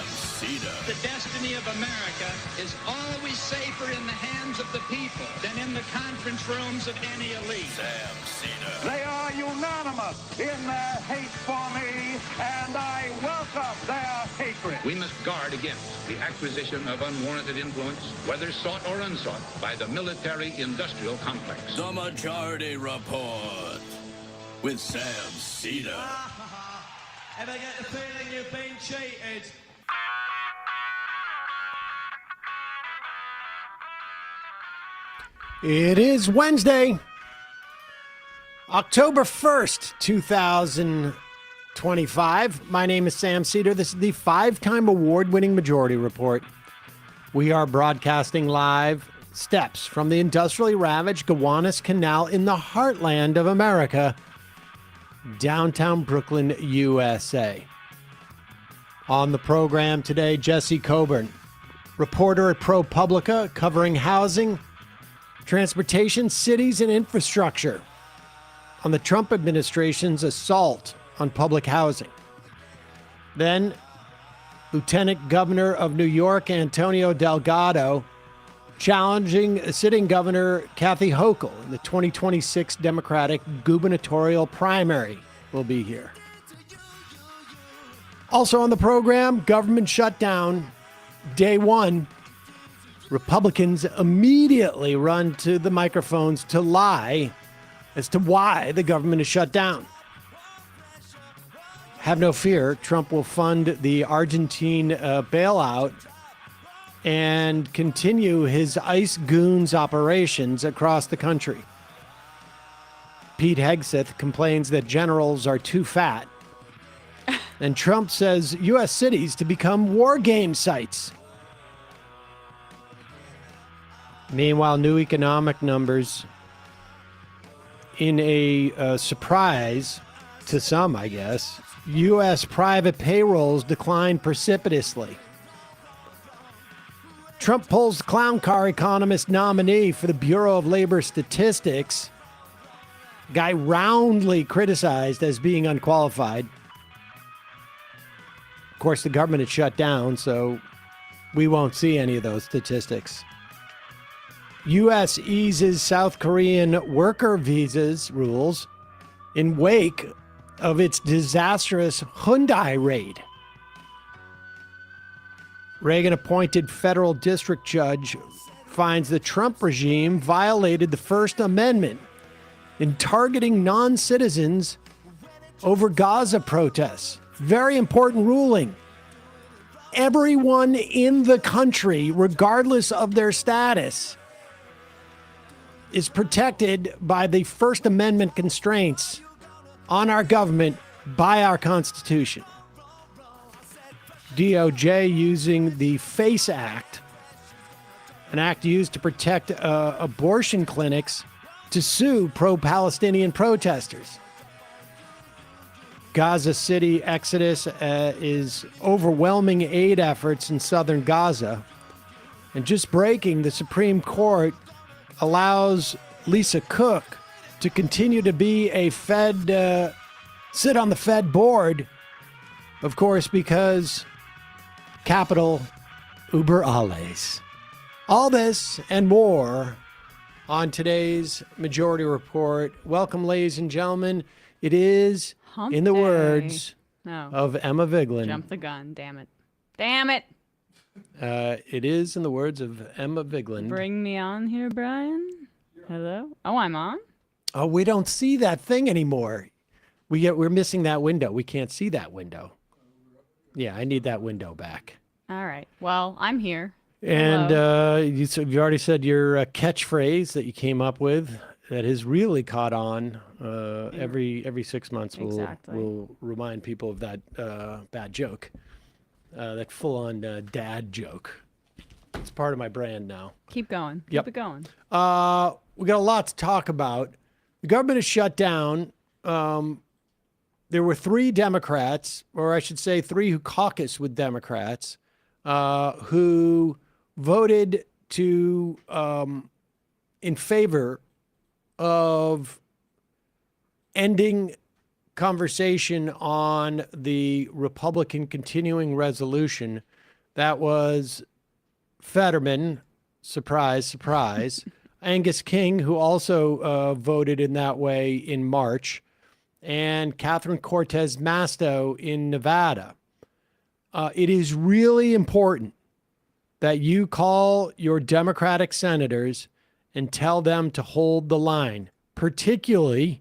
Seder. The destiny of America is always safer in the hands of the people than in the conference rooms of any elite. Seder. They are unanimous in their hate for me, and I welcome their hatred. We must guard against the acquisition of unwarranted influence, whether sought or unsought, by the military-industrial complex. The Majority Report with Sam Seder. Ever get the feeling you've been cheated? It is Wednesday, October 1st, 2025. My name is Sam Seder. This is the five-time award-winning Majority Report. We are broadcasting live steps from the industrially ravaged Gowanus Canal in the heartland of America, downtown Brooklyn, USA. On the program today, Jesse Coburn, reporter at ProPublica, covering housing, transportation, cities, and infrastructure on the Trump administration's assault on public housing. Then, Lieutenant Governor of New York, Antonio Delgado, challenging sitting Governor Kathy Hochul in the 2026 Democratic gubernatorial primary will be here. Also on the program, government shutdown, day one. Republicans immediately run to the microphones to lie as to why the government is shut down. Have no fear, Trump will fund the Argentine bailout and continue his ICE goons operations across the country. Pete Hegseth complains that generals are too fat. And Trump says U.S. cities to become war game sites. Meanwhile, new economic numbers in a surprise to some, I guess. U.S. private payrolls declined precipitously. Trump pulls the clown car economist nominee for the Bureau of Labor Statistics. Guy roundly criticized as being unqualified. Of course, the government is shut down, so we won't see any of those statistics. U.S. eases South Korean worker visas rules in wake of its disastrous Hyundai raid. Reagan-appointed federal district judge finds the Trump regime violated the First Amendment in targeting non-citizens over Gaza protests. Very important ruling. Everyone in the country, regardless of their status, is protected by the First Amendment constraints on our government by our Constitution. DOJ using the FACE Act, an act used to protect abortion clinics, to sue pro-Palestinian protesters. Gaza City exodus is overwhelming aid efforts in southern Gaza. And just breaking, the Supreme Court allows Lisa Cook to continue to be a Fed, sit on the Fed board, of course, because capital Uber alles. All this and more on today's Majority Report. Welcome, ladies and gentlemen. It is, Hump in the day. words No. of Emma Vigeland. Jump the gun. Damn it. Damn it. It is, in the words of Emma Vigeland. Bring me on here, Brian. Hello? Oh, I'm on? Oh, we don't see that thing anymore. We're missing that window. We can't see that window. Yeah, I need that window back. All right. Well, I'm here. And Hello. you already said your catchphrase that you came up with that has really caught on. Every 6 months Exactly. we'll remind people of that bad joke, that full-on dad joke. It's part of my brand now. Keep going. Yep. Keep it going. We got a lot to talk about. The government is shut down. There were three Democrats, or I should say three who caucus with Democrats, who voted to in favor of ending conversation on the Republican continuing resolution. That was Fetterman, surprise, surprise, Angus King, who also voted in that way in March, and Catherine Cortez Masto in Nevada. It is really important that you call your Democratic senators and tell them to hold the line, particularly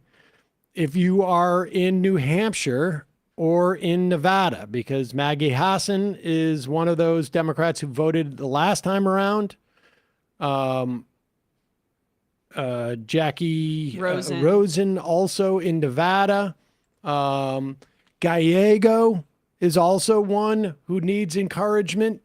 if you are in New Hampshire or in Nevada, because Maggie Hassan is one of those Democrats who voted the last time around. Jackie Rosen also in Nevada. Gallego is also one who needs encouragement.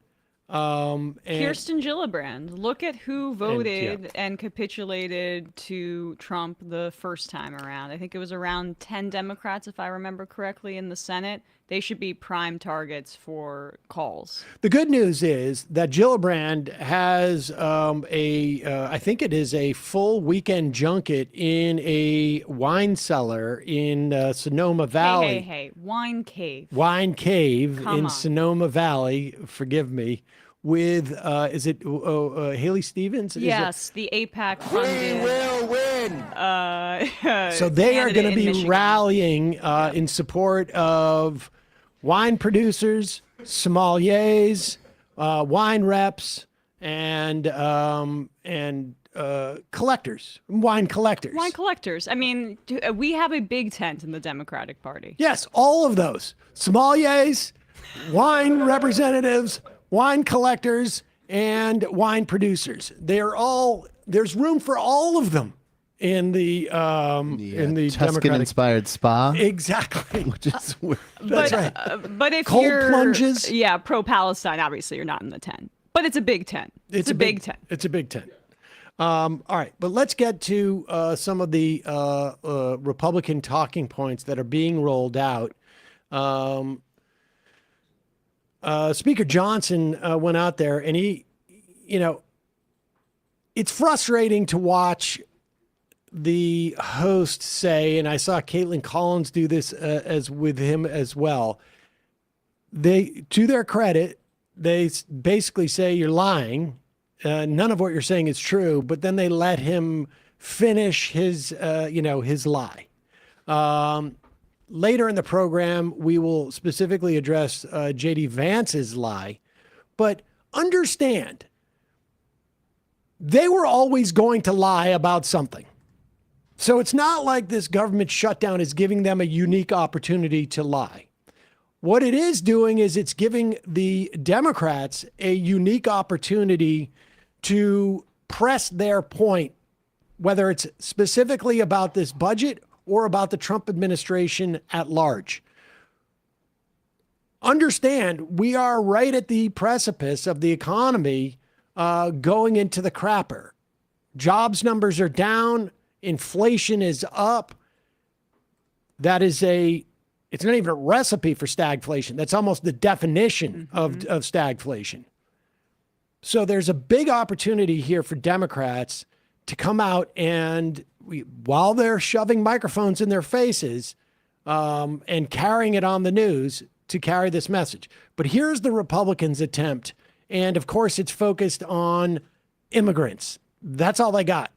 And Kirsten Gillibrand. Look at who voted and capitulated to Trump the first time around. I think it was around 10 Democrats, if I remember correctly, in the Senate. They should be prime targets for calls. The good news is that Gillibrand has I think it is a full weekend junket in a wine cellar in Sonoma Valley. Hey, Wine Cave. Wine Cave Come in on. Sonoma Valley, forgive me, with, is it Haley Stevens? Yes, the AIPAC funded. We will win. So they are going to be Michigan. rallying in support of wine producers, sommeliers, wine reps, and collectors, wine collectors. Wine collectors. I mean, we have a big tent in the Democratic Party. Yes, all of those. Sommeliers, wine representatives, wine collectors, and wine producers. There's room for all of them in the Tuscan-inspired spa. Exactly. Which is But, right. But if Cold you're plunges. yeah, pro-Palestine, obviously you're not in the tent. But it's a big tent. It's a big tent. It's a big tent. All right, but let's get to some of the Republican talking points that are being rolled out. Speaker Johnson went out there and he, it's frustrating to watch the host say, and I saw Caitlin Collins do this as with him as well. They, to their credit, they basically say you're lying. None of what you're saying is true, but then they let him finish his lie. Later in the program, we will specifically address J.D. Vance's lie, but understand they were always going to lie about something. So it's not like this government shutdown is giving them a unique opportunity to lie. What it is doing is it's giving the Democrats a unique opportunity to press their point, whether it's specifically about this budget or about the Trump administration at large. Understand, we are right at the precipice of the economy going into the crapper. Jobs numbers are down. Inflation is up. That is it's not even a recipe for stagflation. That's almost the definition of stagflation. So there's a big opportunity here for Democrats to come out and while they're shoving microphones in their faces and carrying it on the news to carry this message. But here's the Republicans' attempt. And of course, it's focused on immigrants. That's all they got.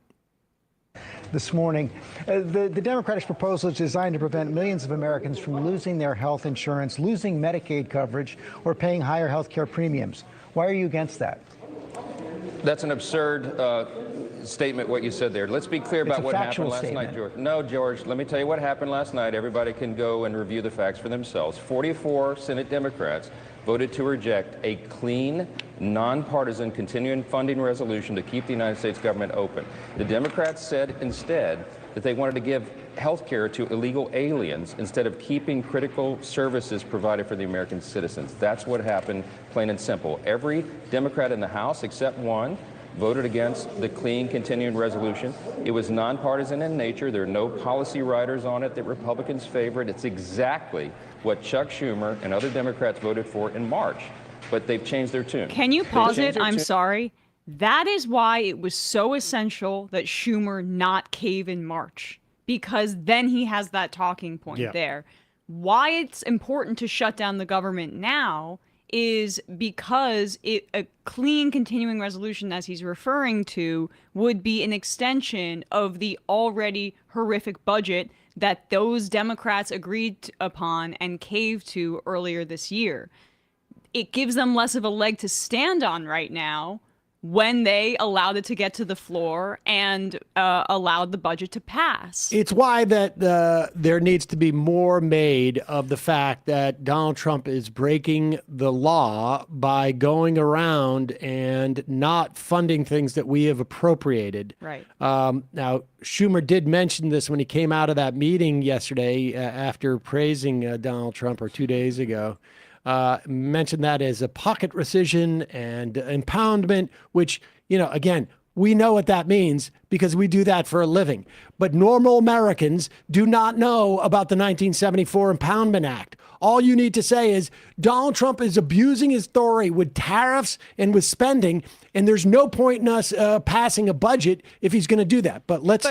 This morning, the Democratic proposal is designed to prevent millions of Americans from losing their health insurance, losing Medicaid coverage, or paying higher health care premiums. Why are you against that? That's an absurd statement, what you said there. Let's be clear about what happened last night, George. No, George, let me tell you what happened last night. Everybody can go and review the facts for themselves. 44 Senate Democrats voted to reject a clean, nonpartisan continuing funding resolution to keep the United States government open. The Democrats said instead that they wanted to give health care to illegal aliens instead of keeping critical services provided for the American citizens. That's what happened, plain and simple. Every Democrat in the House, except one, voted against the clean continuing resolution. It was nonpartisan in nature. There are no policy riders on it that Republicans favored. It's exactly what Chuck Schumer and other Democrats voted for in March, but they've changed their tune. Can you pause it? I'm sorry. That is why it was so essential that Schumer not cave in March, because then he has that talking point there. Why it's important to shut down the government now is because a clean continuing resolution, as he's referring to, would be an extension of the already horrific budget that those Democrats agreed upon and caved to earlier this year. It gives them less of a leg to stand on right now when they allowed it to get to the floor and allowed the budget to pass. It's why that there needs to be more made of the fact that Donald Trump is breaking the law by going around and not funding things that we have appropriated. Right. Now, Schumer did mention this when he came out of that meeting yesterday after praising Donald Trump, or 2 days ago. Mentioned that as a pocket rescission and impoundment, which, again, we know what that means because we do that for a living. But normal Americans do not know about the 1974 Impoundment Act. All you need to say is Donald Trump is abusing his authority with tariffs and with spending, and there's no point in us passing a budget if he's going to do that. But but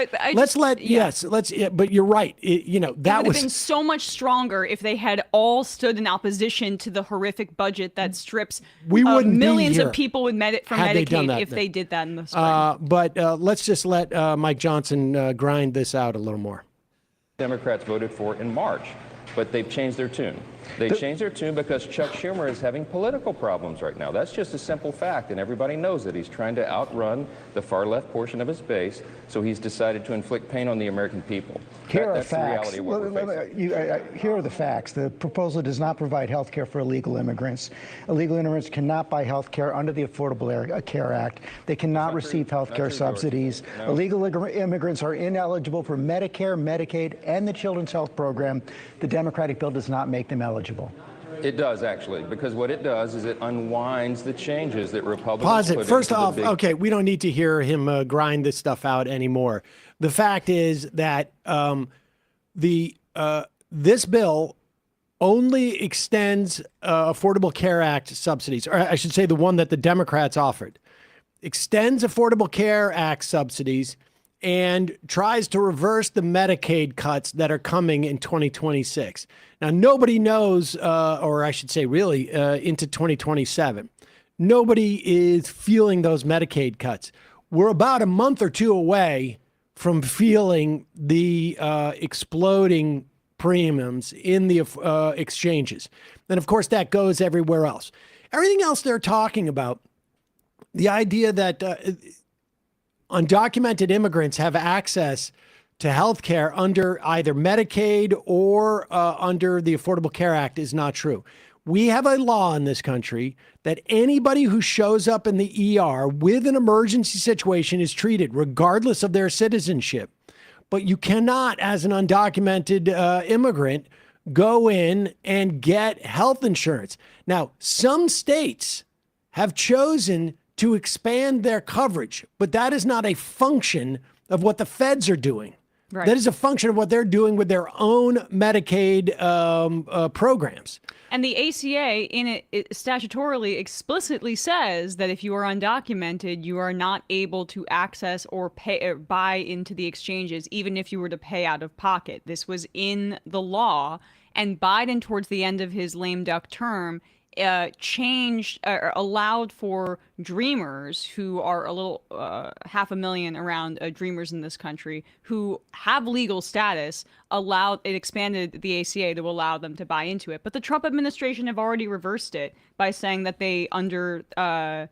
you're right. That would have been so much stronger if they had all stood in opposition to the horrific budget that strips millions of people with from Medicaid if they did that in the spring. But let's just let Mike Johnson grind this out a little more. Democrats voted for in March. But they've changed their tune. They changed their tune because Chuck Schumer is having political problems right now. That's just a simple fact, and everybody knows that he's trying to outrun the far left portion of his base, so he's decided to inflict pain on the American people. Here are that's facts. The reality of what we're facing. Here are the facts. The proposal does not provide health care for illegal immigrants. Illegal immigrants cannot buy health care under the Affordable Care Act. They cannot receive health care subsidies. No. Illegal immigrants are ineligible for Medicare, Medicaid, and the Children's Health Program. The Democratic bill does not make them eligible. It does, actually, because what it does is it unwinds the changes that Republicans Pause it. put First into off, the big... okay, we don't need to hear him grind this stuff out anymore. The fact is that this bill only extends Affordable Care Act subsidies, or I should say the one that the Democrats offered. Extends Affordable Care Act subsidies and tries to reverse the Medicaid cuts that are coming in 2026. Now, nobody knows, or I should say really, into 2027. Nobody is feeling those Medicaid cuts. We're about a month or two away from feeling the exploding premiums in the exchanges. And of course, that goes everywhere else. Everything else they're talking about, the idea that undocumented immigrants have access to health care under either Medicaid or under the Affordable Care Act is not true. We have a law in this country that anybody who shows up in the ER with an emergency situation is treated regardless of their citizenship. But you cannot, as an undocumented immigrant, go in and get health insurance. Now, some states have chosen to expand their coverage, but that is not a function of what the feds are doing. Right. That is a function of what they're doing with their own Medicaid programs. And the ACA, it statutorily explicitly says that if you are undocumented, you are not able to access or pay or buy into the exchanges, even if you were to pay out of pocket. This was in the law, and Biden, towards the end of his lame duck term, changed or allowed for dreamers who are a little 500,000 around dreamers in this country who have legal status. It expanded the ACA to allow them to buy into it. But the Trump administration have already reversed it by saying that they under like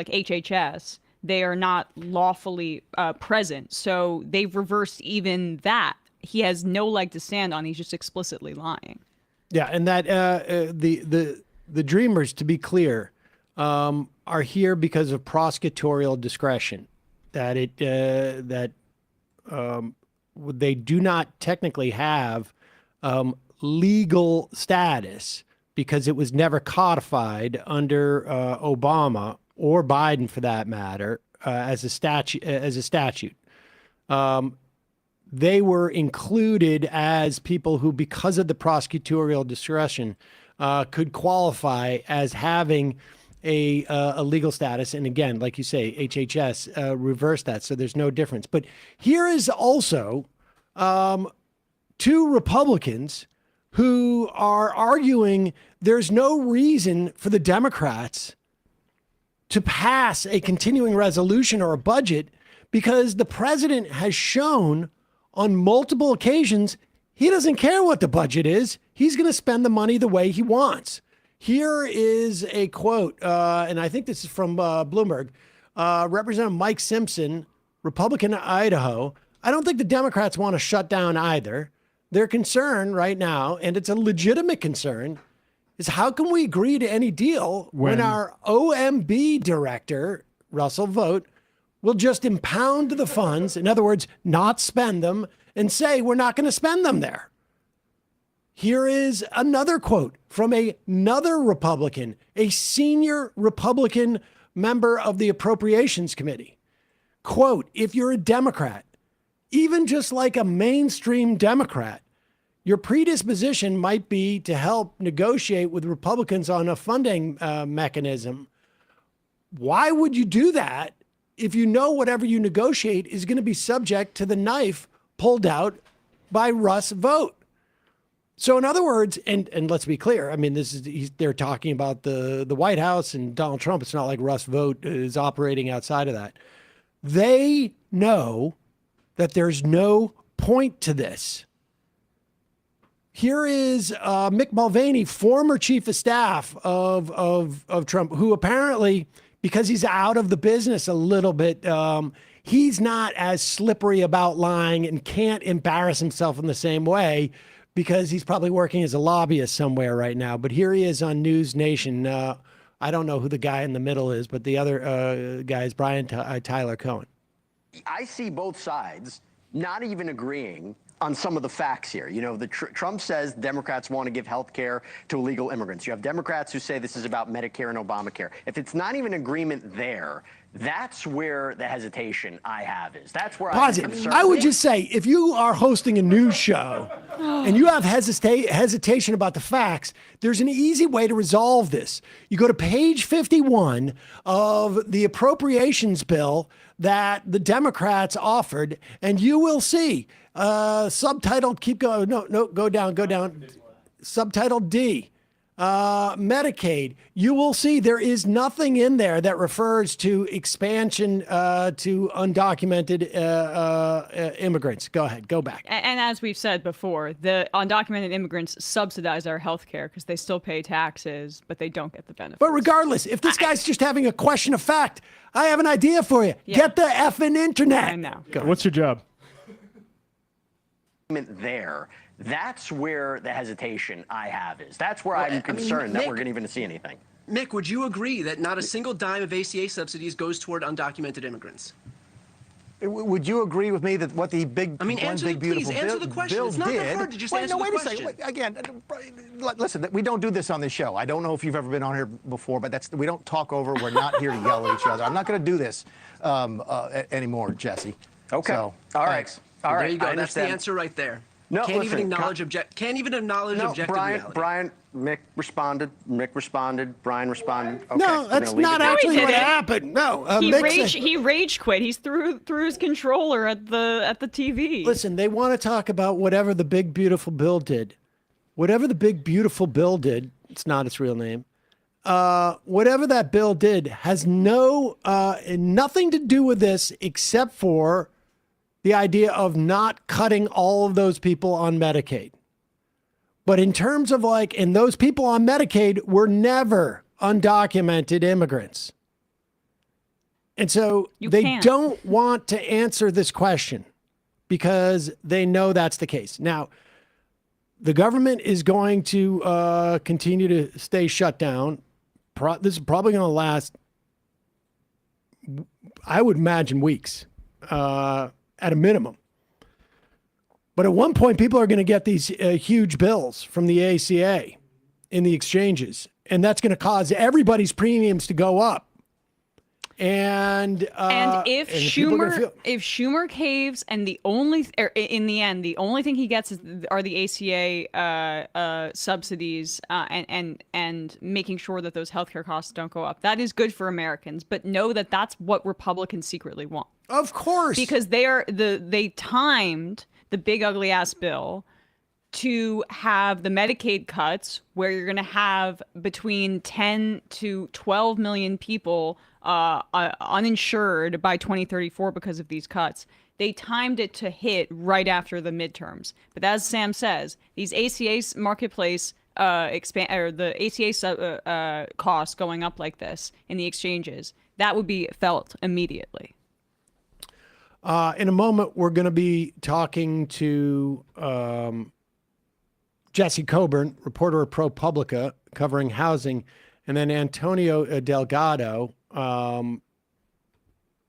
HHS, they are not lawfully present. So they've reversed even that. He has no leg to stand on. He's just explicitly lying. Yeah, and that the dreamers, to be clear, are here because of prosecutorial discretion. That they do not technically have legal status because it was never codified under Obama or Biden, for that matter, as a statute. They were included as people who, because of the prosecutorial discretion, could qualify as having a legal status. And again, like you say, HHS reversed that, so there's no difference. But here is also two Republicans who are arguing there's no reason for the Democrats to pass a continuing resolution or a budget because the president has shown on multiple occasions he doesn't care what the budget is. He's going to spend the money the way he wants. Here is a quote, and I think this is from Bloomberg. Representative Mike Simpson, Republican of Idaho. I don't think the Democrats want to shut down either. Their concern right now, and it's a legitimate concern, is how can we agree to any deal when our OMB director, Russell Vought, will just impound the funds, in other words, not spend them, and say we're not going to spend them there. Here is another quote from another Republican, a senior Republican member of the Appropriations Committee. Quote, if you're a Democrat, even just like a mainstream Democrat, your predisposition might be to help negotiate with Republicans on a funding mechanism. Why would you do that if you know whatever you negotiate is going to be subject to the knife pulled out by Russ Vought? So in other words, and let's be clear, I mean, they're talking about the White House and Donald Trump. It's not like Russ Vought is operating outside of that. They know that there's no point to this. Here is Mick Mulvaney, former chief of staff of Trump, who apparently, because he's out of the business a little bit, he's not as slippery about lying and can't embarrass himself in the same way because he's probably working as a lobbyist somewhere right now. But here he is on News Nation. I don't know who the guy in the middle is, but the other guy is Brian Tyler Cohen. I see both sides not even agreeing on some of the facts here. You know, Trump says Democrats want to give health care to illegal immigrants. You have Democrats who say this is about Medicare and Obamacare. If it's not even agreement there, that's where the hesitation I have is. That's where I'm concerned. I would just say, if you are hosting a news show and you have hesitation about the facts, there's an easy way to resolve this. You go to page 51 of the appropriations bill that the Democrats offered, and you will see subtitled, keep going, no, go down. Subtitled D, Medicaid. You will see there is nothing in there that refers to expansion to undocumented immigrants. Go ahead, go back. And as we've said before, the undocumented immigrants subsidize our health care because they still pay taxes, but they don't get the benefits. But regardless, if this guy's just having a question of fact, I have an idea for you. Yeah. Get the effing internet. I know. What's your job? There, that's where the hesitation I have is. That's where I'm concerned that we're going to even see anything. Mick, would you agree that not a single dime of ACA subsidies goes toward undocumented immigrants? Would you agree with me that what the big, answer the question. It's not that hard to just answer the question. Wait a second. Again, listen, we don't do this on this show. I don't know if you've ever been on here before, but we don't talk over. We're not here to yell at each other. I'm not going to do this anymore, Jesse. Okay. So, all right. Thanks. All right. There you go. That's the answer right there. No, can't even acknowledge objective reality. Brian, Mick responded. Brian responded. Okay, no, that's not actually what happened. No, he rage quit. He's threw his controller at the TV. Listen, they want to talk about whatever the big beautiful bill did. Whatever the big beautiful bill did, it's not its real name. Whatever that bill did has nothing to do with this except for the idea of not cutting all of those people on Medicaid. But in terms of and those people on Medicaid were never undocumented immigrants. And so they don't want to answer this question because they know that's the case. Now, the government is going to continue to stay shut down. This is probably going to last, I would imagine, weeks. At a minimum. But at one point, people are going to get these huge bills from the ACA in the exchanges, and that's going to cause everybody's premiums to go up. And if Schumer caves, and in the end, the only thing he gets are the ACA subsidies and making sure that those healthcare costs don't go up. That is good for Americans, but know that that's what Republicans secretly want. Of course, because they timed the big ugly ass bill, to have the Medicaid cuts where you're going to have between 10 to 12 million people uninsured by 2034 because of these cuts. They timed it to hit right after the midterms. But as Sam says, these ACA marketplace the ACA costs going up like this in the exchanges, that would be felt immediately. In a moment, we're going to be talking to Jesse Coburn, reporter of ProPublica, covering housing, and then Antonio Delgado,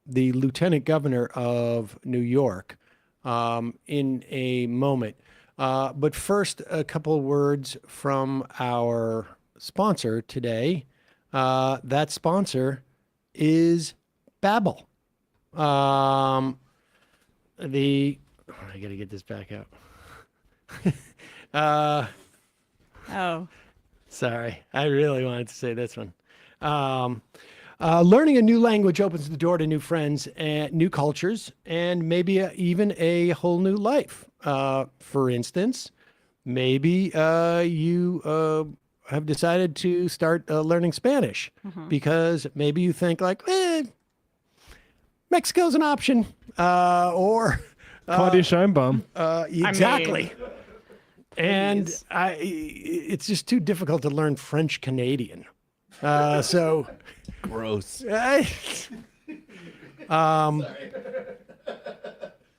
the lieutenant governor of New York, in a moment. But first, a couple of words from our sponsor today. That sponsor is Babbel. I got to get this back out. Sorry. I really wanted to say this one. Learning a new language opens the door to new friends and new cultures and maybe even a whole new life. For instance, maybe you have decided to start learning Spanish because maybe you think like, Mexico's an option, or Claudia Scheinbaum. Exactly. It's just too difficult to learn French Canadian. So gross.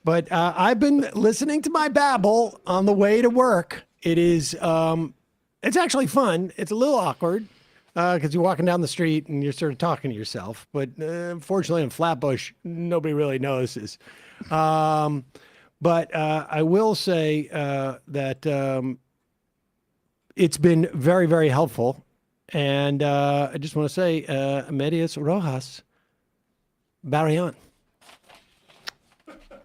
But I've been listening to my Babbel on the way to work. It is, it's actually fun. It's a little awkward because you're walking down the street and you're sort of talking to yourself. But fortunately in Flatbush, nobody really notices. But I will say that it's been very, very helpful. And I just want to say, Medias Rojas, Barrion.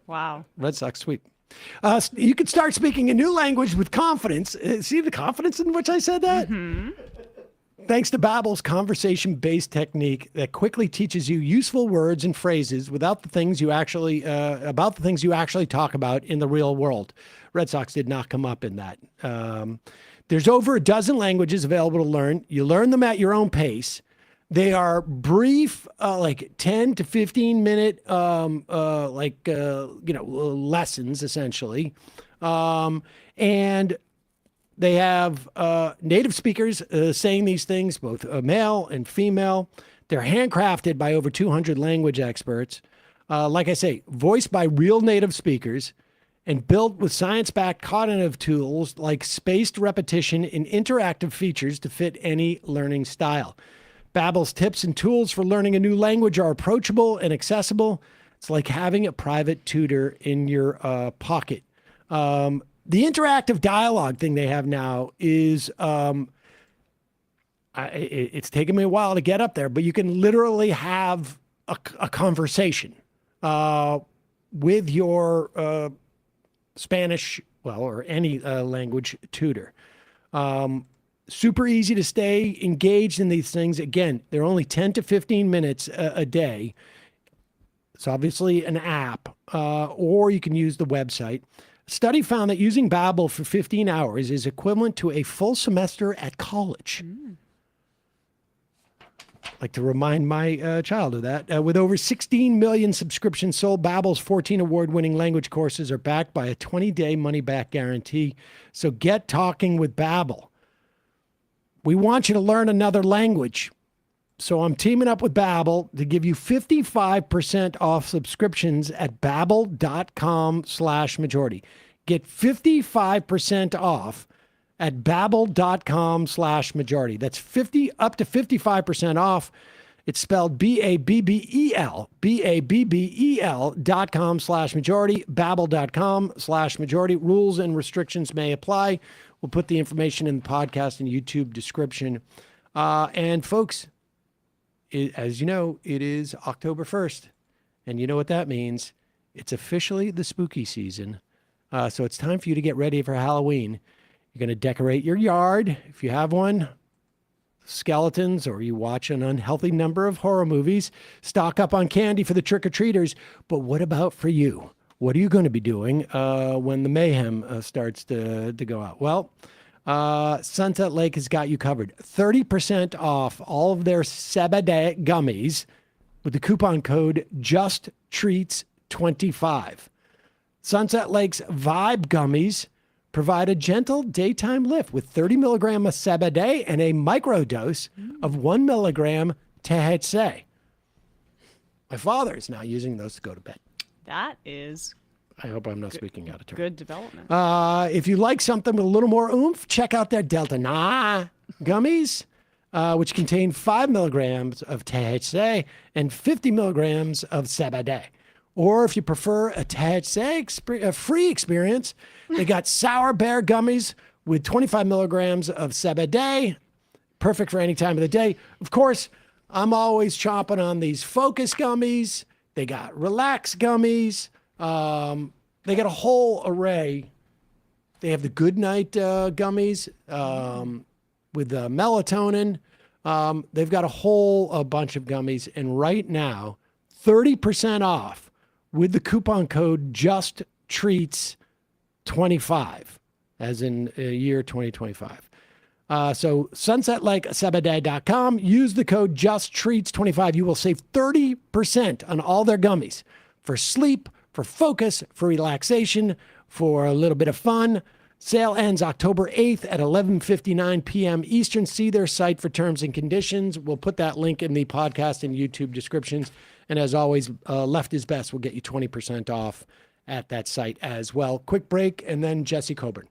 Wow. Red Sox sweep. You can start speaking a new language with confidence. See the confidence in which I said that? Mm-hmm. Thanks to Babbel's conversation-based technique that quickly teaches you useful words and phrases without the things you actually about the things you actually talk about in the real world. Red Sox did not come up in that. There's over a dozen languages available to learn. You learn them at your own pace. They are brief, like 10 to 15 minute, lessons essentially. And they have native speakers saying these things, both male and female. They're handcrafted by over 200 language experts. Like I say, voiced by real native speakers and built with science-backed cognitive tools like spaced repetition and interactive features to fit any learning style. Babbel's tips and tools for learning a new language are approachable and accessible. It's like having a private tutor in your pocket. The interactive dialogue thing they have now is, it's taken me a while to get up there, but you can literally have a conversation with your Spanish, or any language tutor. Super easy to stay engaged in these things. Again, they're only 10 to 15 minutes a day. It's obviously an app, or you can use the website. A study found that using Babbel for 15 hours is equivalent to a full semester at college. I'd like to remind my child of that. With over 16 million subscriptions sold, Babbel's 14 award-winning language courses are backed by a 20-day money-back guarantee. So get talking with Babbel. We want you to learn another language. So I'm teaming up with Babbel to give you 55% off subscriptions at babbel.com/majority. Get 55% off at babbel.com/majority. That's up to 55% off. It's spelled Babbel, Babbel.com/majority, babbel.com/majority. Rules and restrictions may apply. We'll put the information in the podcast and YouTube description. And folks, as you know, it is October 1st. And you know what that means. It's officially the spooky season. So it's time for you to get ready for Halloween. You're going to decorate your yard, if you have one, skeletons, or you watch an unhealthy number of horror movies. Stock up on candy for the trick-or-treaters. But what about for you? What are you going to be doing when the mayhem starts to go out? Well, Sunset Lake has got you covered. 30% off all of their Sebede gummies with the coupon code JustTreats25. Sunset Lake's Vibe gummies provide a gentle daytime lift with 30 milligram of Sebede and a microdose of 1 milligram THC. My father is now using those to go to bed. That is... I hope I'm not speaking out of turn. Good development. If you like something with a little more oomph, check out their Delta 9 gummies, which contain 5 milligrams of THC and 50 milligrams of Sebede. Or if you prefer a THC free experience, they got Sour Bear gummies with 25 milligrams of Sebede, perfect for any time of the day. Of course, I'm always chomping on these Focus gummies. They got Relax gummies. They got a whole array. They have the Good Night gummies with melatonin. They've got a bunch of gummies. And right now, 30% off with the coupon code JustTreats25, as in year 2025. So sunsetlakesebede.com. Use the code JustTreats25. You will save 30% on all their gummies for sleep, for focus, for relaxation, for a little bit of fun. Sale ends October 8th at 11:59 p.m. Eastern. See their site for terms and conditions. We'll put that link in the podcast and YouTube descriptions. And as always, Left is Best will get you 20% off at that site as well. Quick break, and then Jesse Coburn.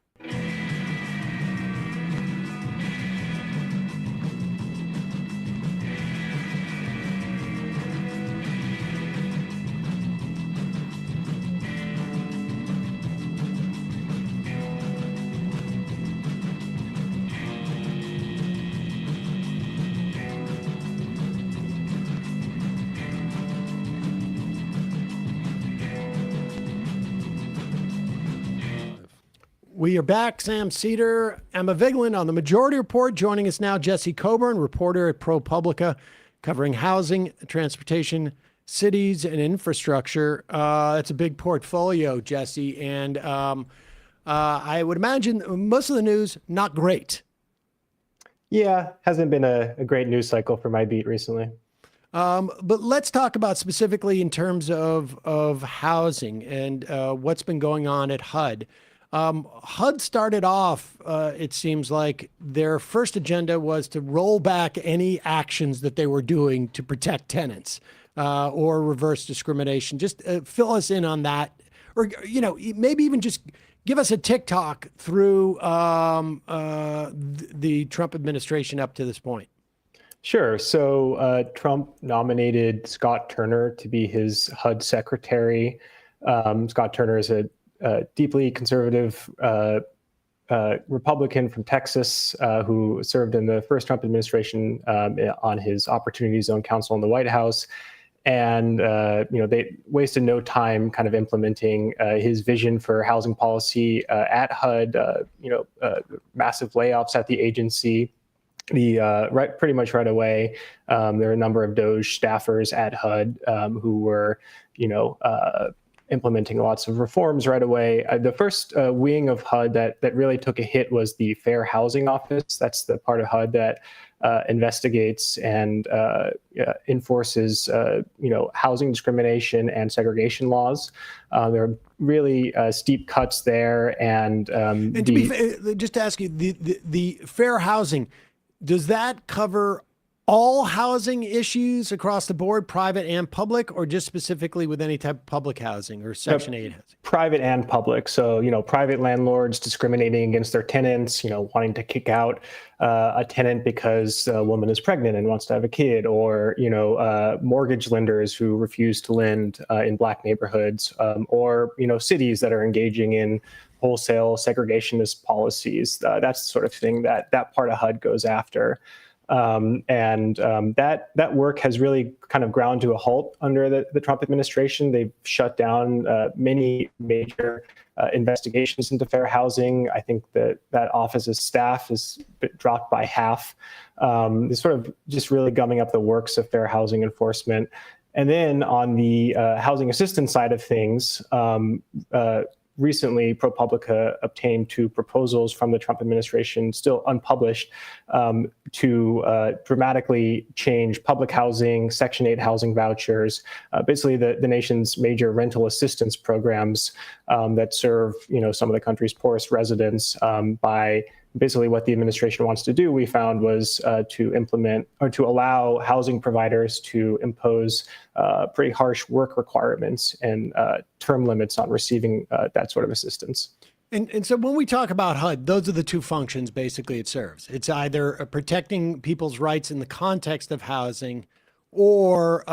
We are back. Sam Seder, Emma Vigeland on the Majority Report. Joining us now, Jesse Coburn, reporter at ProPublica, covering housing, transportation, cities, and infrastructure. It's a big portfolio, Jesse, and I would imagine most of the news, not great. Yeah, hasn't been a great news cycle for my beat recently. But let's talk about specifically in terms of housing and what's been going on at HUD. HUD started off, it seems like their first agenda was to roll back any actions that they were doing to protect tenants or reverse discrimination. Just fill us in on that, or maybe even just give us a TikTok through the Trump administration up to this point. Sure. So Trump nominated Scott Turner to be his HUD secretary. Scott Turner is a deeply conservative Republican from Texas who served in the first Trump administration on his Opportunity Zone Council in the White House. And, they wasted no time kind of implementing his vision for housing policy at HUD, massive layoffs at the agency. Pretty much right away, there are a number of DOJ staffers at HUD who were, implementing lots of reforms right away. The first wing of HUD that really took a hit was the Fair Housing Office. That's the part of HUD that investigates and enforces, housing discrimination and segregation laws. There are really steep cuts there, and to be fair, just to ask you, the fair housing, does that cover all housing issues across the board, private and public, or just specifically with any type of public housing or Section 8 housing? Private and public. So, private landlords discriminating against their tenants, wanting to kick out a tenant because a woman is pregnant and wants to have a kid, or, mortgage lenders who refuse to lend in Black neighborhoods, or, cities that are engaging in wholesale segregationist policies. That's the sort of thing that part of HUD goes after. That work has really kind of ground to a halt under the Trump administration. They've shut down many major investigations into fair housing. I think that office's staff is dropped by half. It's sort of just really gumming up the works of fair housing enforcement. And then on the housing assistance side of things, recently, ProPublica obtained 2 proposals from the Trump administration, still unpublished, to dramatically change public housing, Section 8 housing vouchers, basically the nation's major rental assistance programs that serve, some of the country's poorest residents by basically what the administration wants to do, we found, was to implement or to allow housing providers to impose pretty harsh work requirements and term limits on receiving that sort of assistance. And so when we talk about HUD, those are the 2 functions basically it serves. It's either protecting people's rights in the context of housing or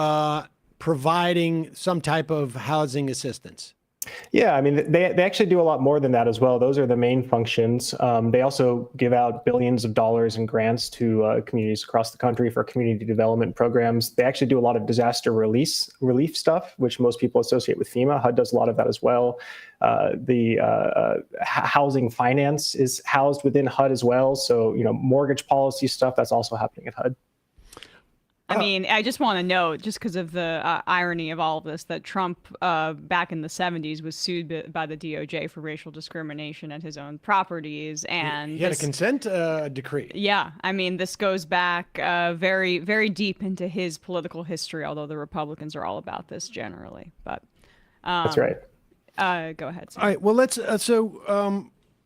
providing some type of housing assistance. Yeah, I mean, they actually do a lot more than that as well. Those are the main functions. They also give out billions of dollars in grants to communities across the country for community development programs. They actually do a lot of disaster relief stuff, which most people associate with FEMA. HUD does a lot of that as well. The housing finance is housed within HUD as well. So, mortgage policy stuff, that's also happening at HUD. I mean, I just want to note, just because of the irony of all of this, that Trump back in the 70s was sued by the DOJ for racial discrimination at his own properties. And he had a consent decree. Yeah. I mean, this goes back very, very deep into his political history, although the Republicans are all about this generally. But that's right. Go ahead, Sam. All right. Well, let's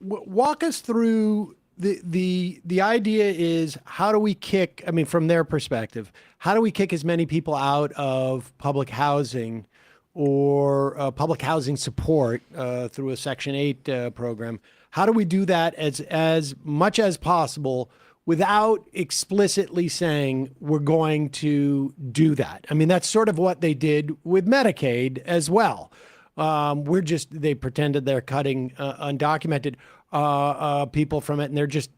walk us through the idea is, how do we kick, I mean, from their perspective, how do we kick as many people out of public housing or public housing support through a Section 8 program? How do we do that as much as possible without explicitly saying we're going to do that? I mean, that's sort of what they did with Medicaid as well. They pretended they're cutting undocumented people from it, and they're just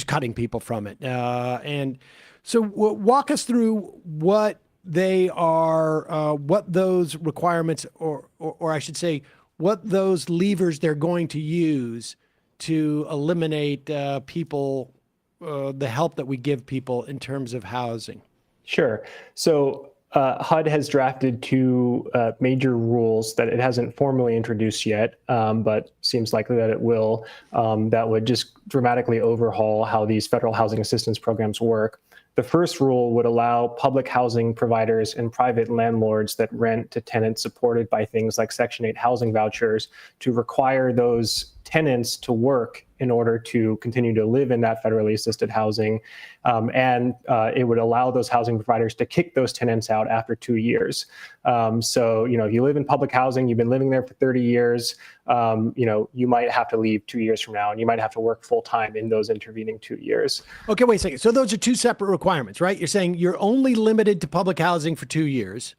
cutting people from it. And so walk us through what they are, what those requirements, or I should say, what those levers they're going to use to eliminate people, the help that we give people in terms of housing. Sure. So HUD has drafted 2 major rules that it hasn't formally introduced yet, but seems likely that it will, that would just dramatically overhaul how these federal housing assistance programs work. The first rule would allow public housing providers and private landlords that rent to tenants supported by things like Section 8 housing vouchers to require those tenants to work in order to continue to live in that federally assisted housing. And it would allow those housing providers to kick those tenants out after 2 years. So, if you live in public housing, you've been living there for 30 years, you might have to leave 2 years from now, and you might have to work full time in those intervening 2 years. Okay, wait a second. So those are 2 separate requirements, right? You're saying you're only limited to public housing for 2 years,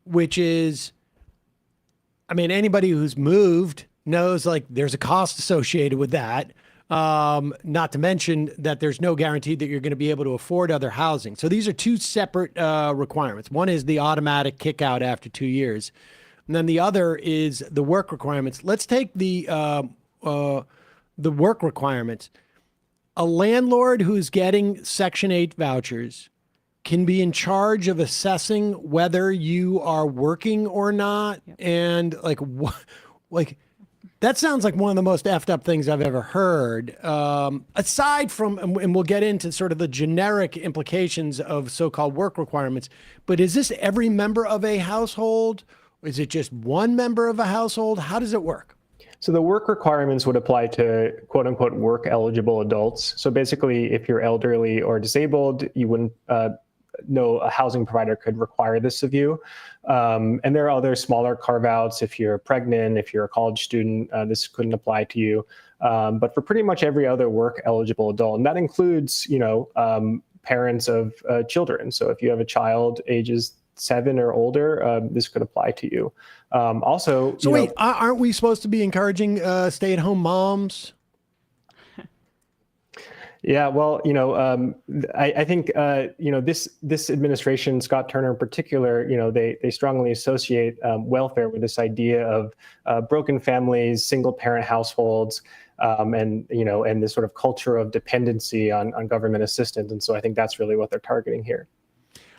which is, I mean, anybody who's moved knows like there's a cost associated with that. Not to mention that there's no guarantee that you're going to be able to afford other housing. So these are 2 separate requirements. One is the automatic kick out after 2 years. And then the other is the work requirements. Let's take the work requirements. A landlord who's getting Section 8 vouchers can be in charge of assessing whether you are working or not. Yep. And that sounds like one of the most effed up things I've ever heard. Aside from, and we'll get into sort of the generic implications of so-called work requirements, but is this every member of a household? Is it just one member of a household? How does it work? So the work requirements would apply to quote unquote work eligible adults. So basically, if you're elderly or disabled, you wouldn't know a housing provider could require this of you. And there are other smaller carve-outs. If you're pregnant, if you're a college student, this couldn't apply to you. But for pretty much every other work eligible adult, and that includes, parents of children. So if you have a child ages 7 or older, this could apply to you. Also, so wait, aren't we supposed to be encouraging stay-at-home moms? Yeah, well, I think, this administration, Scott Turner in particular, they strongly associate welfare with this idea of broken families, single parent households, and this sort of culture of dependency on government assistance. And so I think that's really what they're targeting here.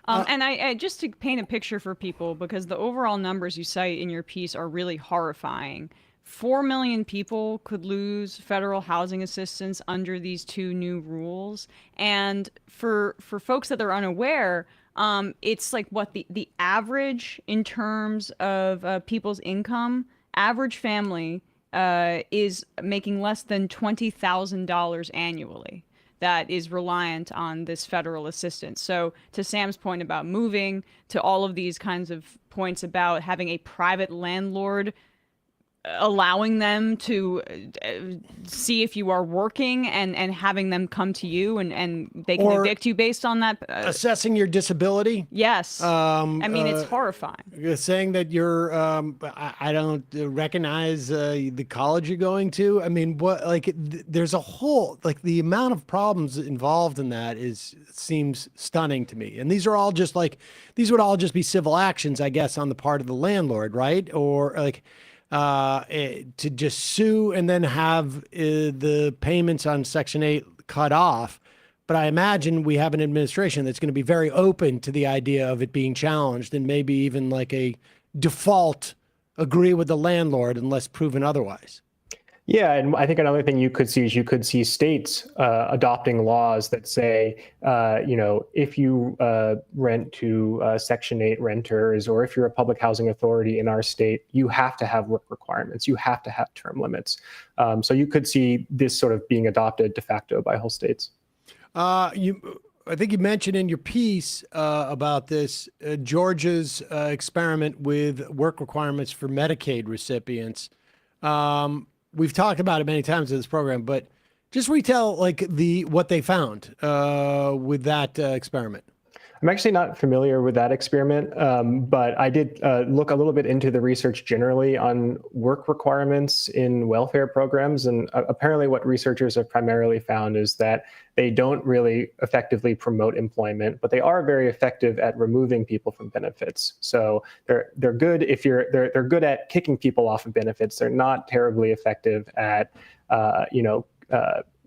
And I just to paint a picture for people, because the overall numbers you cite in your piece are really horrifying. 4 million people could lose federal housing assistance under these two new rules. And for folks that are unaware, it's like what the average in terms of people's income, average family is making less than $20,000 annually that is reliant on this federal assistance. So to Sam's point about moving, to all of these kinds of points about having a private landlord allowing them to see if you are working and having them come to you and they can evict you based on that. Assessing your disability. Yes. I mean, it's horrifying. Saying that you're, I don't recognize the college you're going to. I mean, there's a whole, the amount of problems involved in that seems stunning to me. And these would all just be civil actions, I guess, on the part of the landlord, right? Or to just sue and then have the payments on Section 8 cut off. But I imagine we have an administration that's going to be very open to the idea of it being challenged, and maybe even like a default agree with the landlord unless proven otherwise. Yeah, and I think another thing you could see states adopting laws that say, if you rent to Section 8 renters, or if you're a public housing authority in our state, you have to have work requirements. You have to have term limits. So you could see this sort of being adopted de facto by whole states. I think you mentioned in your piece about this, Georgia's experiment with work requirements for Medicaid recipients. We've talked about it many times in this program, but just retell what they found with that experiment. I'm actually not familiar with that experiment, but I did look a little bit into the research generally on work requirements in welfare programs. And apparently what researchers have primarily found is that they don't really effectively promote employment, but they are very effective at removing people from benefits. So they're good if they're good at kicking people off of benefits. They're not terribly effective at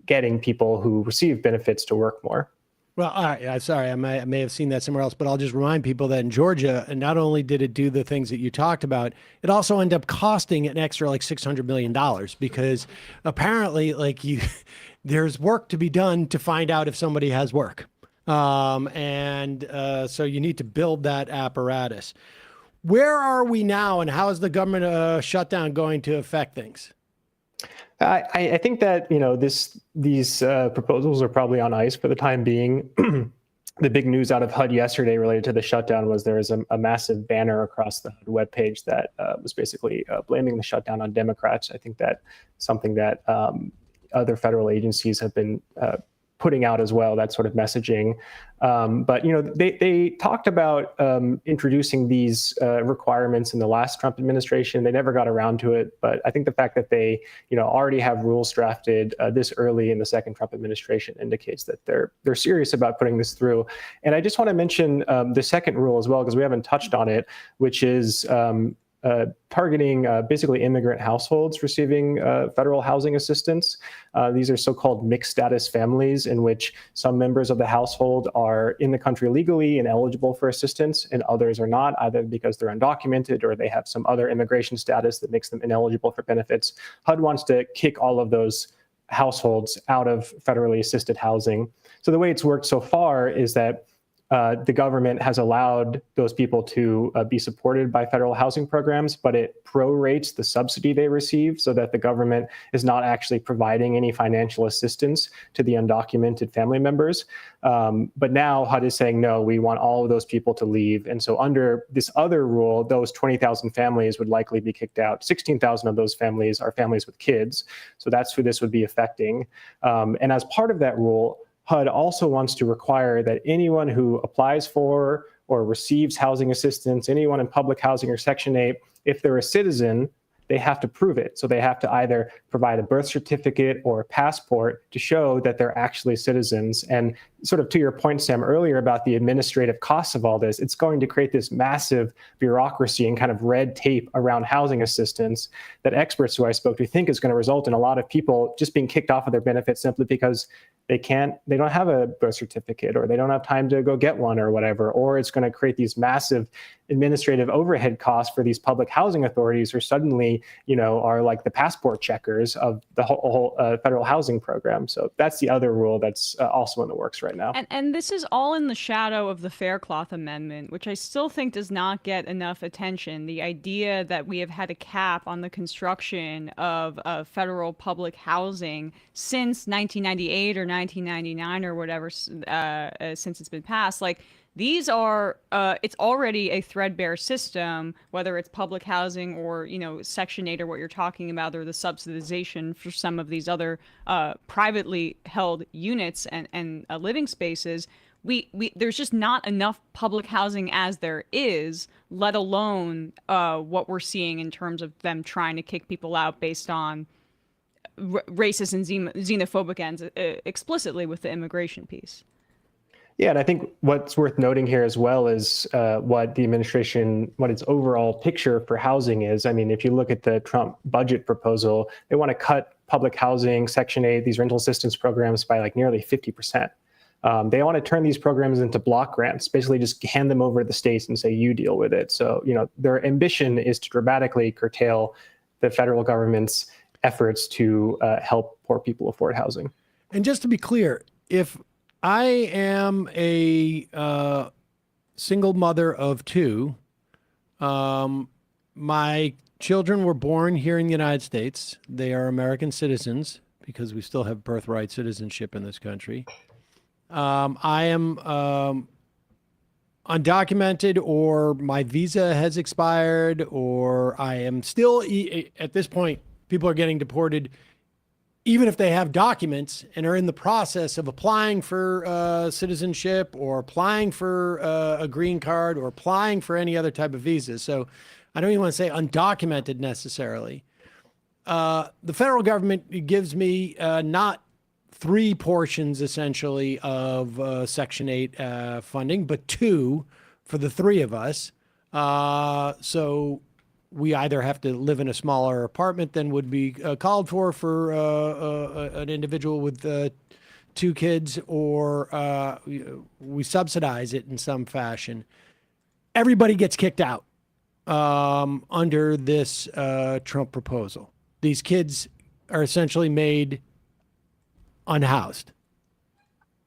getting people who receive benefits to work more. Well, all right. I'm sorry. I may have seen that somewhere else, but I'll just remind people that in Georgia, and not only did it do the things that you talked about, it also ended up costing an extra $600 million, because apparently there's work to be done to find out if somebody has work. So you need to build that apparatus. Where are we now, and how is the government shutdown going to affect things? I think that these proposals are probably on ice for the time being. The big news out of HUD yesterday related to the shutdown was there was a massive banner across the HUD webpage that was basically blaming the shutdown on Democrats. I think that something that other federal agencies have been putting out as well, that sort of messaging. But they talked about introducing these requirements in the last Trump administration. They never got around to it. But I think the fact that they already have rules drafted this early in the second Trump administration indicates that they're serious about putting this through. And I just want to mention the second rule as well, because we haven't touched on it, which is targeting basically immigrant households receiving federal housing assistance. These are so-called mixed status families in which some members of the household are in the country legally and eligible for assistance, and others are not, either because they're undocumented or they have some other immigration status that makes them ineligible for benefits. HUD wants to kick all of those households out of federally assisted housing. So the way it's worked so far is that the government has allowed those people to be supported by federal housing programs, but it prorates the subsidy they receive so that the government is not actually providing any financial assistance to the undocumented family members. But now HUD is saying, no, we want all of those people to leave. And so under this other rule, those 20,000 families would likely be kicked out. 16,000 of those families are families with kids. So that's who this would be affecting. And as part of that rule, HUD also wants to require that anyone who applies for or receives housing assistance, anyone in public housing or Section 8, if they're a citizen, they have to prove it. So they have to either provide a birth certificate or a passport to show that they're actually citizens. And sort of to your point, Sam, earlier about the administrative costs of all this, it's going to create this massive bureaucracy and kind of red tape around housing assistance that experts who I spoke to think is going to result in a lot of people just being kicked off of their benefits simply because they don't have a birth certificate, or they don't have time to go get one or whatever, or it's going to create these massive administrative overhead costs for these public housing authorities who suddenly, are like the passport checkers of the whole federal housing program. So that's the other rule that's also in the works right now. And this is all in the shadow of the Faircloth Amendment, which I still think does not get enough attention. The idea that we have had a cap on the construction of federal public housing since 1998 or 1999 or whatever, since it's been passed, like, these are, it's already a threadbare system, whether it's public housing or, Section 8 or what you're talking about, or the subsidization for some of these other privately held units and living spaces. There's just not enough public housing as there is, let alone what we're seeing in terms of them trying to kick people out based on racist and xenophobic ends explicitly with the immigration piece. Yeah, and I think what's worth noting here as well is what its overall picture for housing is. I mean, if you look at the Trump budget proposal, they want to cut public housing, Section 8, these rental assistance programs by like nearly 50%. They want to turn these programs into block grants, basically just hand them over to the states and say, you deal with it. So, their ambition is to dramatically curtail the federal government's efforts to help poor people afford housing. And just to be clear, if I am a single mother of two, my children were born here in the United States. They are American citizens because we still have birthright citizenship in this country. I am undocumented, or my visa has expired, or I am still, at this point, people are getting deported even if they have documents and are in the process of applying for citizenship or applying for a green card or applying for any other type of visa. So I don't even want to say undocumented necessarily. The federal government gives me not three portions essentially of Section 8 funding, but two for the three of us. So we either have to live in a smaller apartment than would be called for an individual with two kids, or we subsidize it in some fashion. Everybody gets kicked out under this Trump proposal. These kids are essentially made unhoused.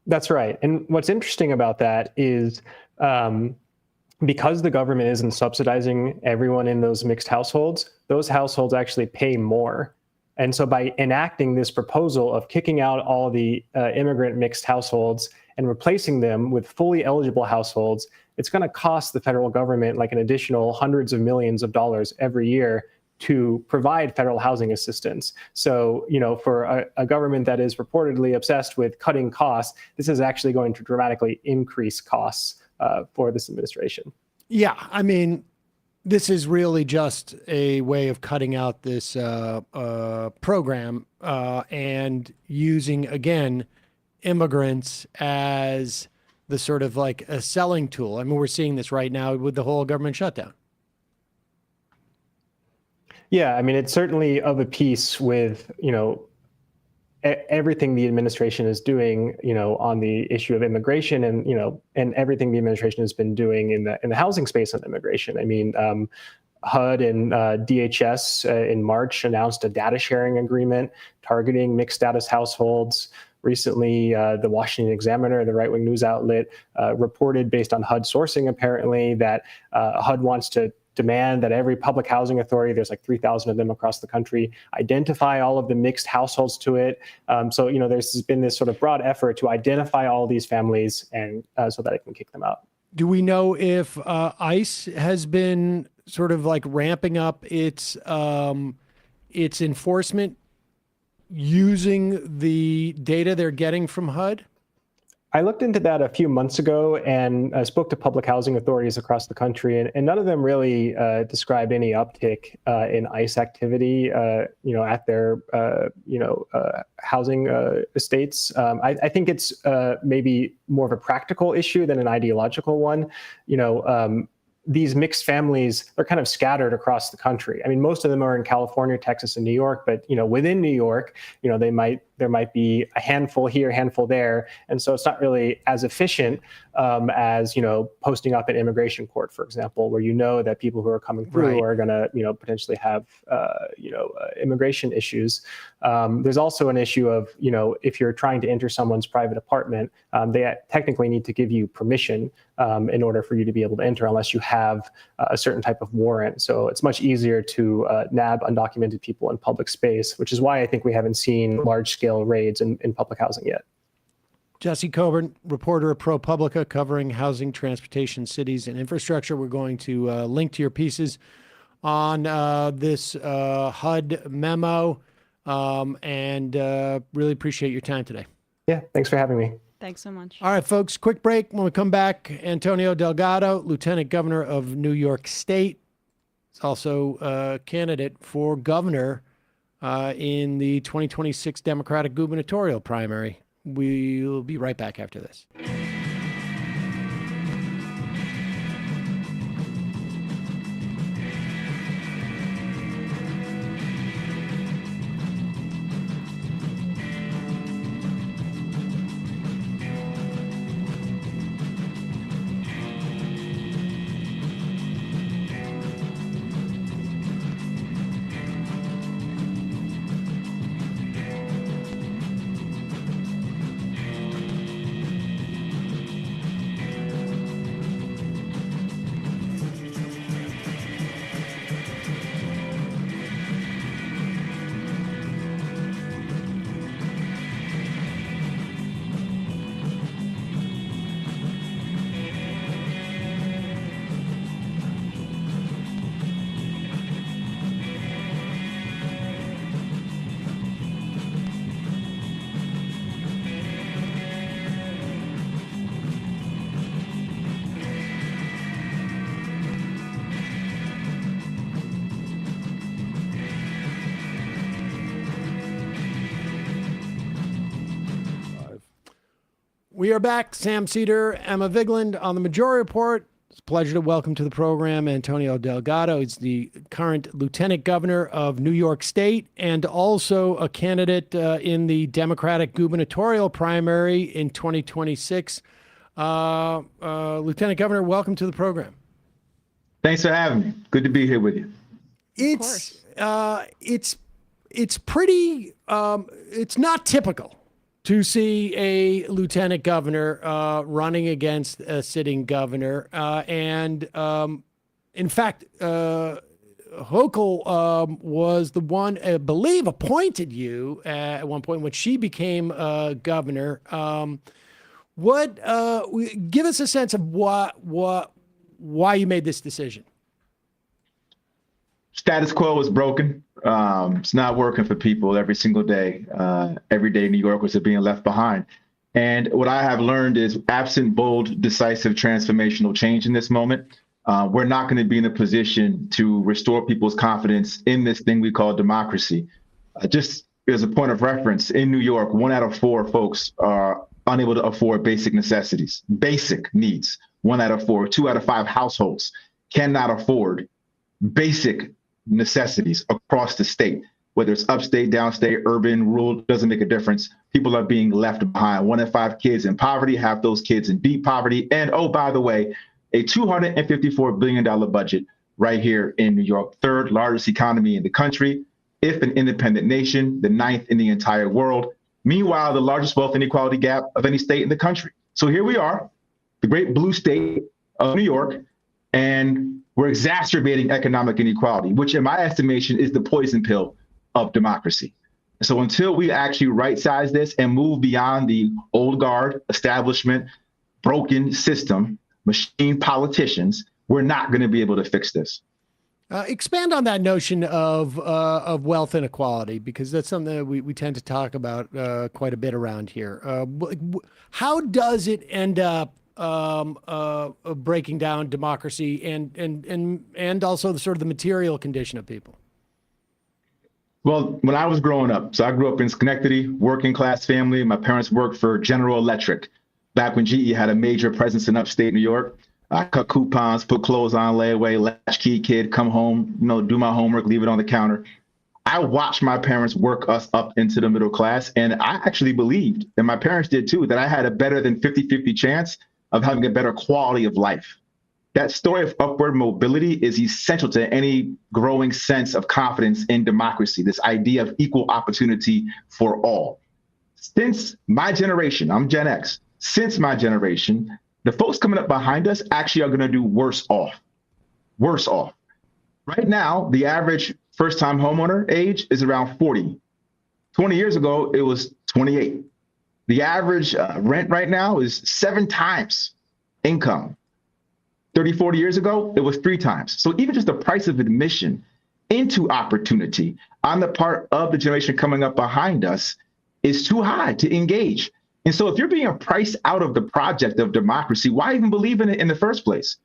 That's right. And what's interesting about that is because the government isn't subsidizing everyone in those mixed households, those households actually pay more. And so by enacting this proposal of kicking out all the immigrant mixed households and replacing them with fully eligible households, it's going to cost the federal government like an additional hundreds of millions of dollars every year to provide federal housing assistance. So, for a government that is reportedly obsessed with cutting costs, this is actually going to dramatically increase costs for this administration. Yeah, I mean, this is really just a way of cutting out this program and using, again, immigrants as the sort of like a selling tool. I mean, we're seeing this right now with the whole government shutdown. Yeah, I mean, it's certainly of a piece with, everything the administration is doing, on the issue of immigration and, and everything the administration has been doing in the housing space on immigration. I mean, HUD and DHS in March announced a data sharing agreement targeting mixed status households. Recently, the Washington Examiner, the right-wing news outlet, reported based on HUD sourcing, apparently, that HUD wants to demand that every public housing authority, there's like 3,000 of them across the country, identify all of the mixed households to it. So, there's been this sort of broad effort to identify all these families and so that it can kick them out. Do we know if ICE has been sort of like ramping up its enforcement using the data they're getting from HUD? I looked into that a few months ago and spoke to public housing authorities across the country, and none of them really described any uptick in ICE activity, at their, housing estates. I think it's maybe more of a practical issue than an ideological one. These mixed families are kind of scattered across the country. I mean, most of them are in California, Texas, and New York, but within New York, there might be a handful here, a handful there, and so it's not really as efficient as posting up an immigration court, for example, where that people who are coming through are going to potentially have immigration issues. There's also an issue of if you're trying to enter someone's private apartment, they technically need to give you permission in order for you to be able to enter, unless you have a certain type of warrant. So it's much easier to nab undocumented people in public space, which is why I think we haven't seen large-scale raids in public housing yet. Jesse Coburn, reporter at ProPublica, covering housing, transportation, cities, and infrastructure. We're going to link to your pieces on this HUD memo, and really appreciate your time today. Yeah, thanks for having me. Thanks so much. All right, folks, quick break. When we come back, Antonio Delgado, Lieutenant Governor of New York State, is also a candidate for governor in the 2026 Democratic gubernatorial primary. We'll be right back after this. We are back. Sam Seder, Emma Vigeland on the Majority Report. It's a pleasure to welcome to the program Antonio Delgado. He's the current Lieutenant Governor of New York State and also a candidate in the Democratic gubernatorial primary in 2026. Lieutenant Governor, welcome to the program. Thanks for having me. Good to be here with you. It's pretty, it's not typical to see a lieutenant governor running against a sitting governor. And in fact, Hochul was the one, I believe, appointed you at one point when she became governor. Give us a sense of why you made this decision. Status quo is broken. It's not working for people every single day. Every day New Yorkers are being left behind. And what I have learned is absent bold, decisive, transformational change in this moment, we're not going to be in a position to restore people's confidence in this thing we call democracy. Just as a point of reference, in New York, 1 out of 4 folks are unable to afford basic necessities, basic needs. 1 out of 4, 2 out of 5 households cannot afford basic necessities across the state, whether it's upstate, downstate, urban, rural, doesn't make a difference. People are being left behind. 1 in 5 kids in poverty, half those kids in deep poverty. And oh, by the way, a $254 billion budget right here in New York, 3rd largest economy in the country, if an independent nation, the 9th in the entire world. Meanwhile, the largest wealth inequality gap of any state in the country. So here we are, the great blue state of New York, and we're exacerbating economic inequality, which in my estimation is the poison pill of democracy. So until we actually right-size this and move beyond the old guard, establishment, broken system, machine politicians, we're not going to be able to fix this. Expand on that notion of wealth inequality, because that's something that we tend to talk about quite a bit around here. How does it end up breaking down democracy and also the sort of the material condition of people? Well, when I was growing up, so I grew up in Schenectady, working class family. My parents worked for General Electric back when GE had a major presence in upstate New York. I cut coupons, put clothes on layaway, latchkey kid, come home, do my homework, leave it on the counter. I watched my parents work us up into the middle class, and I actually believed, and my parents did too, that I had a better than 50-50 chance of having a better quality of life. That story of upward mobility is essential to any growing sense of confidence in democracy, this idea of equal opportunity for all. Since my generation, I'm Gen X, since my generation, the folks coming up behind us actually are going to do worse off. Worse off. Right now, the average first-time homeowner age is around 40. 20 years ago, it was 28. The average rent right now is 7 times income. 30, 40 years ago, it was 3 times. So even just the price of admission into opportunity on the part of the generation coming up behind us is too high to engage. And so if you're being priced out of the project of democracy, why even believe in it in the first place,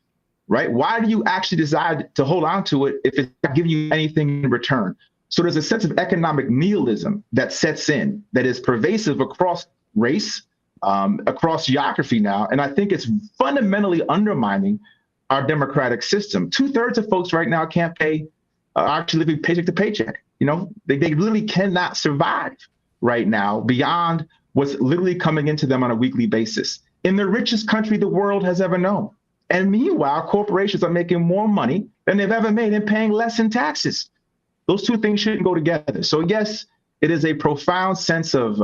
right? Why do you actually decide to hold on to it if it's not giving you anything in return? So there's a sense of economic nihilism that sets in that is pervasive across race, across geography now. And I think it's fundamentally undermining our democratic system. 2/3 of folks right now can't pay, actually living paycheck to paycheck. They literally cannot survive right now beyond what's literally coming into them on a weekly basis in the richest country the world has ever known. And meanwhile, corporations are making more money than they've ever made and paying less in taxes. Those two things shouldn't go together. So yes, it is a profound sense of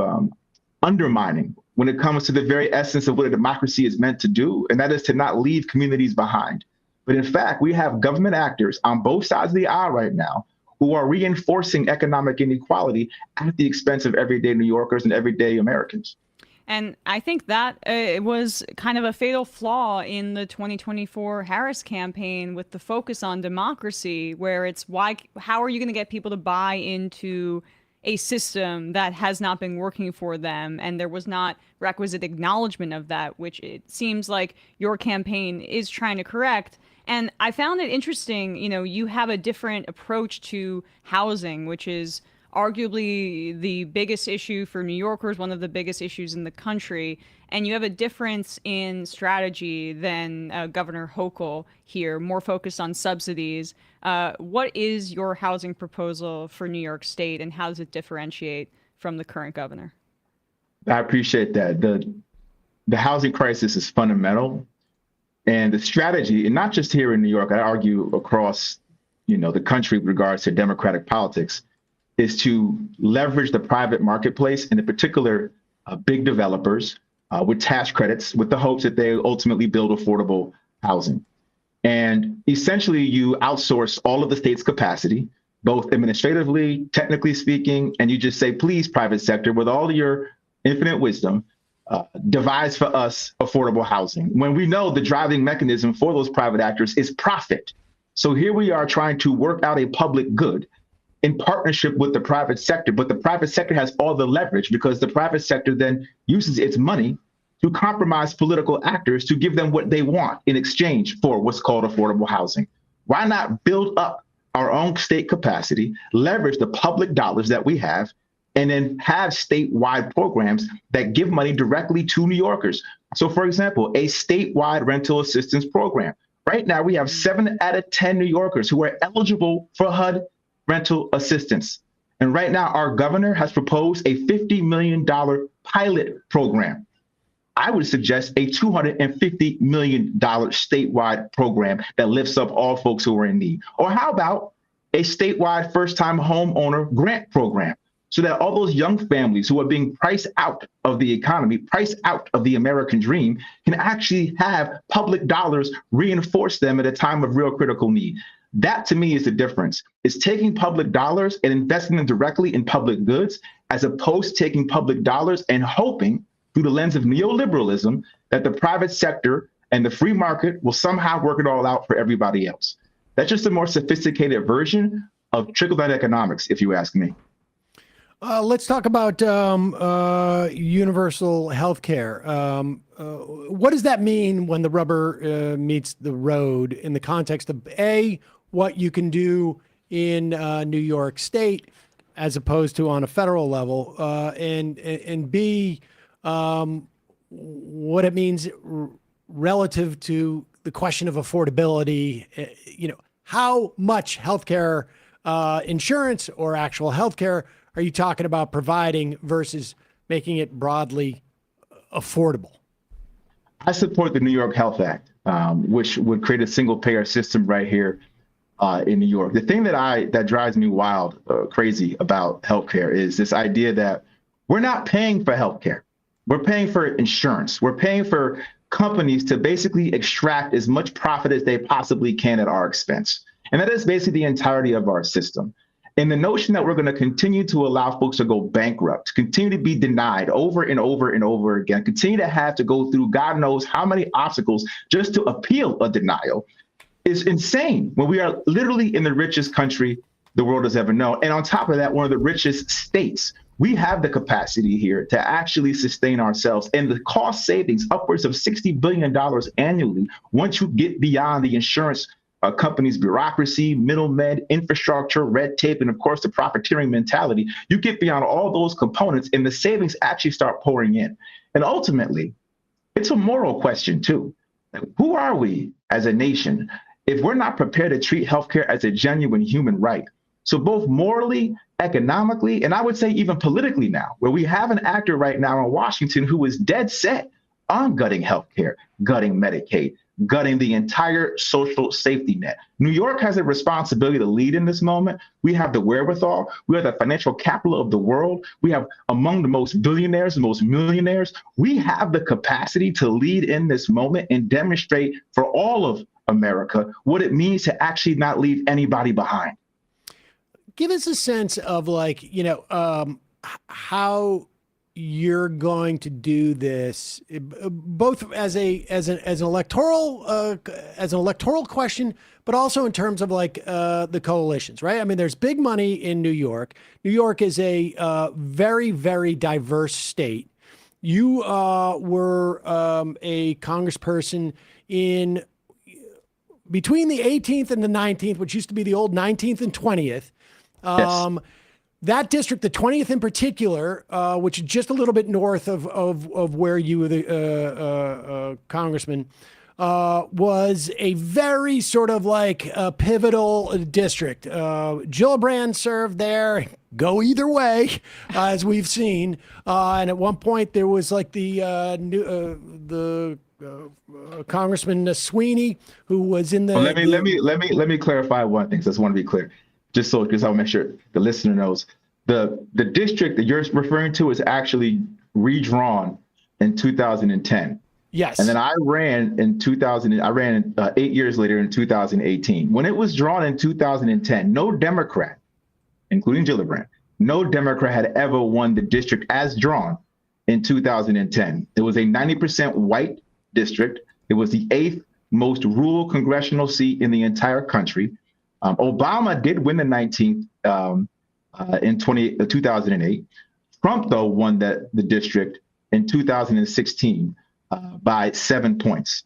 undermining when it comes to the very essence of what a democracy is meant to do, and that is to not leave communities behind. But in fact, we have government actors on both sides of the aisle right now who are reinforcing economic inequality at the expense of everyday New Yorkers and everyday Americans. And I think that it was kind of a fatal flaw in the 2024 Harris campaign with the focus on democracy, where it's how are you going to get people to buy into a system that has not been working for them? And there was not requisite acknowledgement of that, which it seems like your campaign is trying to correct. And I found it interesting, you have a different approach to housing, which is arguably the biggest issue for New Yorkers, one of the biggest issues in the country. And you have a difference in strategy than Governor Hochul here, more focused on subsidies. What is your housing proposal for New York State, and how does it differentiate from the current governor? I appreciate that. The housing crisis is fundamental. And the strategy, and not just here in New York, I argue across, the country with regards to democratic politics, is to leverage the private marketplace, and in particular, big developers with tax credits, with the hopes that they ultimately build affordable housing. And essentially, you outsource all of the state's capacity, both administratively, technically speaking, and you just say, please, private sector, with all your infinite wisdom, devise for us affordable housing, when we know the driving mechanism for those private actors is profit. So here we are trying to work out a public good in partnership with the private sector, but the private sector has all the leverage because the private sector then uses its money to compromise political actors to give them what they want in exchange for what's called affordable housing. Why not build up our own state capacity, leverage the public dollars that we have, and then have statewide programs that give money directly to New Yorkers? So, for example, a statewide rental assistance program. Right now, we have 7 out of 10 New Yorkers who are eligible for HUD rental assistance. And right now, our governor has proposed a $50 million pilot program. I would suggest a $250 million statewide program that lifts up all folks who are in need. Or how about a statewide first-time homeowner grant program, so that all those young families who are being priced out of the economy, priced out of the American dream, can actually have public dollars reinforce them at a time of real critical need. That, to me, is the difference. It's taking public dollars and investing them directly in public goods, as opposed to taking public dollars and hoping through the lens of neoliberalism that the private sector and the free market will somehow work it all out for everybody else. That's just a more sophisticated version of trickle-down economics, if you ask me. Let's talk about universal health care. What does that mean when the rubber meets the road in the context of, A, what you can do in New York State as opposed to on a federal level, and B, what it means relative to the question of affordability? How much healthcare insurance or actual healthcare are you talking about providing versus making it broadly affordable? I support the New York Health Act, which would create a single payer system right here in New York. The thing that drives me wild, crazy about healthcare is this idea that we're not paying for healthcare. We're paying for insurance. We're paying for companies to basically extract as much profit as they possibly can at our expense. And that is basically the entirety of our system. And the notion that we're going to continue to allow folks to go bankrupt, continue to be denied over and over and over again, continue to have to go through God knows how many obstacles just to appeal a denial is insane when we are literally in the richest country the world has ever known. And on top of that, one of the richest states. We have the capacity here to actually sustain ourselves, and the cost savings upwards of $60 billion annually once you get beyond the insurance companies' bureaucracy, middlemen, infrastructure, red tape, and of course the profiteering mentality. You get beyond all those components and the savings actually start pouring in. And ultimately, it's a moral question too. Who are we as a nation if we're not prepared to treat healthcare as a genuine human right? So both morally, economically, and I would say even politically now, where we have an actor right now in Washington who is dead set on gutting healthcare, gutting Medicaid, gutting the entire social safety net. New York has a responsibility to lead in this moment. We have the wherewithal. We have the financial capital of the world. We have among the most billionaires and most millionaires. We have the capacity to lead in this moment and demonstrate for all of America what it means to actually not leave anybody behind. Give us a sense of how you're going to do this, both as an electoral question, but also in terms of the coalitions, right? I mean, there's big money in New York. New York is a very, very diverse state. You were a congressperson in between the 18th and the 19th, which used to be the old 19th and 20th. Yes. That district, the 20th in particular, which is just a little bit north of where you were the congressman, was a very sort of pivotal district. Gillibrand served there. Go either way, as we've seen. And at one point there was the Congressman Sweeney, who was in the. Well, let me clarify one thing. So I just want to be clear. Just so, because I'll make sure the listener knows, the district that you're referring to is actually redrawn in 2010. Yes. And then I ran in 2000. I ran 8 years later in 2018. When it was drawn in 2010, no Democrat, including Gillibrand, no Democrat had ever won the district as drawn in 2010. It was a 90% white district. It was the 8th most rural congressional seat in the entire country. Obama did win the 19th in 2008. Trump, though, won the district in 2016 by 7 points.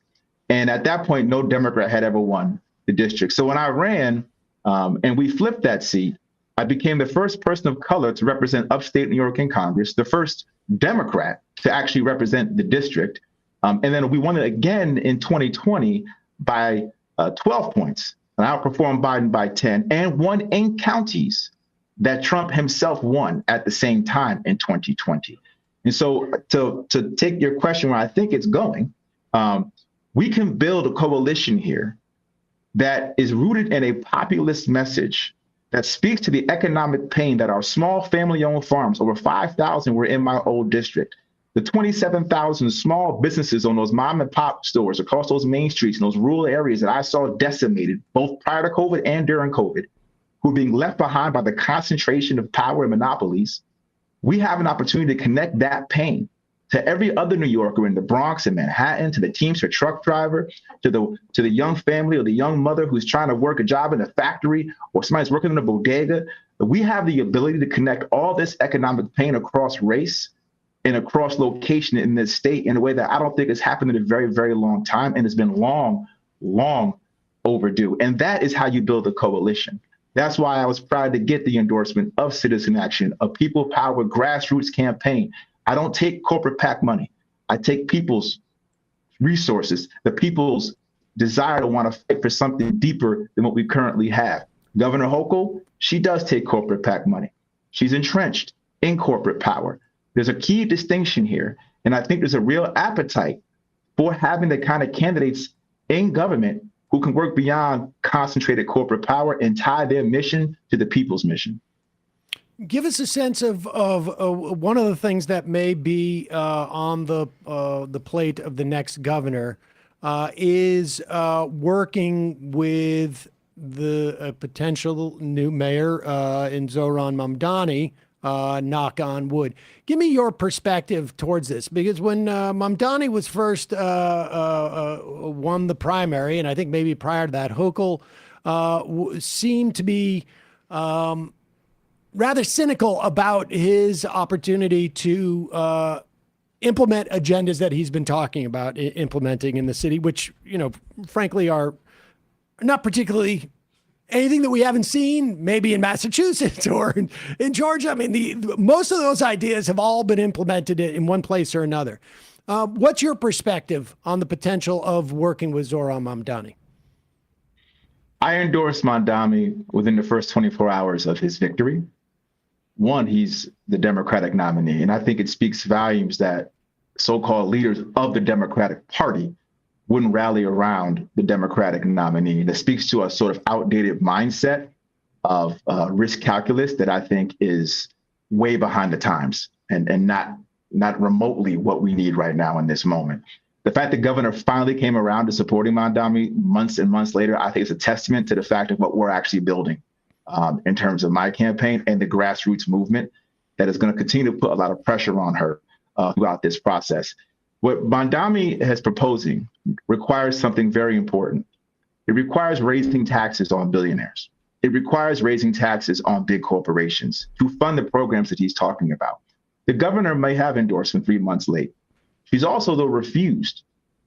And at that point, no Democrat had ever won the district. So when I ran and we flipped that seat, I became the first person of color to represent upstate New York in Congress, the first Democrat to actually represent the district. And then we won it again in 2020 by 12 points. And outperformed Biden by 10 and won in counties that Trump himself won at the same time in 2020. And so to take your question where I think it's going, we can build a coalition here that is rooted in a populist message that speaks to the economic pain that our small family-owned farms, over 5,000 were in my old district, the 27,000 small businesses on those mom and pop stores across those main streets in those rural areas that I saw decimated both prior to COVID and during COVID, who are being left behind by the concentration of power and monopolies. We have an opportunity to connect that pain to every other New Yorker in the Bronx and Manhattan, to the Teamster truck driver, to the young family or the young mother who's trying to work a job in a factory or somebody's working in a bodega. We have the ability to connect all this economic pain across race and across location in this state in a way that I don't think has happened in a very, very long time, and it's been long, long overdue. And that is how you build a coalition. That's why I was proud to get the endorsement of Citizen Action, a people power grassroots campaign. I don't take corporate PAC money. I take people's resources, the people's desire to want to fight for something deeper than what we currently have. Governor Hochul, she does take corporate PAC money. She's entrenched in corporate power. There's a key distinction here. And I think there's a real appetite for having the kind of candidates in government who can work beyond concentrated corporate power and tie their mission to the people's mission. Give us a sense of one of the things that may be on the plate of the next governor is working with the potential new mayor in Zohran Mamdani, knock on wood. Give me your perspective towards this, because when Mamdani was first won the primary, and I think maybe prior to that, Hochul seemed to be rather cynical about his opportunity to implement agendas that he's been talking about implementing in the city, which, you know, frankly are not particularly anything that we haven't seen, maybe in Massachusetts or in Georgia. I mean, most of those ideas have all been implemented in one place or another. What's your perspective on the potential of working with Zohran Mamdani? I endorsed Mamdani within the first 24 hours of his victory. One, he's the Democratic nominee, and I think it speaks volumes that so-called leaders of the Democratic Party wouldn't rally around the Democratic nominee. That speaks to a sort of outdated mindset of risk calculus that I think is way behind the times and not remotely what we need right now in this moment. The fact the governor finally came around to supporting Mamdani months and months later, I think is a testament to the fact of what we're actually building in terms of my campaign and the grassroots movement that is going to continue to put a lot of pressure on her throughout this process. What Mamdani is proposing requires something very important. It requires raising taxes on billionaires. It requires raising taxes on big corporations to fund the programs that he's talking about. The governor may have endorsement 3 months late. She's also, though, refused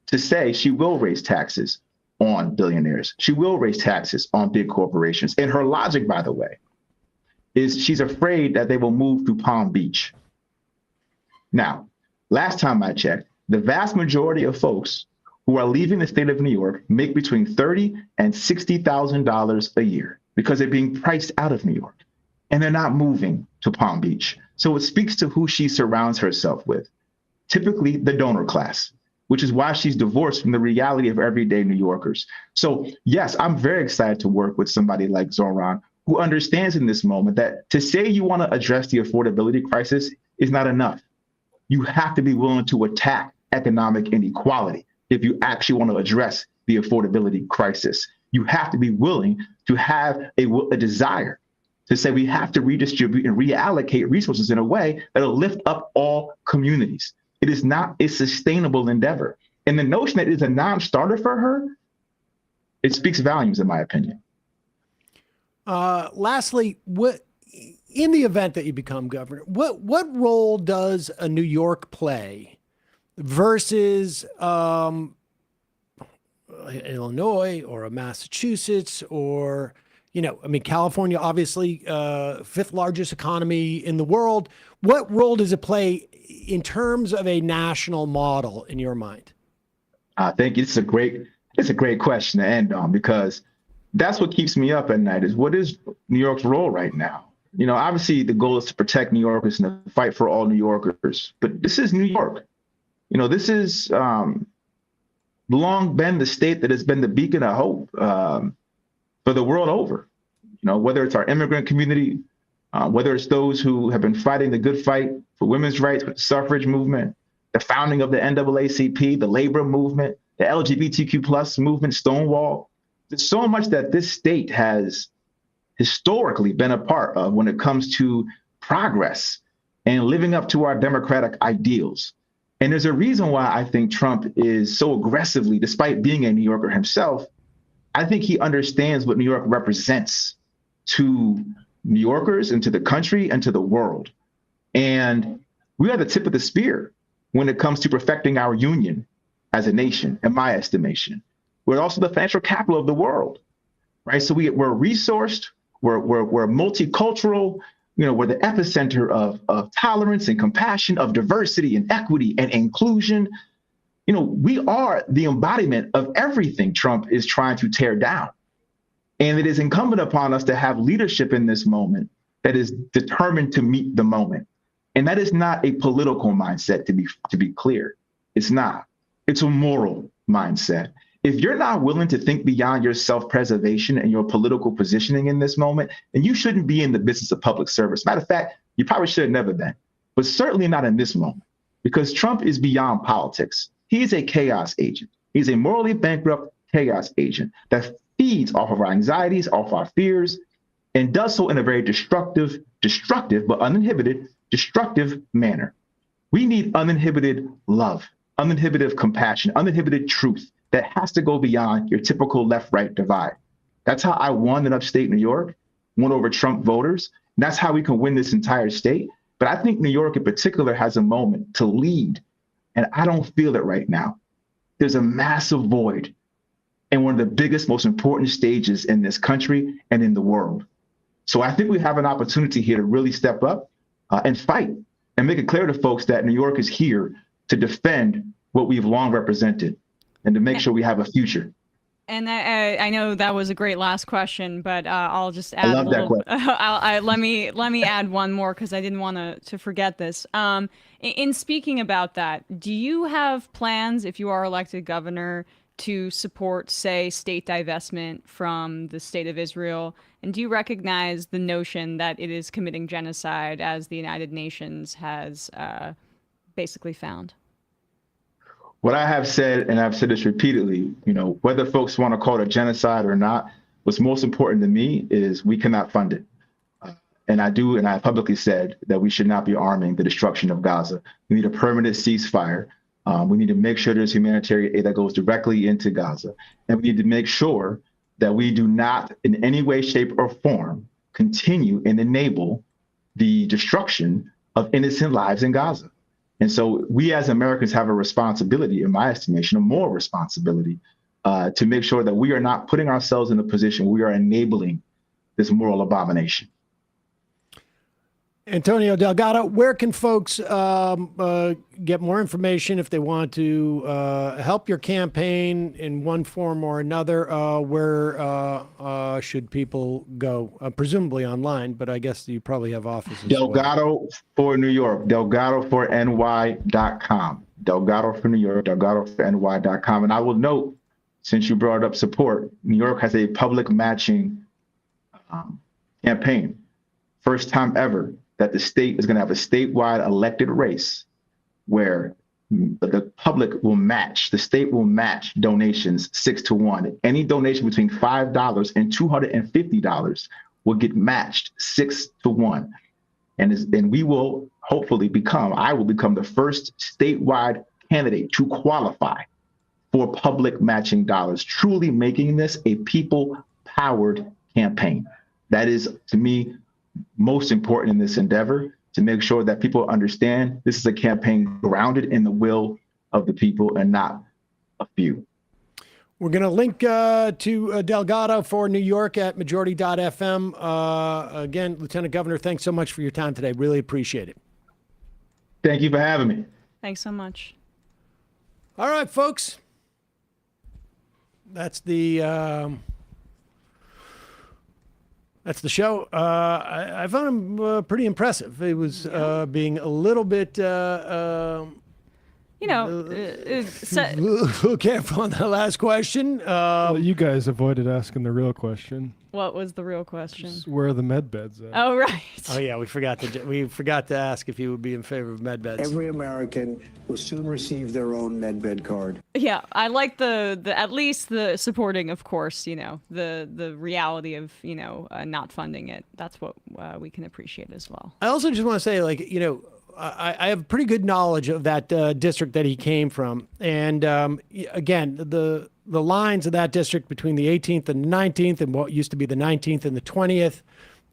to say she will raise taxes on billionaires. She will raise taxes on big corporations. And her logic, by the way, is she's afraid that they will move to Palm Beach. Now, last time I checked, the vast majority of folks who are leaving the state of New York make between $30,000 and $60,000 a year because they're being priced out of New York and they're not moving to Palm Beach. So it speaks to who she surrounds herself with, typically the donor class, which is why she's divorced from the reality of everyday New Yorkers. So yes, I'm very excited to work with somebody like Zohran, who understands in this moment that to say you want to address the affordability crisis is not enough. You have to be willing to attack economic inequality if you actually want to address the affordability crisis. You have to be willing to have a desire to say we have to redistribute and reallocate resources in a way that'll lift up all communities. It is not a sustainable endeavor. And the notion that it's a non-starter for her, it speaks volumes, in my opinion. Lastly, in the event that you become governor, what role does a New York play versus Illinois or a Massachusetts or, I mean, California, obviously, fifth largest economy in the world. What role does it play in terms of a national model in your mind? I think it's a great question to end on, because that's what keeps me up at night is what is New York's role right now? Obviously the goal is to protect New Yorkers and to fight for all New Yorkers, but this is New York. This is long been the state that has been the beacon of hope for the world over. Whether it's our immigrant community, whether it's those who have been fighting the good fight for women's rights with the suffrage movement, the founding of the NAACP, the labor movement, the LGBTQ plus movement, Stonewall. There's so much that this state has historically been a part of when it comes to progress and living up to our democratic ideals. And there's a reason why I think Trump is so aggressively, despite being a New Yorker himself, I think he understands what New York represents to New Yorkers and to the country and to the world. And we are the tip of the spear when it comes to perfecting our union as a nation, in my estimation. We're also the financial capital of the world, right? So we're resourced, we're multicultural, we're the epicenter of tolerance and compassion, of diversity and equity and inclusion. We are the embodiment of everything Trump is trying to tear down. And it is incumbent upon us to have leadership in this moment that is determined to meet the moment. And that is not a political mindset, to be clear. It's not. It's a moral mindset. If you're not willing to think beyond your self-preservation and your political positioning in this moment, then you shouldn't be in the business of public service. Matter of fact, you probably should have never been, but certainly not in this moment, because Trump is beyond politics. He is a chaos agent. He's a morally bankrupt chaos agent that feeds off of our anxieties, off our fears, and does so in a very destructive, but uninhibited, destructive manner. We need uninhibited love, uninhibited compassion, uninhibited truth that has to go beyond your typical left-right divide. That's how I won in upstate New York, won over Trump voters. And that's how we can win this entire state. But I think New York in particular has a moment to lead. And I don't feel it right now. There's a massive void in one of the biggest, most important stages in this country and in the world. So I think we have an opportunity here to really step up and fight and make it clear to folks that New York is here to defend what we've long represented and to make sure we have a future. And I know that was a great last question, but I'll just add I love that question. let me add one more because I didn't want to forget this. In speaking about that, do you have plans, if you are elected governor, to support, say, state divestment from the state of Israel? And do you recognize the notion that it is committing genocide, as the United Nations has basically found? What I have said, and I've said this repeatedly, whether folks want to call it a genocide or not, what's most important to me is we cannot fund it. And I publicly said that we should not be arming the destruction of Gaza. We need a permanent ceasefire. We need to make sure there's humanitarian aid that goes directly into Gaza. And we need to make sure that we do not in any way, shape, or form continue and enable the destruction of innocent lives in Gaza. And so we as Americans have a responsibility, in my estimation, a moral responsibility to make sure that we are not putting ourselves in a position where we are enabling this moral abomination. Antonio Delgado, where can folks get more information if they want to help your campaign in one form or another? Where should people go? Presumably online, but I guess you probably have offices. Delgado for New York, DelgadoForNY.com. Delgado for New York, DelgadoForNY.com. And I will note, since you brought up support, New York has a public matching campaign. First time ever that the state is going to have a statewide elected race where the public will match, the state will match donations 6-1. Any donation between $5 and $250 will get matched 6-1. And we will hopefully I will become the first statewide candidate to qualify for public matching dollars, truly making this a people-powered campaign. That is, to me, most important in this endeavor, to make sure that people understand this is a campaign grounded in the will of the people and not a few. We're going to link to Delgado for New York at majority.fm. Again, Lieutenant Governor, thanks so much for your time today. Really appreciate it. Thank you for having me. Thanks so much. All right, folks. That's the show. I found him pretty impressive. He was being a little bit, little careful on the last question. Well, you guys avoided asking the real question. What was the real question? Just where are the med beds at? Oh, right. Oh, yeah, we forgot to ask if he would be in favor of med beds. Every American will soon receive their own med bed card. Yeah, I like the at least the supporting, of course, the reality of, not funding it. That's what we can appreciate as well. I also just want to say, I have pretty good knowledge of that district that he came from. And again, the lines of that district between the 18th and the 19th and what used to be the 19th and the 20th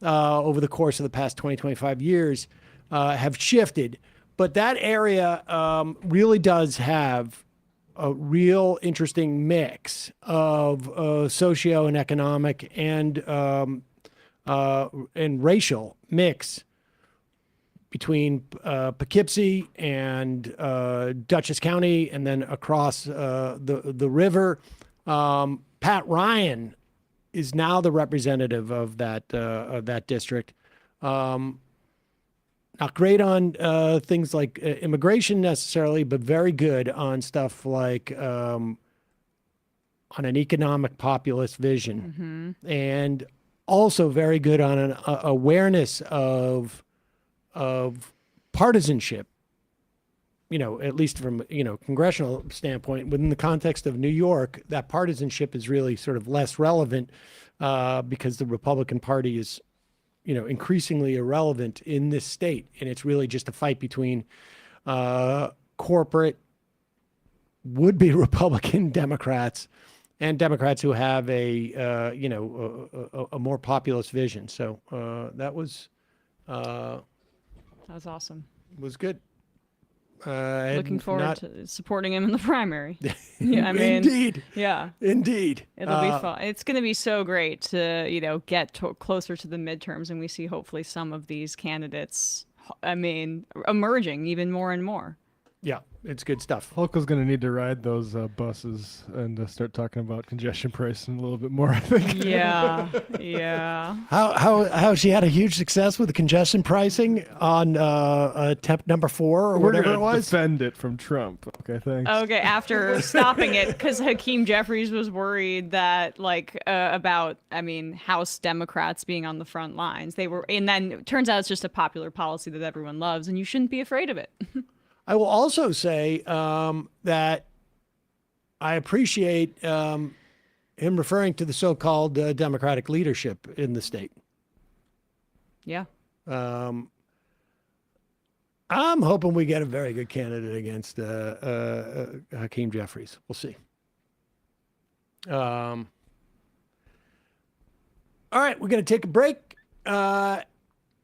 over the course of the past 20, 25 years have shifted. But that area really does have a real interesting mix of socio and economic and racial mix between Poughkeepsie and Dutchess County, and then across the river. Pat Ryan is now the representative of that district. Not great on things like immigration necessarily, but very good on stuff like on an economic populist vision, and also very good on an awareness of partisanship. At least from congressional standpoint, within the context of New York, that partisanship is really sort of less relevant because the Republican Party is increasingly irrelevant in this state. And it's really just a fight between corporate would-be Republican Democrats and Democrats who have a more populist vision. So that was awesome. Was good. Looking forward to supporting him in the primary. Yeah, Indeed. Yeah. Indeed. It'll be fun. It's going to be so great to, get closer to the midterms, and we see hopefully some of these candidates, emerging even more and more. Yeah, it's good stuff. Hochul's going to need to ride those buses and start talking about congestion pricing a little bit more, I think. Yeah, yeah. How she had a huge success with the congestion pricing on attempt number 4 or whatever it was? Defend it from Trump. Okay, thanks. Okay, after stopping it, because Hakeem Jeffries was worried that, about House Democrats being on the front lines. And then it turns out it's just a popular policy that everyone loves, and you shouldn't be afraid of it. I will also say that I appreciate him referring to the so-called Democratic leadership in the state. Yeah. I'm hoping we get a very good candidate against Hakeem Jeffries. We'll see. All right, we're going to take a break.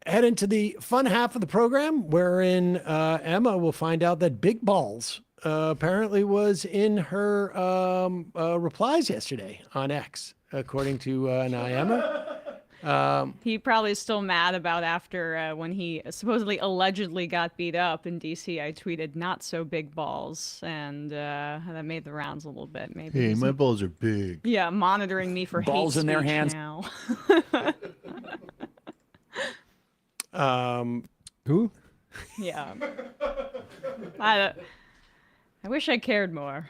Head into the fun half of the program, wherein Emma will find out that Big Balls apparently was in her replies yesterday on X, according to Emma. He probably is still mad about after when he supposedly allegedly got beat up in D.C. I tweeted, "Not so big balls," and that made the rounds a little bit. Maybe. Hey, my balls are big. Yeah, monitoring me for balls hate in their speech hands. now. Who? Yeah. I wish I cared more.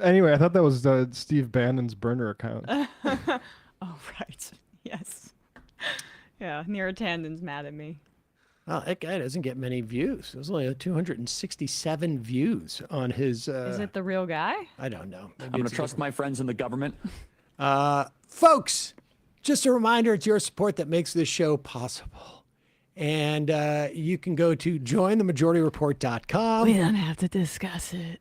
Anyway, I thought that was Steve Bannon's burner account. Oh, right. Yes. Yeah, Neera Tanden's mad at me. Well, that guy doesn't get many views. There's only 267 views on his... Is it the real guy? I don't know. I'm going to trust my friends in the government. Folks, just a reminder, it's your support that makes this show possible. And you can go to jointhemajorityreport.com. We don't have to discuss it.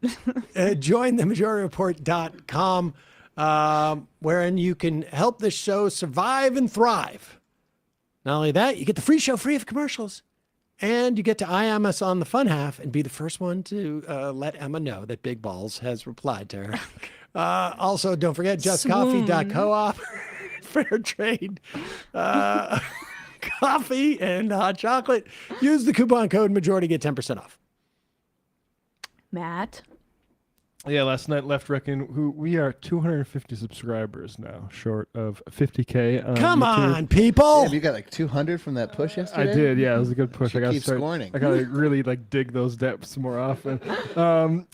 Jointhemajorityreport.com, wherein you can help this show survive and thrive. Not only that, you get the free show free of commercials. And you get to IM us on the fun half and be the first one to let Emma know that Big Balls has replied to her. Also, don't forget justcoffee.coop, fair trade. Coffee and hot chocolate. Use the coupon code majority, get 10% off. Matt? Yeah, last night Left Reckoning, we are 250 subscribers now, short of 50K. Come YouTube. on, people! Damn, you got like 200 from that push yesterday? I did, yeah. It was a good push. I got to start. Scoring. I got to really dig those depths more often.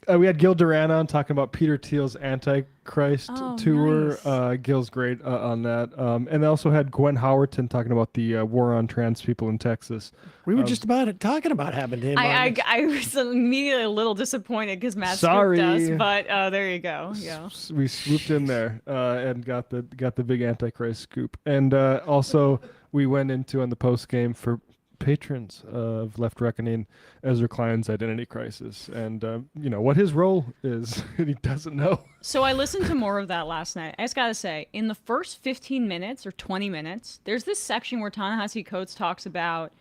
We had Gil Duran on talking about Peter Thiel's Antichrist tour. Nice. Gil's great on that. And they also had Gwen Howerton talking about the war on trans people in Texas. We were just talking about having him. I was immediately a little disappointed because Matt Sorry. scooped us, but there you go. Yeah. We swooped in there and got the big Antichrist scoop. And also we went into on the post game for patrons of Left Reckoning, Ezra Klein's identity crisis, and what his role is. He doesn't know. So I listened to more of that last night. I just gotta say, in the first 15 minutes or 20 minutes, there's this section where Ta-Nehisi Coates talks about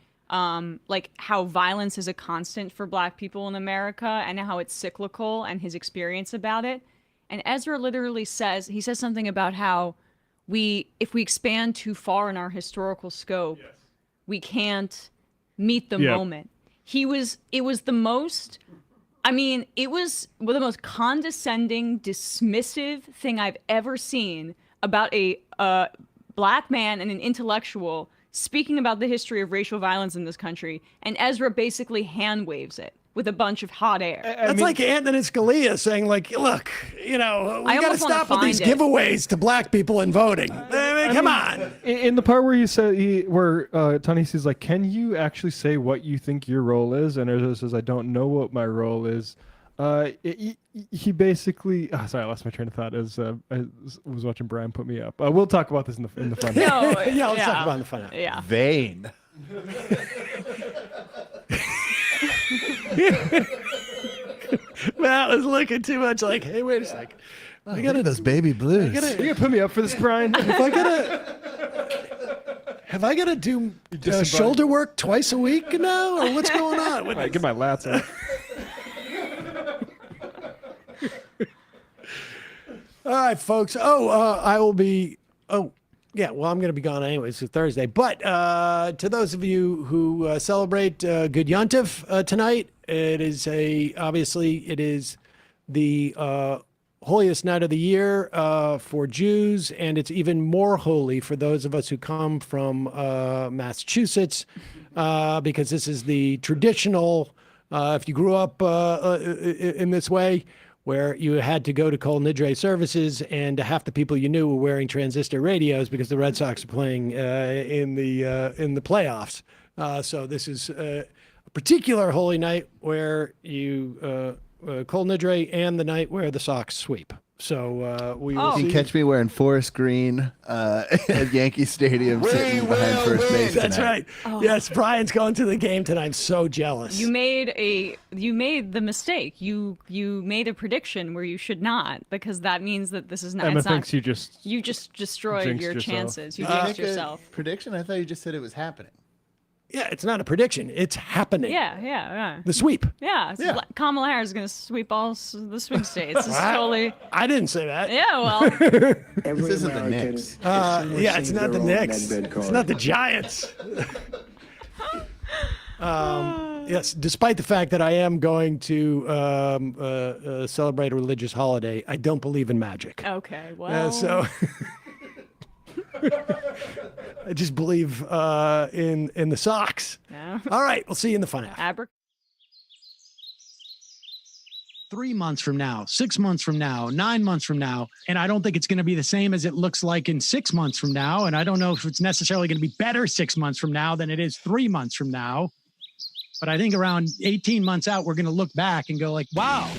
like how violence is a constant for Black people in America and how it's cyclical and his experience about it. And Ezra literally says something about how if we expand too far in our historical scope, we can't meet the moment. It was the most condescending, dismissive thing I've ever seen about a Black man and an intellectual speaking about the history of racial violence in this country, and Ezra basically hand waves it with a bunch of hot air. That's like Anthony Scalia saying, like, look, we got to stop with these giveaways to Black people in voting. Come on. In the part where Ta-Nehisi's like, can you actually say what you think your role is? And Ezra says, I don't know what my role is. He basically. Sorry, I lost my train of thought as I was watching Brian put me up. We'll talk about this in the fun. Let's talk about the fun. Yeah. Vain. Matt was looking too much like, hey, wait a sec. I got those baby blues. You gotta put me up for this, Brian. Have I gotta do shoulder work twice a week now, or what's going on? I get my lats out. All right, folks. I will be. Yeah, well, I'm going to be gone anyways. It's Thursday. But to those of you who celebrate Good Yontif tonight, it is the holiest night of the year for Jews, and it's even more holy for those of us who come from Massachusetts, because this is the traditional. If you grew up in this way, where you had to go to Kol Nidre services, and half the people you knew were wearing transistor radios because the Red Sox are playing in the playoffs. So this is a particular holy night where you Kol Nidre, and the night where the Sox sweep. So we will You can catch me wearing forest green at Yankee Stadium, sitting behind first base. That's right. Oh. Yes, Brian's going to the game tonight. I'm so jealous. You made the mistake. You made a prediction where you should not, because that means that this is not. Emma thinks you just destroyed your chances. You jinxed yourself. Prediction? I thought you just said it was happening. Yeah, it's not a prediction. It's happening. Yeah. The sweep. Yeah. Kamala Harris is going to sweep all the swing states. It's totally. I didn't say that. Yeah, well. This isn't the Knicks. Yeah, it's not the Knicks. It's not the Giants. Yes, despite the fact that I am going to celebrate a religious holiday, I don't believe in magic. Okay, well. So. I just believe in the Sox. Yeah. All right, we'll see you in the fun half. 3 months from now, 6 months from now, 9 months from now, and I don't think it's going to be the same as it looks like in 6 months from now, and I don't know if it's necessarily going to be better 6 months from now than it is 3 months from now. But I think around 18 months out, we're going to look back and go like, wow.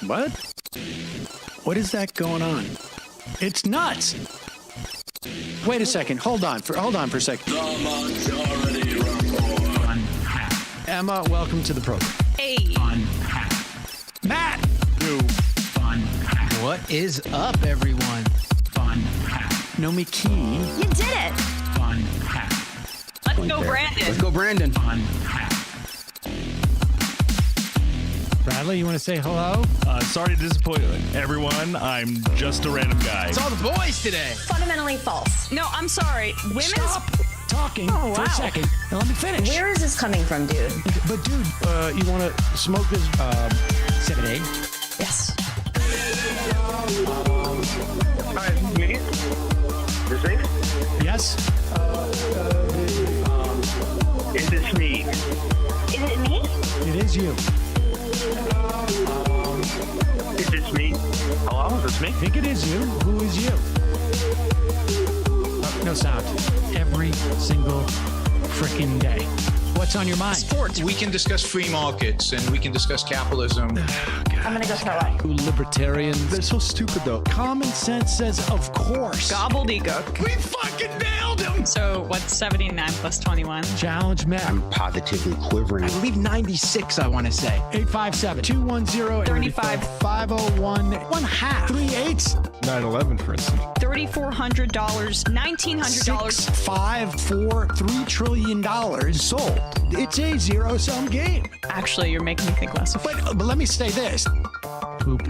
What? What is that going on? It's nuts. Wait a second. Hold on for a second. The Majority Report. Emma, welcome to the program. Hey. Matt. What is up, everyone? Nomi Key. You did it. Let's go, Brandon. Let's go, Brandon. Bradley, you want to say hello? Sorry to disappoint everyone. I'm just a random guy. It's all the boys today. Fundamentally false. No, I'm sorry. Stop talking for a second and let me finish. Where is this coming from, dude? But dude, you want to smoke this 7A? Yes. Hi, me? This me? Yes. Is this me? Is it me? It is you. Is this me? Hello, is this me? I think it is you. Who is you? No sound. Every single freaking day. What's on your mind? Sports. We can discuss free markets and we can discuss capitalism. I'm gonna go throw up. Libertarians. They're so stupid, though. Common sense says, of course. Gobbledygook. We fucking nailed him! So what's 79 plus 21? Challenge met. I'm positively quivering. I believe 96, I want to say. 857-210. 35. 501. 1/2. 3 8s. 9/11, for instance. $3,400. $1,900. 6, 5, 4, $3 trillion sold. It's a zero-sum game. Actually, you're making me think less of it. But let me say this. Poop.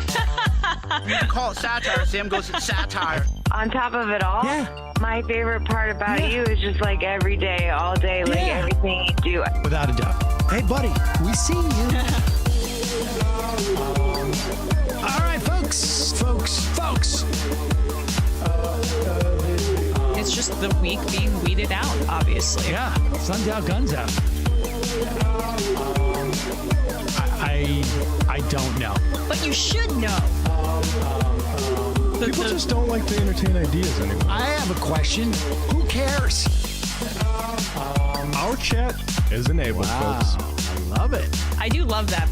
Call it satire. Sam goes, it's satire. On top of it all, my favorite part about you is just like every day, all day, like everything you do. Without a doubt. Hey, buddy, we see you. All right, folks. It's just the week being weeded out, obviously. Yeah, sun's out, guns out. I don't know. But you should know. People just don't like to entertain ideas anymore. I have a question. Who cares? Our chat is enabled, folks. I love it. I do love that.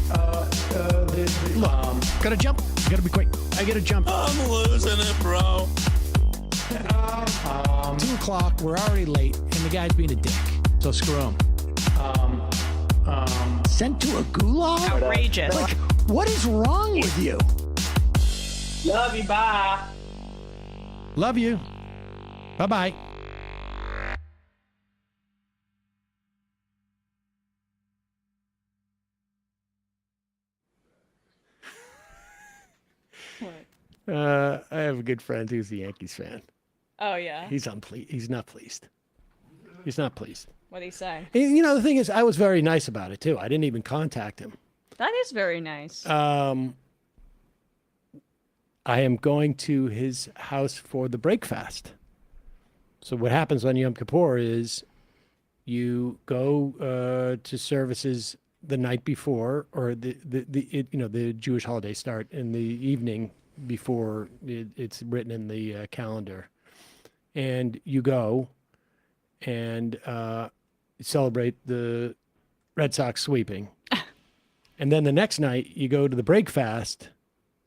Look, gotta jump. Gotta be quick. I gotta jump. I'm losing it, bro. 2 o'clock. We're already late, and the guy's being a dick. So screw him. Sent to a gulag? Outrageous. Like, what is wrong with you? Love you, bye. Love you. Bye-bye. I have a good friend who's a Yankees fan. Oh, yeah. He's unpleased. He's not pleased. He's not pleased. What'd he say? And, you know, the thing is, I was very nice about it, too. I didn't even contact him. That is very nice. I am going to his house for the break fast. So what happens on Yom Kippur is you go to services the night before, or the Jewish holidays start in the evening before it's written in the calendar, and you go and celebrate the Red Sox sweeping, and then the next night you go to the break fast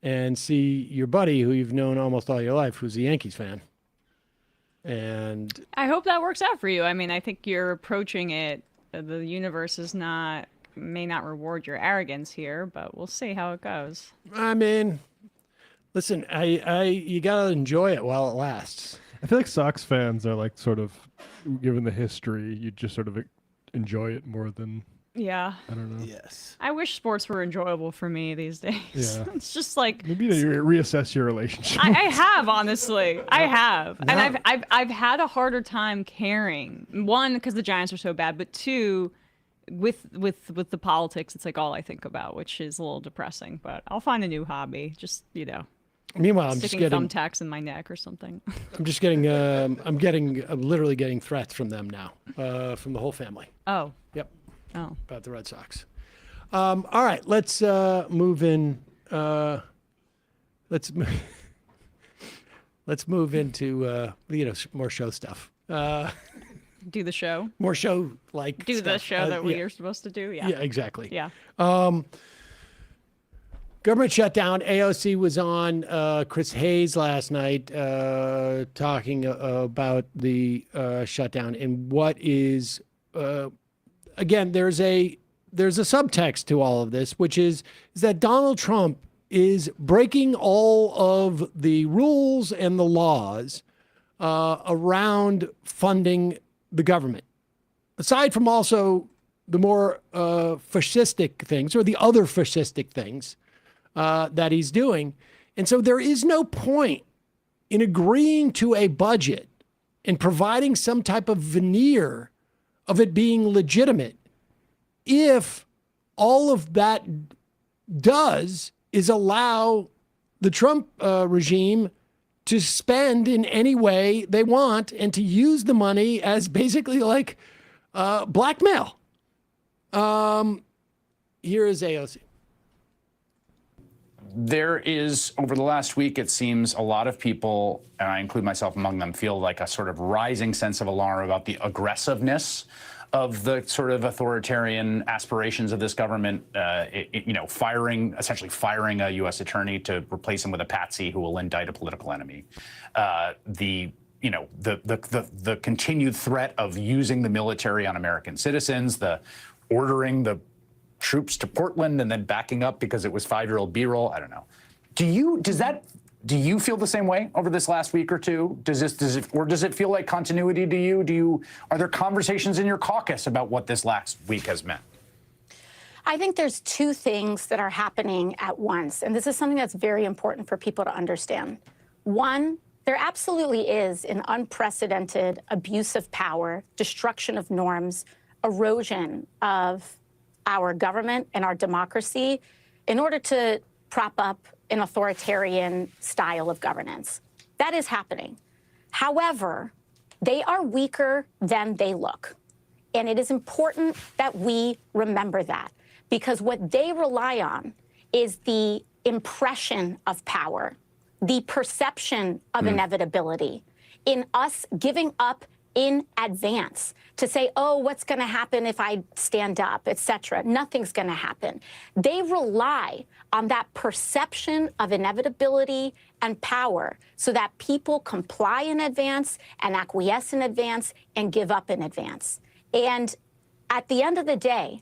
and see your buddy who you've known almost all your life, who's a Yankees fan. And I hope that works out for you. I mean, I think you're approaching it. The universe may not reward your arrogance here, but we'll see how it goes. I mean, listen, you gotta enjoy it while it lasts. I feel like Sox fans are like sort of, given the history, you just sort of enjoy it more than. Yeah. I don't know. Yes. I wish sports were enjoyable for me these days. Yeah. It's just like maybe you reassess your relationship. I have, honestly. I have. No. And I've had a harder time caring. One, because the Giants are so bad, but two, with the politics, it's like all I think about, which is a little depressing. But I'll find a new hobby. Just, Meanwhile, I'm sticking just getting thumbtacks in my neck or something. I'm just getting I'm literally getting threats from them now, from the whole family. Oh. Yep. Oh. About the Red Sox. All right, let's move in. Let's move into more show stuff. Do the show. More show do stuff. the show that we yeah. are supposed to do. Yeah. Yeah, exactly. Yeah. Government shutdown. AOC was on Chris Hayes last night talking about the shutdown and what is. Again, there's a subtext to all of this, which is that Donald Trump is breaking all of the rules and the laws around funding the government. Aside from also the more fascistic things or the other fascistic things that he's doing. And so there is no point in agreeing to a budget and providing some type of veneer of it being legitimate if all of that does is allow the Trump regime to spend in any way they want and to use the money as basically like blackmail. Here is AOC. There is, over the last week, it seems a lot of people, and I include myself among them, feel like a sort of rising sense of alarm about the aggressiveness of the sort of authoritarian aspirations of this government, essentially firing a U.S. attorney to replace him with a patsy who will indict a political enemy. The the continued threat of using the military on American citizens, the ordering the troops to Portland and then backing up because it was 5-year-old B-roll. I don't know. Do you feel the same way over this last week or two? Does it feel like continuity to you? Are there conversations in your caucus about what this last week has meant? I think there's two things that are happening at once, and this is something that's very important for people to understand. One, there absolutely is an unprecedented abuse of power, destruction of norms, erosion of our government and our democracy in order to prop up an authoritarian style of governance. That is happening. However, they are weaker than they look. And it is important that we remember that, because what they rely on is the impression of power, the perception of inevitability, in us giving up in advance to say, oh, what's going to happen if I stand up, et cetera. Nothing's going to happen. They rely on that perception of inevitability and power so that people comply in advance and acquiesce in advance and give up in advance. And at the end of the day,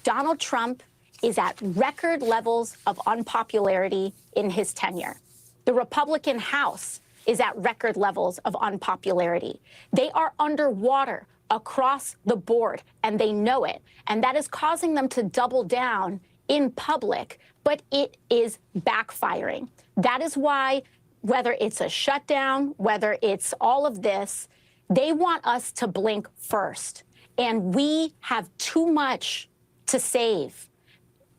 Donald Trump is at record levels of unpopularity in his tenure. The Republican House is at record levels of unpopularity. They are underwater across the board, and they know it. And that is causing them to double down in public, but it is backfiring. That is why, whether it's a shutdown, whether it's all of this, they want us to blink first. And we have too much to save.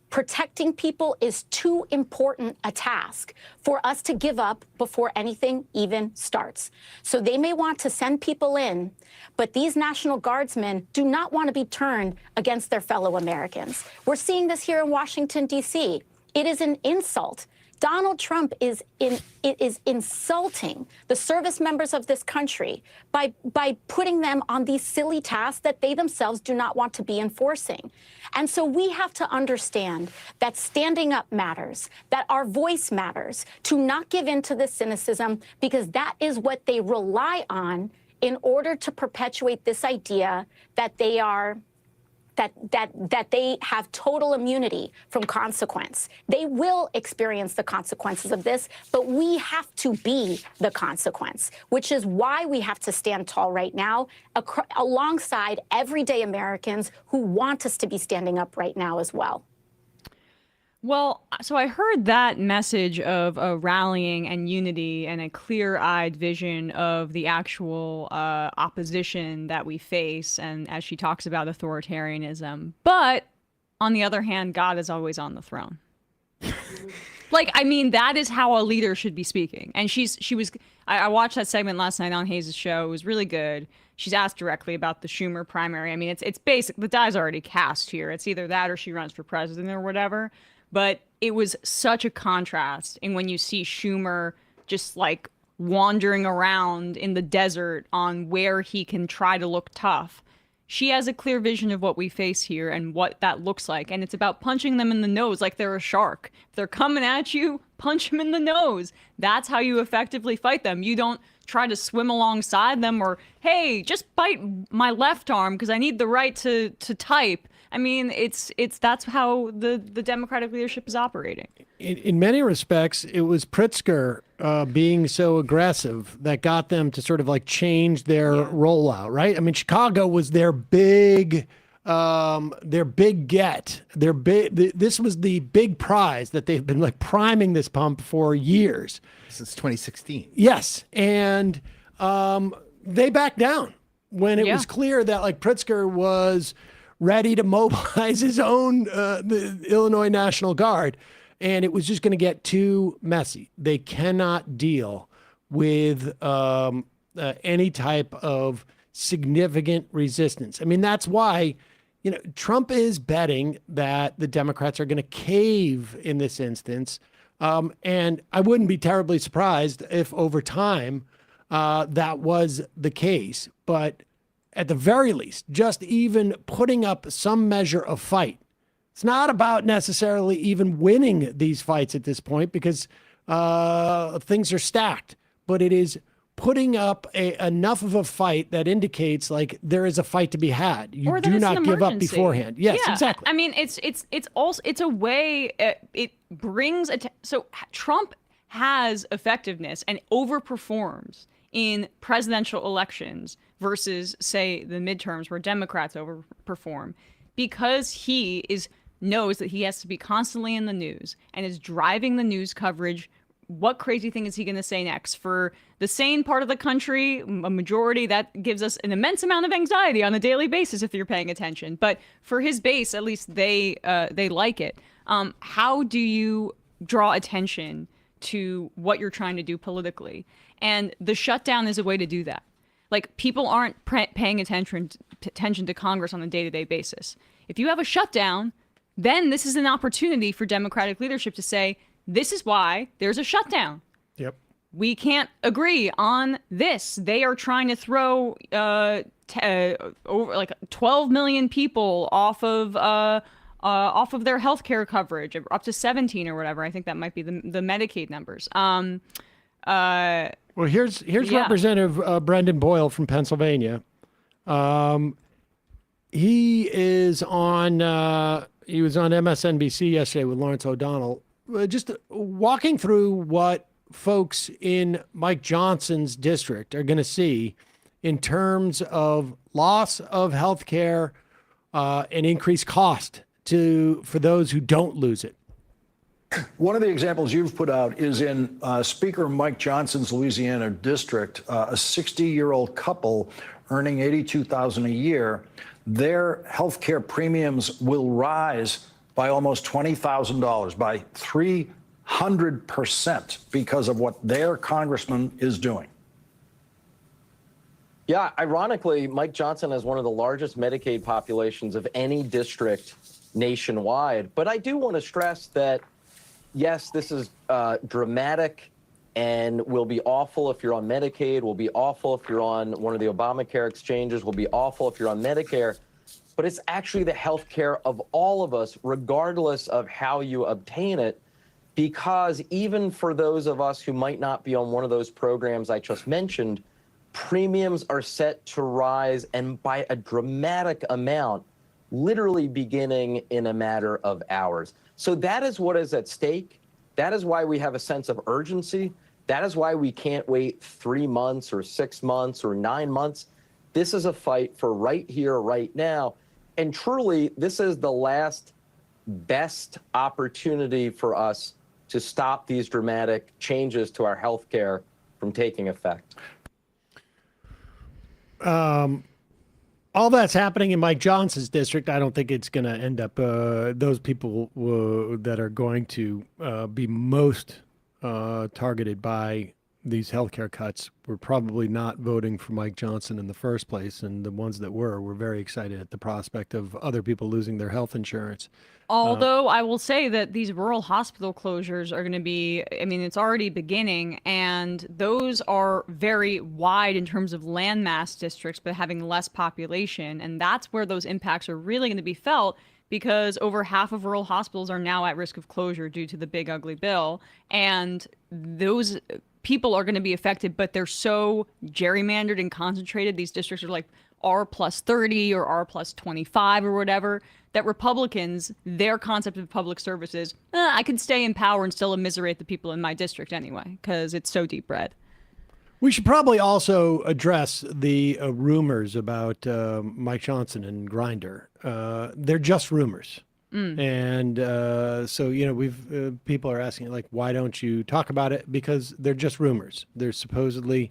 Protecting people is too important a task for us to give up before anything even starts. So they may want to send people in, but these National Guardsmen do not want to be turned against their fellow Americans. We're seeing this here in Washington, D.C. It is an insult. Donald Trump is insulting the service members of this country by putting them on these silly tasks that they themselves do not want to be enforcing. And so we have to understand that standing up matters, that our voice matters, to not give in to this cynicism, because that is what they rely on in order to perpetuate this idea that they are that they have total immunity from consequence. They will experience the consequences of this, but we have to be the consequence, which is why we have to stand tall right now alongside everyday Americans who want us to be standing up right now as well. Well, so I heard that message of a rallying and unity and a clear-eyed vision of the actual opposition that we face, and as she talks about authoritarianism. But on the other hand, God is always on the throne. Like, I mean, that is how a leader should be speaking. And I watched that segment last night on Hayes' show. It was really good. She's asked directly about the Schumer primary. I mean, it's basic. The die's already cast here. It's either that or she runs for president or whatever. But it was such a contrast. And when you see Schumer just like wandering around in the desert on where he can try to look tough, she has a clear vision of what we face here and what that looks like. And it's about punching them in the nose like they're a shark. If they're coming at you, punch them in the nose. That's how you effectively fight them. You don't try to swim alongside them or, hey, just bite my left arm because I need the right to type. I mean, that's how the Democratic leadership is operating. In many respects, it was Pritzker being so aggressive that got them to sort of like change their rollout, right? I mean, Chicago was their big get. This was the big prize that they've been like priming this pump for years. Since 2016. Yes. And they backed down when it was clear that like Pritzker was ready to mobilize his own the Illinois National Guard, and it was just going to get too messy. They cannot deal with any type of significant resistance. I mean, that's why, Trump is betting that the Democrats are going to cave in this instance, and I wouldn't be terribly surprised if over time that was the case, but at the very least, just even putting up some measure of fight. It's not about necessarily even winning these fights at this point because things are stacked, but it is putting up enough of a fight that indicates like there is a fight to be had. You Or that do it's not an give up emergency. beforehand. Yes, Yeah, exactly. I mean, it's also a way. It brings so Trump has effectiveness and overperforms in presidential elections versus, say, the midterms where Democrats overperform, because he knows that he has to be constantly in the news and is driving the news coverage. What crazy thing is he going to say next? For the sane part of the country, a majority, that gives us an immense amount of anxiety on a daily basis if you're paying attention. But for his base, at least they like it. How do you draw attention to what you're trying to do politically? And the shutdown is a way to do that. Like, people aren't paying attention to Congress on a day-to-day basis. If you have a shutdown, then this is an opportunity for Democratic leadership to say, this is why there's a shutdown. Yep. We can't agree on this. They are trying to throw over like 12 million people off of their health care coverage, up to 17 or whatever. I think that might be the Medicaid numbers. Well, here's Representative Brendan Boyle from Pennsylvania. He was on MSNBC yesterday with Lawrence O'Donnell, just walking through what folks in Mike Johnson's district are going to see in terms of loss of health care and increased cost for those who don't lose it. One of the examples you've put out is in Speaker Mike Johnson's Louisiana district, a 60-year-old couple earning $82,000 a year. Their health care premiums will rise by almost $20,000, by 300%, because of what their congressman is doing. Yeah, ironically, Mike Johnson has one of the largest Medicaid populations of any district nationwide. But I do want to stress that, yes, this is dramatic and will be awful if you're on Medicaid, will be awful if you're on one of the Obamacare exchanges, will be awful if you're on Medicare. But it's actually the health care of all of us, regardless of how you obtain it, because even for those of us who might not be on one of those programs I just mentioned, premiums are set to rise, and by a dramatic amount, literally beginning in a matter of hours. So that is what is at stake. That is why we have a sense of urgency. That is why we can't wait 3 months or 6 months or 9 months. This is a fight for right here, right now. And truly, this is the last best opportunity for us to stop these dramatic changes to our health care from taking effect. All that's happening in Mike Johnson's district. I don't think it's going to end up those people that are going to be most targeted by these healthcare cuts were probably not voting for Mike Johnson in the first place, and the ones that were very excited at the prospect of other people losing their health insurance. Although I will say that these rural hospital closures are going to be, I mean, it's already beginning, and those are very wide in terms of landmass districts, but having less population. And that's where those impacts are really going to be felt, because over half of rural hospitals are now at risk of closure due to the big ugly bill. And those people are going to be affected, but they're so gerrymandered and concentrated. These districts are like R+30 or R+25 or whatever, that Republicans, their concept of public service is, I can stay in power and still immiserate the people in my district anyway, because it's so deep red. We should probably also address the rumors about Mike Johnson and Grindr. They're just rumors. And so, you know, people are asking, like, why don't you talk about it? Because they're just rumors. There's supposedly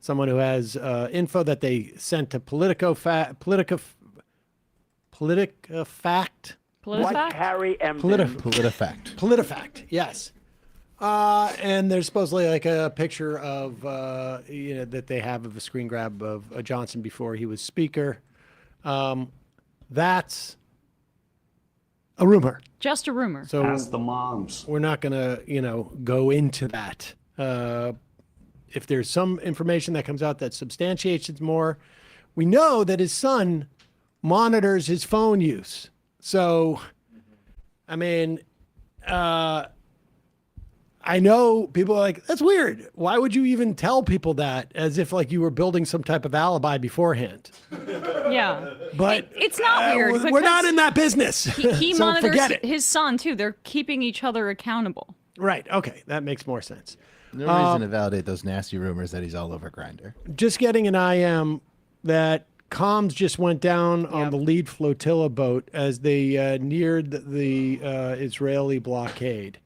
someone who has info that they sent to PolitiFact. Like Harry M. PolitiFact, yes. And there's supposedly like a picture of, that they have of a screen grab of Johnson before he was speaker. That's a rumor. Just a rumor. So ask the moms. We're not going to, go into that. If there's some information that comes out that substantiates it more, we know that his son monitors his phone use. So, I mean, I know people are like, that's weird. Why would you even tell people that, as if like you were building some type of alibi beforehand? Yeah. But it's not weird. We're not in that business. He So monitors forget it. his son too. They're keeping each other accountable. Right. Okay. That makes more sense. No reason to validate those nasty rumors that he's all over Grindr. Just getting an IM that comms just went down on the lead flotilla boat as they neared the Israeli blockade.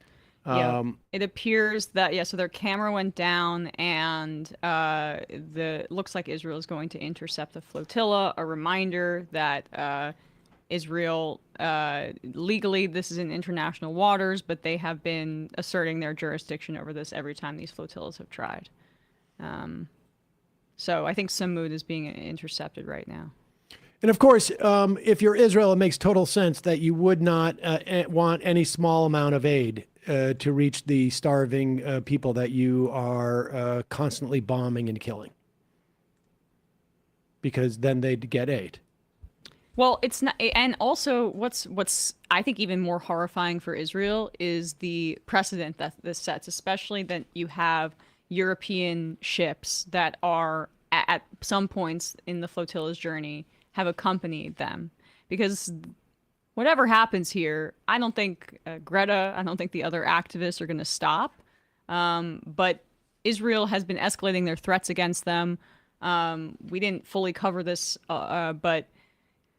It appears that so their camera went down, and looks like Israel is going to intercept the flotilla. A reminder that Israel legally, this is in international waters, but they have been asserting their jurisdiction over this every time these flotillas have tried. So I think Samud is being intercepted right now. And of course, if you're Israel, it makes total sense that you would not want any small amount of aid to reach the starving people that you are constantly bombing and killing, because then they'd get aid. Well, it's not, and also what's I think even more horrifying for Israel is the precedent that this sets, especially that you have European ships that are at some points in the flotilla's journey have accompanied them, because whatever happens here, I don't think Greta, I don't think the other activists are going to stop. But Israel has been escalating their threats against them. We didn't fully cover this, but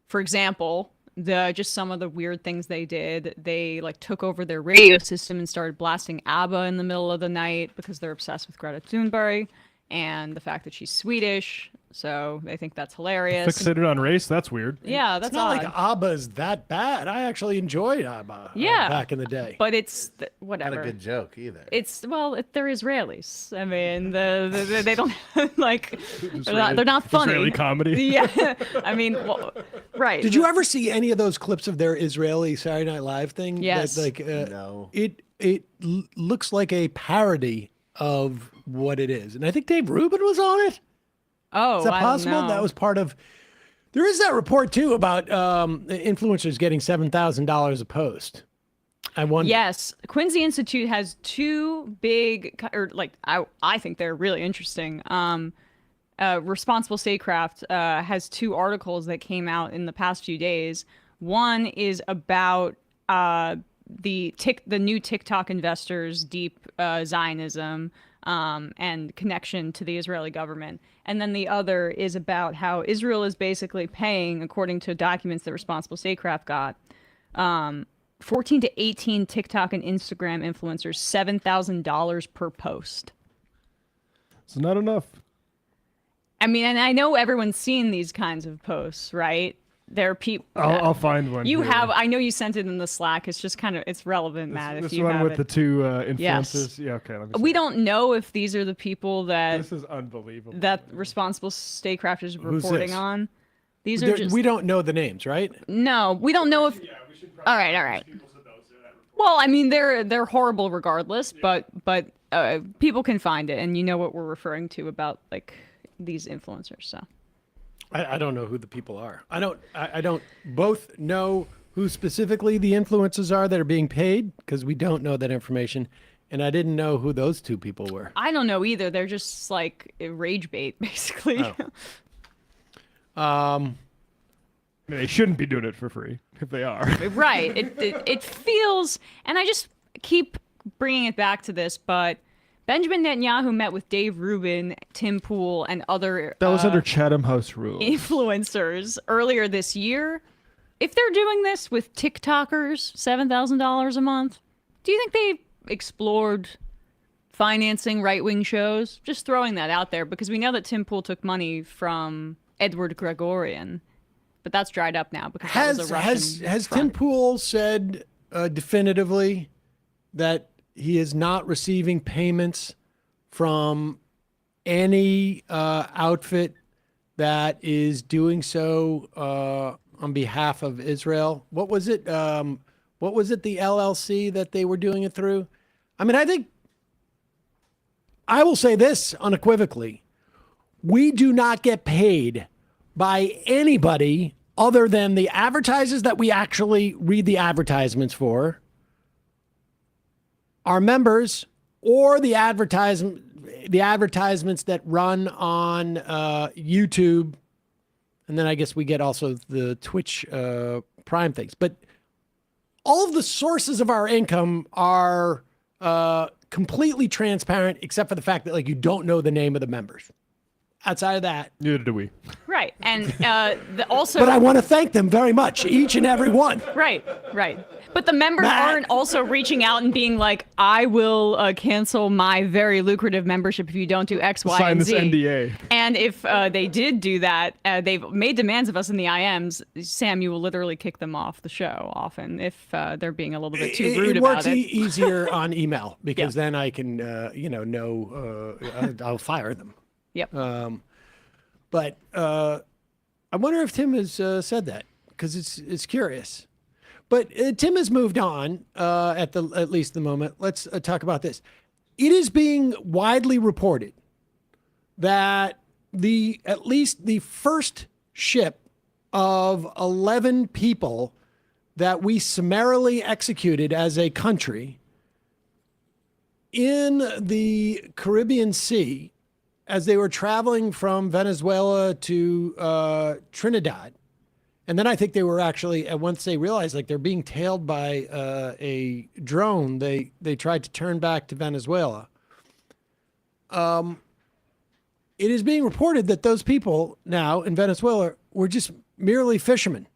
for example, just some of the weird things they did. They like took over their radio system and started blasting ABBA in the middle of the night because they're obsessed with Greta Thunberg and the fact that she's Swedish. So they think that's hilarious. Fixated on race? That's weird. Yeah, that's it's not odd. like ABBA's that bad. I actually enjoyed ABBA back in the day. But it's whatever. Not a good joke either. They're Israelis. I mean, they don't like they're not funny. Israeli comedy. Yeah, I mean, right. Did you ever see any of those clips of their Israeli Saturday Night Live thing? Yes. No. It looks like a parody of what it is, and I think Dave Rubin was on it. Oh, is that possible? I don't know. That was part of. There is that report too about influencers getting $7,000 a post. I wonder. Yes, Quincy Institute has two big, I think they're really interesting. Responsible Statecraft has two articles that came out in the past few days. One is about the new TikTok investors' deep Zionism and connection to the Israeli government. And then the other is about how Israel is basically paying, according to documents that Responsible Statecraft got, 14 to 18 TikTok and Instagram influencers $7,000 per post. It's not enough. I mean, and I know everyone's seen these kinds of posts, right? There are people. I'll find one. You here. have. I know you sent it in the Slack. It's just kind of. It's relevant, Matt. This if you one have with it. the two influencers. Yes. Yeah. Okay. Let me see. We don't know if these are the people that. This is unbelievable. That Responsible Statecraft is Who's reporting this? on. These are just. We don't know the names, right? No, we don't know if. All right. Well, I mean, they're horrible regardless, but people can find it, and you know what we're referring to about like these influencers. So. I don't know who the people are. I don't both know who specifically the influencers are that are being paid, because we don't know that information. And I didn't know who those two people were. I don't know either. They're just like rage bait, basically. They shouldn't be doing it for free if they are. Right. It feels, and I just keep bringing it back to this, but Benjamin Netanyahu met with Dave Rubin, Tim Pool, and other That was under Chatham House rules. influencers earlier this year. If they're doing this with TikTokers, $7,000 a month, do you think they explored financing right-wing shows? Just throwing that out there, because we know that Tim Pool took money from Edward Gregorian, but that's dried up now because that was a Russian Has front. Tim Pool said definitively that he is not receiving payments from any outfit that is doing so on behalf of Israel? What was it? What was it? The LLC that they were doing it through? I mean, I think I will say this unequivocally: we do not get paid by anybody other than the advertisers that we actually read the advertisements for, our members, or the advertisements that run on YouTube, and then I guess we get also the Twitch Prime things. But all of the sources of our income are completely transparent, except for the fact that you don't know the name of the members. Outside of that, neither do we. Right, and also. But I want to thank them very much, each and every one. Right. But the members aren't also reaching out and being like, "I will cancel my very lucrative membership if you don't do X, Y, and Z." Sign this NDA. And if they did do that, they've made demands of us in the IMs. Sam, you will literally kick them off the show often if they're being a little bit too rude about it. It works easier on email because then I can, I'll fire them. Yep. But I wonder if Tim has said that because it's curious. But Tim has moved on at least the moment. Let's talk about this. It is being widely reported that at least the first ship of 11 people that we summarily executed as a country in the Caribbean Sea as they were traveling from Venezuela to Trinidad. And then I think they were actually, once they realized they're being tailed by a drone, they tried to turn back to Venezuela. It is being reported that those people now in Venezuela were just merely fishermen.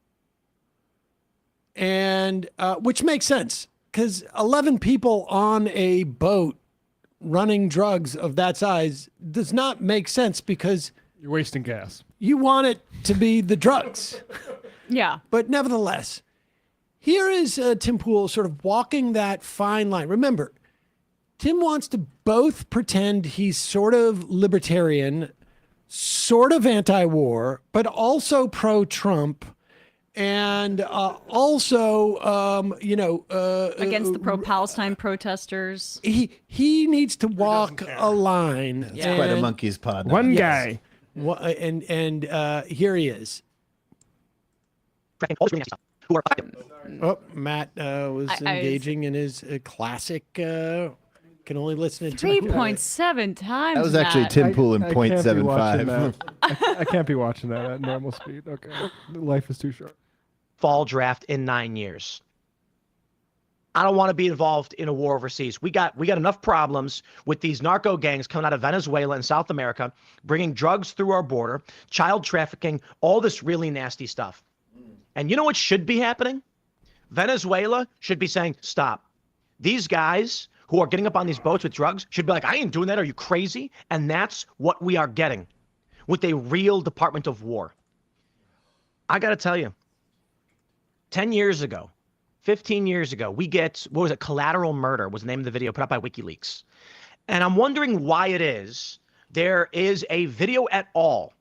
And which makes sense because 11 people on a boat running drugs of that size does not make sense because you're wasting gas. You want it to be the drugs. Yeah. But nevertheless, here is Tim Pool sort of walking that fine line. Remember, Tim wants to both pretend he's sort of libertarian, sort of anti-war, but also pro-Trump. And also, against the pro-Palestine protesters. He needs to walk a line. It's quite a monkey's paw. One guy. And here he is. Oh, Matt was engaging in his classic. Can only listen to 3.7 times. That was actually Tim Pool in 0.75. I can't be watching that at normal speed. Okay, life is too short. Fall draft in 9 years. I don't want to be involved in a war overseas. We got enough problems with these narco gangs coming out of Venezuela and South America, bringing drugs through our border, child trafficking, all this really nasty stuff. And you know what should be happening? Venezuela should be saying, stop. These guys who are getting up on these boats with drugs should be like, I ain't doing that. Are you crazy? And that's what we are getting with a real Department of War. I got to tell you, 10 years ago, 15 years ago, we get, what was it? Collateral Murder was the name of the video put up by WikiLeaks. And I'm wondering why it is there is a video at all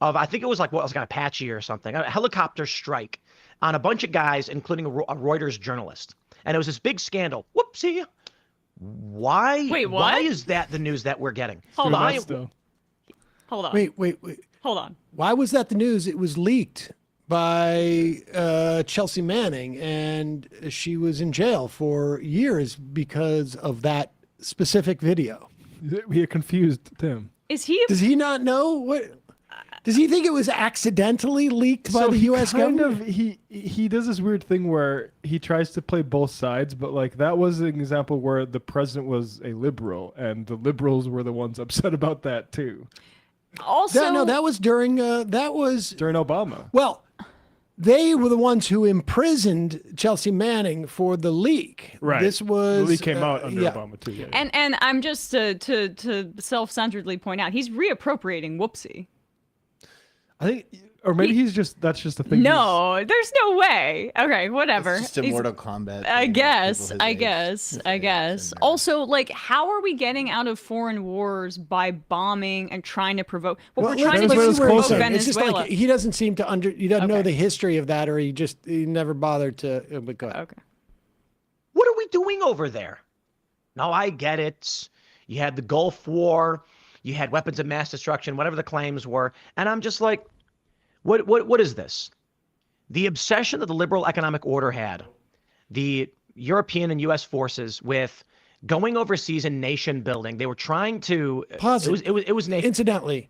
of, I think it was like an Apache or something, a helicopter strike on a bunch of guys, including a Reuters journalist. And it was this big scandal. Whoopsie. Why? Wait, what? Why is that the news that we're getting? Hold on. Wait. Hold on. Why was that the news? It was leaked by Chelsea Manning, and she was in jail for years because of that specific video. We are confused, Tim. Is he? Does he not know what? Does he think it was accidentally leaked by the U.S. government? He does this weird thing where he tries to play both sides, but that was an example where the president was a liberal, and the liberals were the ones upset about that too. Also, that was during during Obama. Well, they were the ones who imprisoned Chelsea Manning for the leak. Right. This was the leak came out under Obama too. Yeah. And I'm just to self-centeredly point out, he's reappropriating Whoopsie. I think, or maybe that's just the thing. No, there's no way. Okay, whatever. It's just a Mortal Kombat. I guess. Also, how are we getting out of foreign wars by bombing and trying to provoke? We're trying to provoke Venezuela. It's just like he doesn't seem to he doesn't know the history of that, or he never bothered to. But go ahead. Okay. What are we doing over there? No, I get it. You had the Gulf War. You had weapons of mass destruction, whatever the claims were. And I'm just like, what is this? The obsession that the liberal economic order had, the European and U.S. forces with going overseas and nation building. They were trying to Pause it was nation. Incidentally,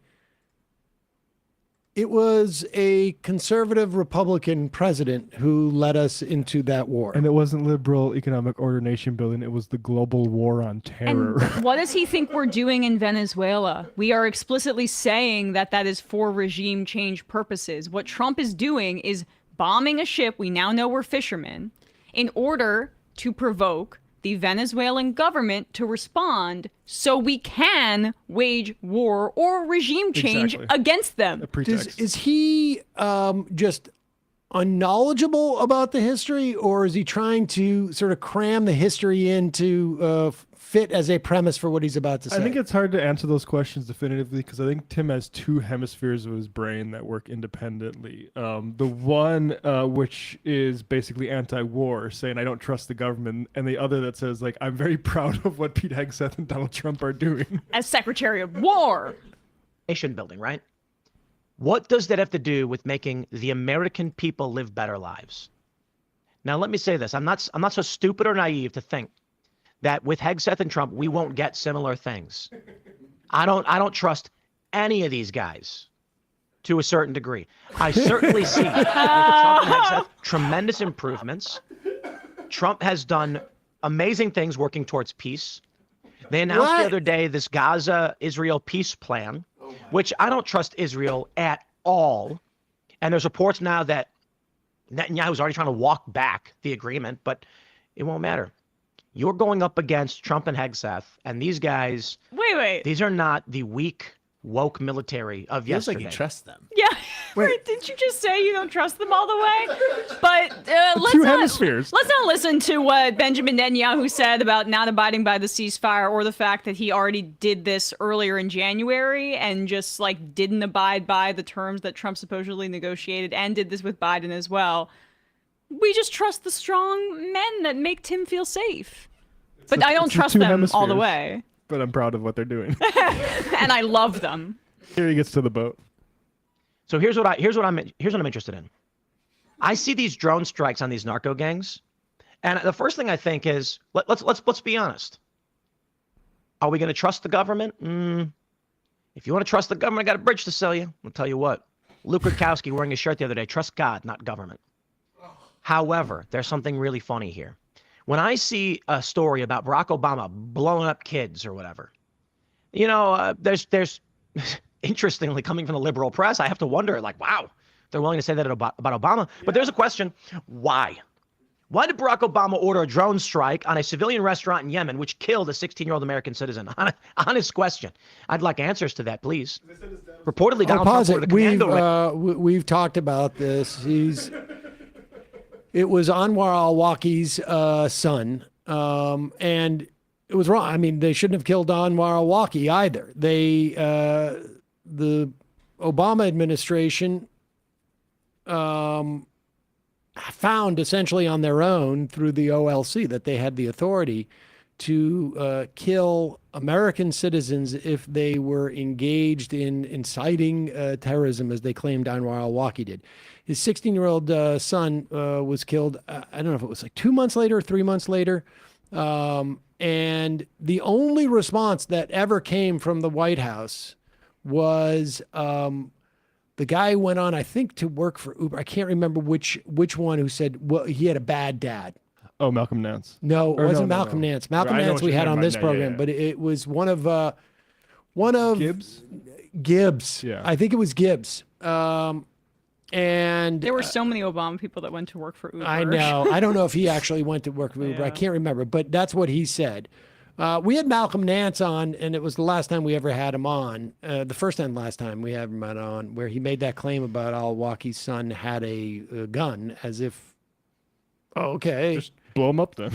it was a conservative Republican president who led us into that war. And it wasn't liberal economic order nation building. It was the global war on terror. And what does he think we're doing in Venezuela? We are explicitly saying that that is for regime change purposes. What Trump is doing is bombing a ship, we now know we're fishermen, in order to provoke the Venezuelan government to respond so we can wage war or regime change against them. Is he just unknowledgeable about the history, or is he trying to sort of cram the history into fit as a premise for what he's about to say? I think it's hard to answer those questions definitively because I think Tim has two hemispheres of his brain that work independently. The one which is basically anti-war, saying I don't trust the government, and the other that says like I'm very proud of what Pete Hegseth and Donald Trump are doing. As Secretary of War. Nation building, right? What does that have to do with making the American people live better lives? Now, let me say this. I'm not so stupid or naive to think that with Hegseth and Trump, we won't get similar things. I don't trust any of these guys to a certain degree. I certainly see with Trump and Hegseth tremendous improvements. Trump has done amazing things working towards peace. They announced the other day this Gaza-Israel peace plan, which I don't trust Israel at all. And there's reports now that Netanyahu's already trying to walk back the agreement, but it won't matter. You're going up against Trump and Hegseth, and these guys. Wait. These are not the weak, woke military of yesterday. Feels like you trust them. Yeah. Wait, didn't you just say you don't trust them all the way? But Two hemispheres. Let's not listen to what Benjamin Netanyahu said about not abiding by the ceasefire, or the fact that he already did this earlier in January and just like didn't abide by the terms that Trump supposedly negotiated, and did this with Biden as well. We just trust the strong men that make Tim feel safe. But I don't trust them all the way. But I'm proud of what they're doing. And I love them. Here he gets to the boat. So here's what I'm interested in. I see these drone strikes on these narco gangs, and the first thing I think is let's be honest. Are we going to trust the government? If you want to trust the government, I got a bridge to sell you. I'll tell you what. Luke Rutkowski wearing a shirt the other day. Trust God, not government. However, there's something really funny here. When I see a story about Barack Obama blowing up kids or whatever, you know, there's interestingly, coming from the liberal press, I have to wonder, like, wow, they're willing to say that about Obama. But there's a question, why? Why did Barack Obama order a drone strike on a civilian restaurant in Yemen, which killed a 16-year-old American citizen? Honest question. I'd like answers to that, please. Reportedly, Donald Trump ordered a commando. We've talked about this. It was Anwar al-Awlaki's son, and it was wrong. I mean, they shouldn't have killed Anwar al-Awlaki either. The Obama administration found essentially on their own through the OLC that they had the authority to kill American citizens if they were engaged in inciting terrorism, as they claimed Anwar al-Awlaki did. His 16-year-old son was killed, I don't know if it was like 2 months later or 3 months later. And the only response that ever came from the White House was the guy who went on, I think, to work for Uber. I can't remember which one, who said, well, he had a bad dad. Oh, Malcolm Nance. No, it wasn't Malcolm Nance. Malcolm Nance we had on this program, but it was one of Gibbs. Gibbs. Yeah. I think it was Gibbs. And there were so many Obama people that went to work for Uber. I know. I don't know if he actually went to work for Uber. I can't remember, but that's what he said. We had Malcolm Nance on, and it was the last time we ever had him on. The first and last time we had him on, where he made that claim about al-Awlaki's son had a gun, as if, okay. Just blow him up then.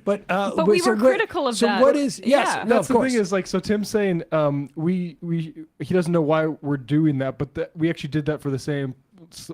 But we were critical of that. So what is? Yes, no, that's of course. The thing is, like, so Tim's saying he doesn't know why we're doing that, but we actually did that for the same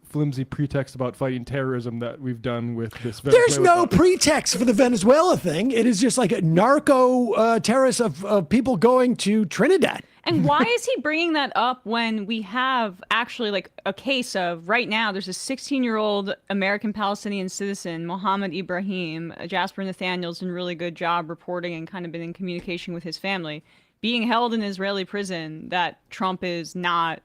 flimsy pretext about fighting terrorism that we've done with this. There's no pretext for the Venezuela thing. It is just like a narco terrorists of people going to Trinidad. And why is he bringing that up when we have actually like a case of right now, there's a 16-year-old American Palestinian citizen, Mohammed Ibrahim. Jasper Nathaniel's done a really good job reporting and kind of been in communication with his family, being held in Israeli prison that Trump is not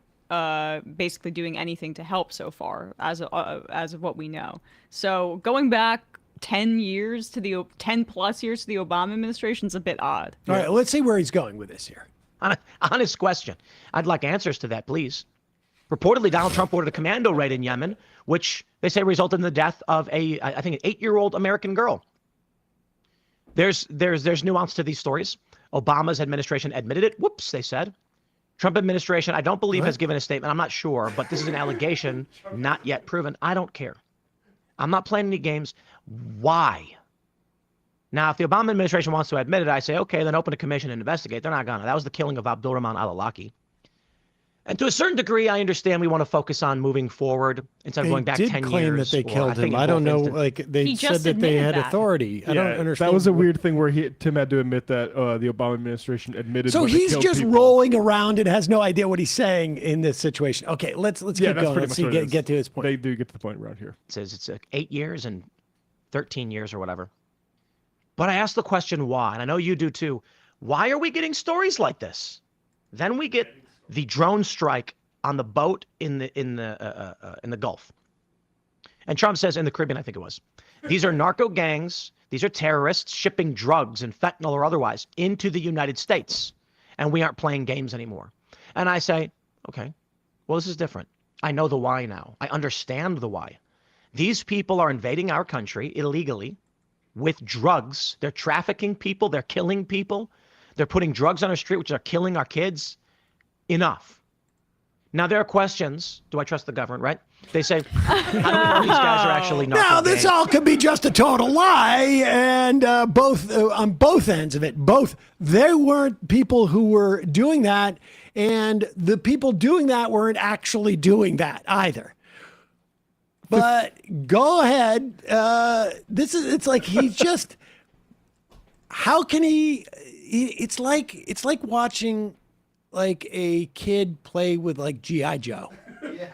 basically doing anything to help so far as of what we know. So going back 10 years to the 10 plus years to the Obama administration is a bit odd. All right, let's see where he's going with this here. Honest question. I'd like answers to that, please. Reportedly, Donald Trump ordered a commando raid in Yemen, which they say resulted in the death of I think, an 8-year-old American girl. There's nuance to these stories. Obama's administration admitted it. Whoops, they said. Trump administration, I don't believe, has given a statement. I'm not sure, but this is an allegation not yet proven. I don't care. I'm not playing any games. Why? Now, if the Obama administration wants to admit it, I say, okay, then open a commission and investigate. They're not gonna. That was the killing of Abdulrahman al-Awlaki. And to a certain degree, I understand we want to focus on moving forward instead of going back 10 years. They did claim that they killed him. I don't know, like they said that they had authority. I don't understand. That was a weird thing where Tim had to admit that the Obama administration admitted. So he's just people. rolling around and has no idea what he's saying in this situation. Okay, let's keep going. Let's see, get to his point. They do get to the point around here. It says it's 8 years and 13 years or whatever. But I ask the question why, and I know you do too. Why are we getting stories like this? Then we get the drone strike on the boat in the Gulf, and Trump says in the Caribbean, I think it was. These are narco gangs. These are terrorists shipping drugs and fentanyl or otherwise into the United States, and we aren't playing games anymore. And I say, okay, well, this is different. I know the why now. I understand the why. These people are invading our country illegally with drugs. They're trafficking people. They're killing people. They're putting drugs on our street, which are killing our kids. Enough. Now, there are questions. Do I trust the government, right? They say, how do we know these guys are actually not? Now, this all could be just a total lie, and on both ends of it. They weren't people who were doing that, and the people doing that weren't actually doing that either. But go ahead. It's like he's just. How can he? It's like watching like a kid play with like G.I. Joe. Yeah.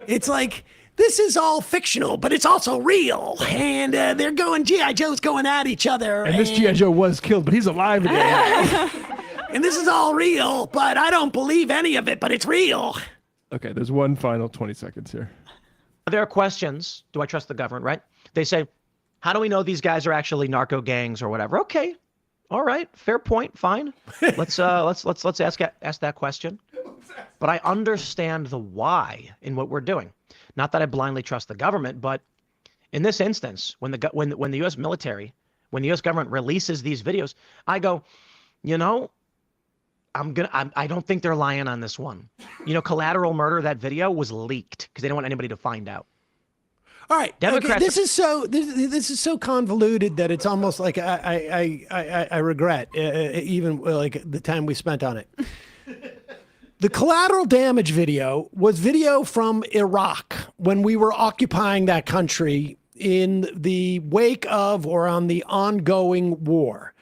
It's like this is all fictional, but it's also real, and they're going. G.I. Joe's going at each other, and this G.I. Joe was killed, but he's alive again. And this is all real, but I don't believe any of it. But it's real. Okay, there's one final 20 seconds here. There are questions. Do I trust the government, right? They say, how do we know these guys are actually narco gangs or whatever? Okay. All right. Fair point. Fine. Let's ask that question. But I understand the why in what we're doing. Not that I blindly trust the government, but in this instance, when the U.S. military, when the U.S. government releases these videos, I go, you know, I don't think they're lying on this one. You know, Collateral Murder, that video was leaked because they didn't want anybody to find out. All right, Democrats. Okay, this is so convoluted that it's almost like I regret even like the time we spent on it. The collateral damage video was video from Iraq when we were occupying that country in the wake of or on the ongoing war.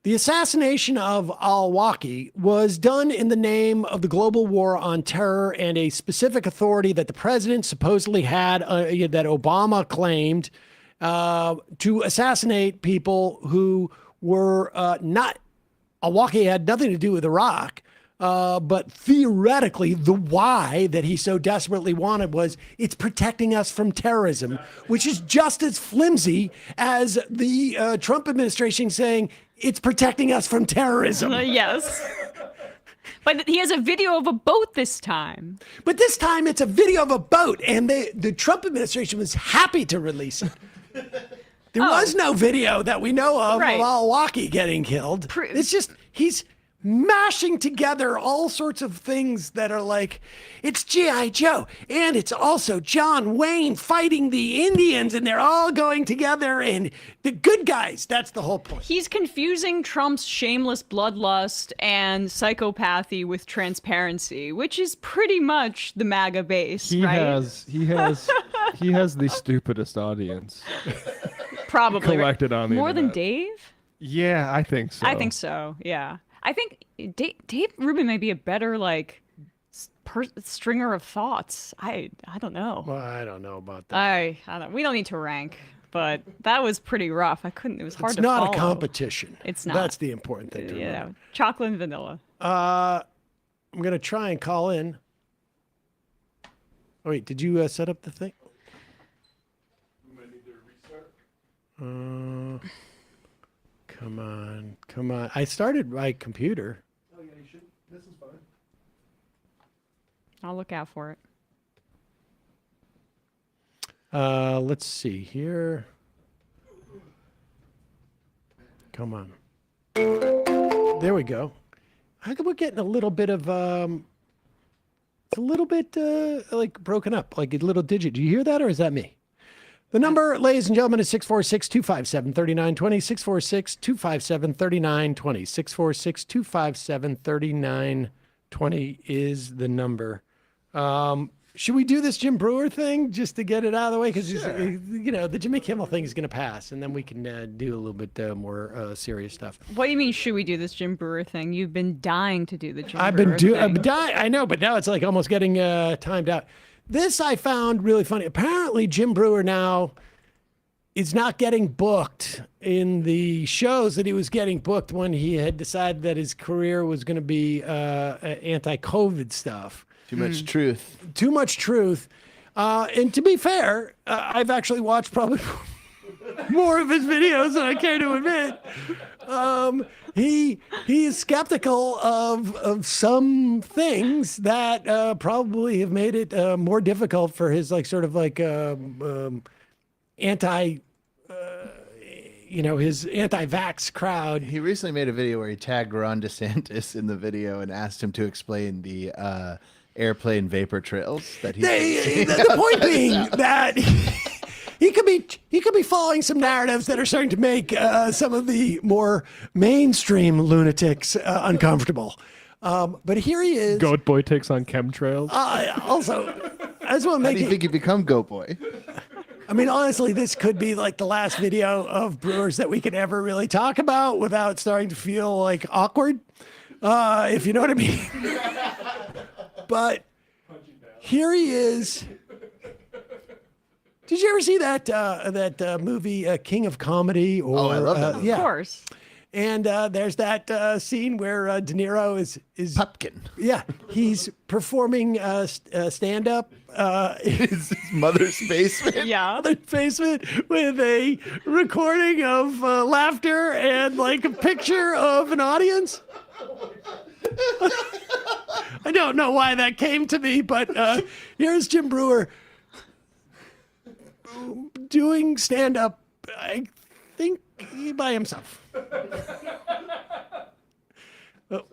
The assassination of al-Awlaki was done in the name of the global war on terror and a specific authority that the president supposedly had, that Obama claimed, to assassinate people who were not. Al-Awlaki had nothing to do with Iraq, but theoretically, the why that he so desperately wanted was it's protecting us from terrorism, which is just as flimsy as the Trump administration saying it's protecting us from terrorism. Yes. But he has a video of a boat this time. But this time it's a video of a boat, and the Trump administration was happy to release it. There was no video that we know of al-Awlaki getting killed. It's just mashing together all sorts of things that are like, it's G.I. Joe, and it's also John Wayne fighting the Indians, and they're all going together, and the good guys. That's the whole point. He's confusing Trump's shameless bloodlust and psychopathy with transparency, which is pretty much the MAGA base, He right? he has the stupidest audience. Probably collected on the more than internet. Dave. Yeah, I think so. I think so. Yeah, I think Dave Rubin might be a better stringer of thoughts. I don't know. Well, I don't know about that. I don't. We don't need to rank, but that was pretty rough. I couldn't. It was hard It's to not follow. a competition. It's not. That's the important thing to remember. Yeah, chocolate and vanilla. I'm gonna try and call in. Oh, wait, did you set up the thing? Come on. I started my computer. Oh yeah, you should. This is fine. I'll look out for it. Let's see here. Come on. There we go. How come we're getting a little bit of it's a little bit like broken up, like a little digit. Do you hear that, or is that me? The number, ladies and gentlemen, is 646-257-3920, 646-257-3920, 646-257-3920 is the number. Should we do this Jim Brewer thing just to get it out of the way? Because, the Jimmy Kimmel thing is going to pass, and then we can do a little bit more serious stuff. What do you mean, should we do this Jim Brewer thing? You've been dying to do the Jim I've Brewer been thing. I know, but now it's like almost getting timed out. This I found really funny. Apparently, Jim Brewer now is not getting booked in the shows that he was getting booked when he had decided that his career was going to be anti-COVID stuff. Too much truth. Too much truth. And to be fair, I've actually watched probably more of his videos than I care to admit. He is skeptical of some things that probably have made it more difficult for his his anti-vax crowd. He recently made a video where he tagged Ron DeSantis in the video and asked him to explain the airplane vapor trails that he. The point being that he could be following some narratives that are starting to make some of the more mainstream lunatics uncomfortable. But here he is. Goat Boy takes on chemtrails. Also, I just want to make. How do you think you become Goat Boy? I mean, honestly, this could be like the last video of Brewers that we could ever really talk about without starting to feel like awkward, if you know what I mean. But here he is. Did you ever see that movie King of Comedy? Or, I love that movie. Of course. And there's that scene where De Niro is Pupkin. Yeah, he's performing stand-up in his mother's basement. Yeah, mother's basement with a recording of laughter and like a picture of an audience. I don't know why that came to me, but here's Jim Brewer doing stand-up, I think by himself. Oh.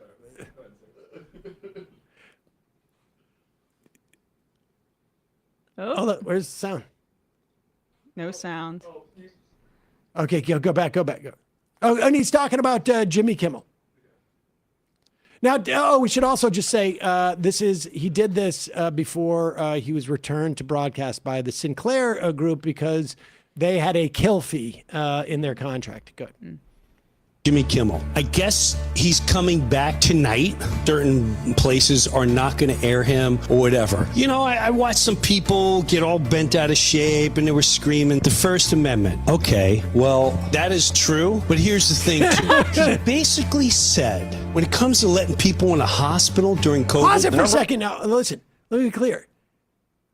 Hold on, where's the sound? No sound. Okay, go back. Oh, and he's talking about Jimmy Kimmel. Now, we should also just say he did this before he was returned to broadcast by the Sinclair group because they had a kill fee in their contract. Good. Jimmy Kimmel. I guess he's coming back tonight. Certain places are not going to air him or whatever. You know, I watched some people get all bent out of shape and they were screaming the First Amendment. Okay, well, that is true. But here's the thing, too. He basically said, when it comes to letting people in a hospital during COVID. Pause it for a second now. Listen, let me be clear.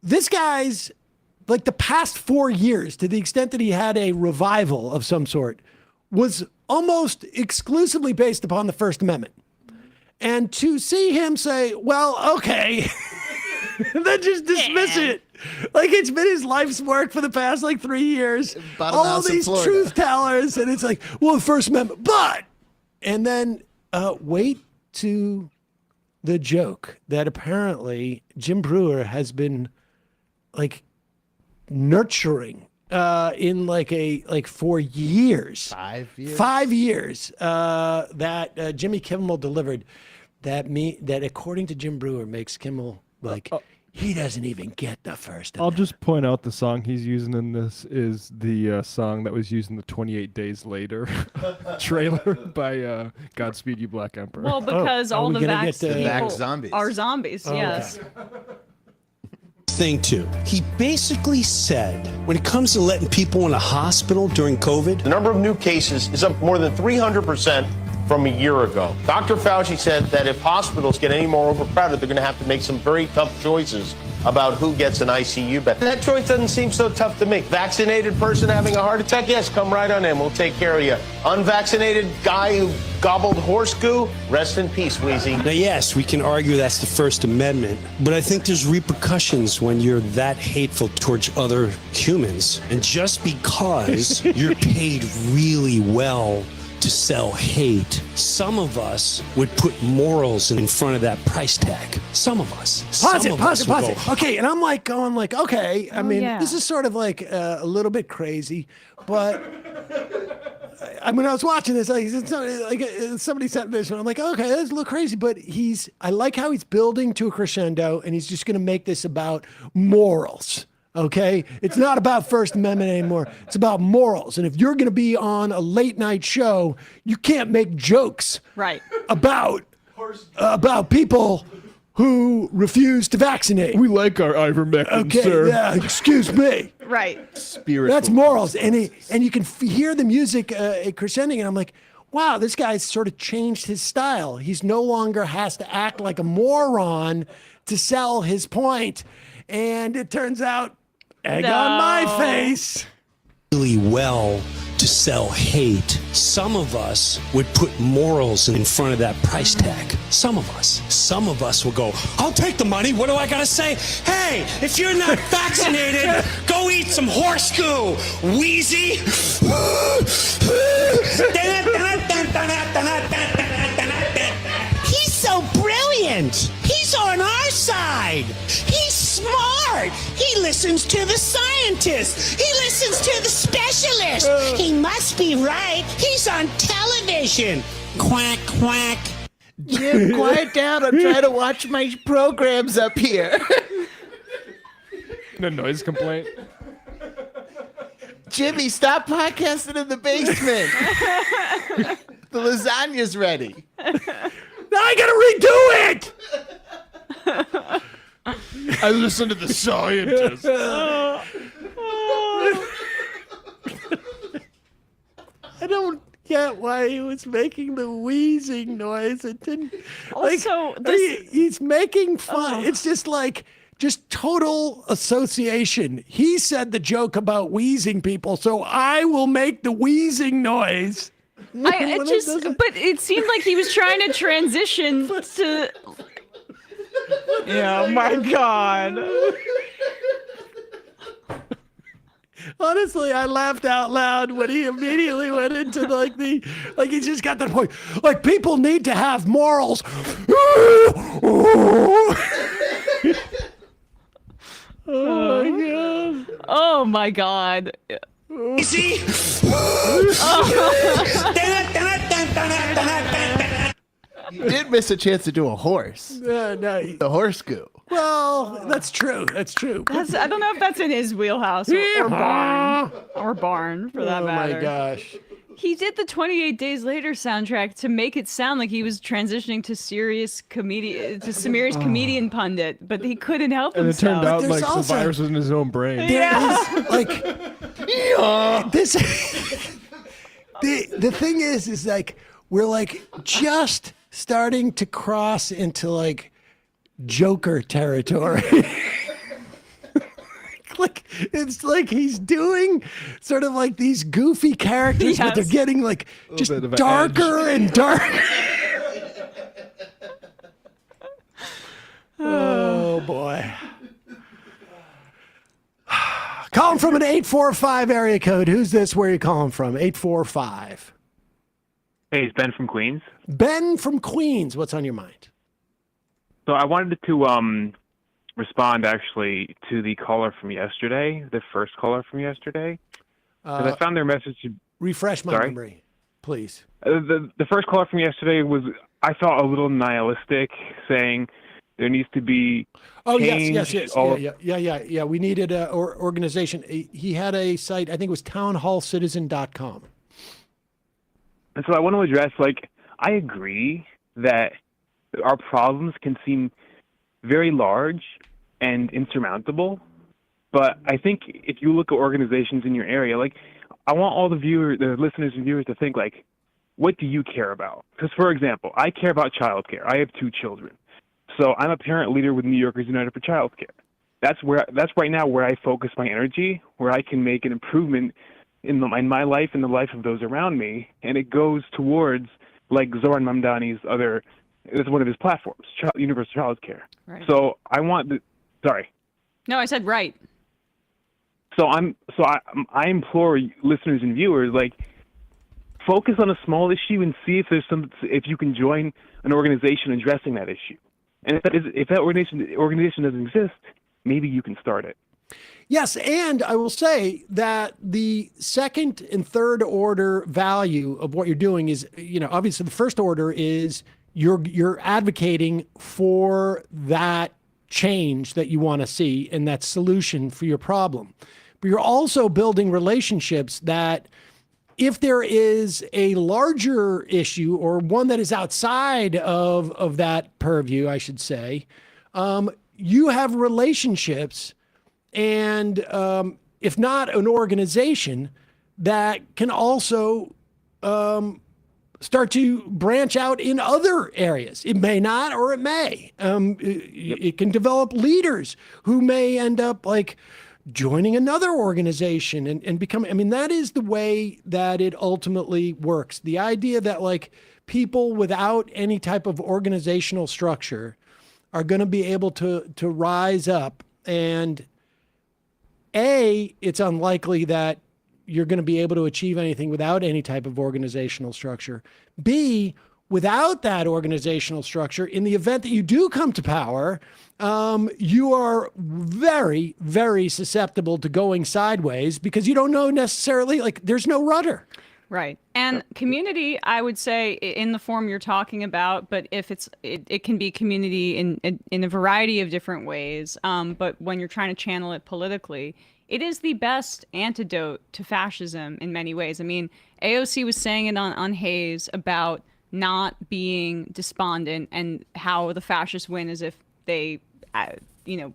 This guy's, like the past 4 years, to the extent that he had a revival of some sort, was almost exclusively based upon the First Amendment. And to see him say, well, okay, then just dismiss it. Like it's been his life's work for the past 3 years. All these truth tellers. And it's like, well, the First Amendment, but, and then wait to the joke that apparently Jim Breuer has been like nurturing for years. 5 years. 5 years that Jimmy Kimmel delivered that according to Jim Breuer makes Kimmel he doesn't even get the first. I'll just point out the song he's using in this is the song that was used in the 28 Days Later trailer by Godspeed You Black Emperor. Well, because all the vax people zombies are zombies, yes. Thing too. He basically said, when it comes to letting people in a hospital during COVID, the number of new cases is up more than 300% from a year ago. Dr. Fauci said that if hospitals get any more overcrowded, they're going to have to make some very tough choices about who gets an ICU bed. That choice doesn't seem so tough to make. Vaccinated person having a heart attack? Yes, come right on in. We'll take care of you. Unvaccinated guy who gobbled horse goo? Rest in peace, Wheezy. Now, yes, we can argue that's the First Amendment, but I think there's repercussions when you're that hateful towards other humans. And just because you're paid really well to sell hate, some of us would put morals in front of that price tag. Some of us. Pause it. Okay, and I'm going okay. I mean, this is sort of like a little bit crazy, but when I was watching this, somebody sent this, and I'm like, okay, that's a little crazy, but I like how he's building to a crescendo, and he's just going to make this about morals. Okay, it's not about First Amendment anymore. It's about morals. And if you're going to be on a late night show, you can't make jokes about people who refuse to vaccinate. We like our ivermectin, sir. Yeah, excuse me. Right. That's morals. And you can hear the music crescending, and I'm like, wow, this guy's sort of changed his style. He's no longer has to act like a moron to sell his point. And it turns out, egg on my face. Really well to sell hate. Some of us would put morals in front of that price tag. Some of us. Some of us will go, I'll take the money. What do I got to say? Hey, if you're not vaccinated, go eat some horse goo, Wheezy. He's so brilliant. He's on our side. He's smart. He listens to the scientists. He listens to the specialists. He must be right. He's on television. Quack, quack. Jim, quiet down. I'm trying to watch my programs up here. No noise complaint. Jimmy, stop podcasting in the basement. The lasagna's ready. Now I gotta redo it. I listen to the scientists. I don't get why he was making the wheezing noise. It didn't. Also, he's making fun. It's just total association. He said the joke about wheezing people, so I will make the wheezing noise. But it seemed like he was trying to transition to. Yeah, my God. Honestly, I laughed out loud when he immediately went into he just got that point. Like, people need to have morals. Oh my God. Easy. You did miss a chance to do a horse. No. The horse goo. Well, that's true. That's true. I don't know if that's in his wheelhouse or barn for that matter. Oh my gosh. He did the 28 Days Later soundtrack to make it sound like he was transitioning to serious comedian pundit, but he couldn't help and himself. And it turned out the virus was in his own brain. The thing is we're just starting to cross into Joker territory. It's like he's doing sort of these goofy characters, but they're getting just darker and darker. Oh boy. Calling from an 845 area code. Who's this? Where are you calling from? 845. Hey, it's Ben from Queens. Ben from Queens, what's on your mind? So I wanted to respond actually to the caller from yesterday, the first caller from yesterday, because I found their message. Refresh my memory, please. The first caller from yesterday was, I felt, a little nihilistic, saying there needs to be change. Yeah. We needed an organization. He had a site, I think it was townhallcitizen.com. And so I want to address, like, I agree that our problems can seem very large and insurmountable, but I think if you look at organizations in your area, like, I want all the listeners and viewers to think, like, what do you care about? Because, for example, I care about childcare. I have 2 children. So I'm a parent leader with New Yorkers United for Childcare. That's right now where I focus my energy, where I can make an improvement in my life and the life of those around me, and it goes towards, like, Zoran Mamdani's it's one of his platforms, Universal Childcare. Right. So I want sorry. No, I said right. So I implore listeners and viewers, like, focus on a small issue and see if you can join an organization addressing that issue. And if that organization doesn't exist, maybe you can start it. Yes, and I will say that the second and third order value of what you're doing is, obviously the first order is you're advocating for that change that you want to see and that solution for your problem. But you're also building relationships that, if there is a larger issue or one that is outside of that purview, I should say, you have relationships and if not an organization that can also start to branch out in other areas. It may not, or it may. It can develop leaders who may end up like joining another organization and becoming, that is the way that it ultimately works. The idea that, like, people without any type of organizational structure are going to be able to rise up, and it's unlikely that you're going to be able to achieve anything without any type of organizational structure. B, without that organizational structure, in the event that you do come to power, you are very, very susceptible to going sideways because you don't know necessarily, like, there's no rudder. Right. And community, I would say, in the form you're talking about, but if it can be community in a variety of different ways. But when you're trying to channel it politically, it is the best antidote to fascism in many ways. I mean, AOC was saying it on Hayes about not being despondent and how the fascists win is if they,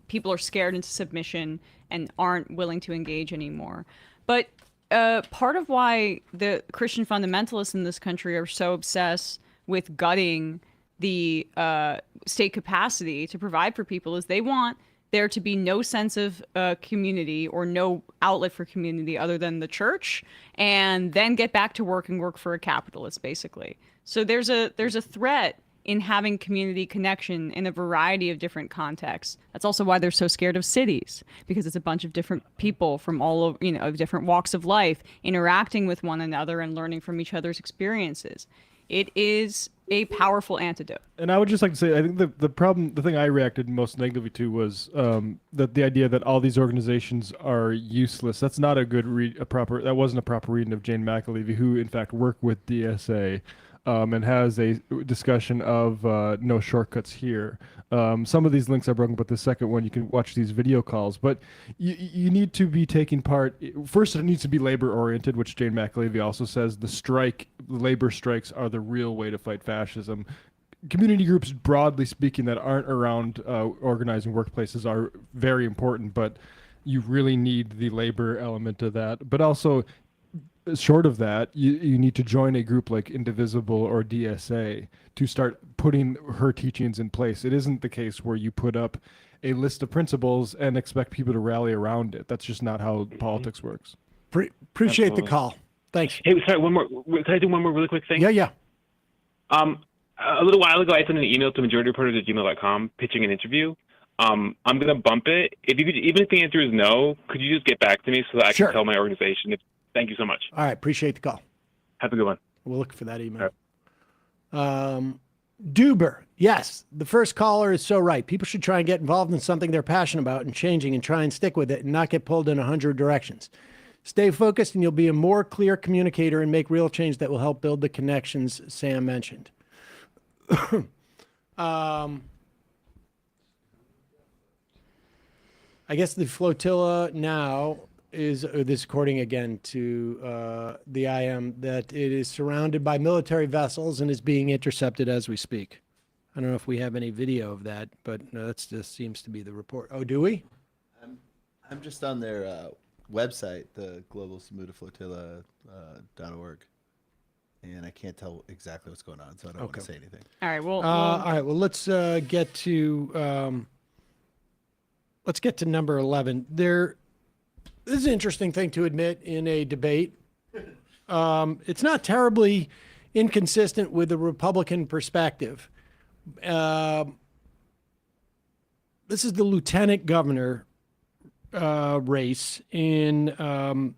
people are scared into submission and aren't willing to engage anymore. But part of why the Christian fundamentalists in this country are so obsessed with gutting the state capacity to provide for people is they want there to be no sense of community or no outlet for community other than the church, and then get back to work and work for a capitalist, basically. So there's a threat in having community connection in a variety of different contexts. That's also why they're so scared of cities, because it's a bunch of different people from all of, of different walks of life interacting with one another and learning from each other's experiences. It is a powerful antidote. And I would just like to say, I think the thing I reacted most negatively to was that the idea that all these organizations are useless. That's not a good that wasn't a proper reading of Jane McAlevey, who in fact worked with DSA. And has a discussion of no shortcuts here. Some of these links are broken, but the second one, you can watch these video calls. But you need to be taking part. First, it needs to be labor-oriented, which Jane McAlevey also says labor strikes are the real way to fight fascism. Community groups, broadly speaking, that aren't around organizing workplaces are very important, but you really need the labor element of that. But also, short of that, you need to join a group like Indivisible or DSA to start putting her teachings in place. It isn't the case where you put up a list of principles and expect people to rally around it. That's just not how politics works. Appreciate the call. Thanks. Hey, sorry, one more. Can I do one more really quick thing? Yeah. A little while ago, I sent an email to majorityreporters@gmail.com pitching an interview. I'm going to bump it. Even if the answer is no, could you just get back to me so that I can tell my organization? Thank you so much. All right. Appreciate the call. Have a good one. We'll look for that email. Duber, yes, the first caller is so right. People should try and get involved in something they're passionate about and changing and try and stick with it and not get pulled in 100 directions. Stay focused and you'll be a more clear communicator and make real change that will help build the connections Sam mentioned. I guess the flotilla now is, this according again to the IM, that it is surrounded by military vessels and is being intercepted as we speak. I don't know if we have any video of that, but that's just seems to be the report. Oh, do we? I'm just on their website, the Global Samuda Flotilla.org. And I can't tell exactly what's going on, so I don't want to say anything. All right. Well, all right. Well, let's get to number 11. This is an interesting thing to admit in a debate. It's not terribly inconsistent with the Republican perspective. This is the lieutenant governor race in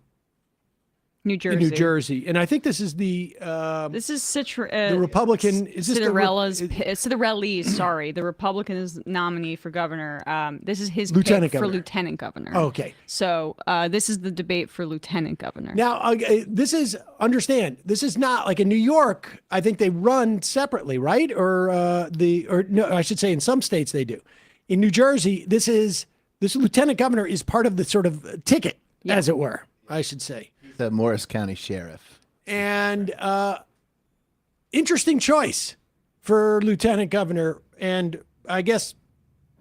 New Jersey. In New Jersey, and I think this is the the Republican. Is this Citarelli's? Sorry, the Republican's nominee for governor. This is his lieutenant pick governor. For lieutenant governor. Okay, so this is the debate for lieutenant governor. Now, this is not like in New York. I think they run separately, right? Or no, I should say in some states they do. In New Jersey, this lieutenant governor is part of the sort of ticket, as it were. I should say. The Morris County Sheriff. And interesting choice for lieutenant governor. And I guess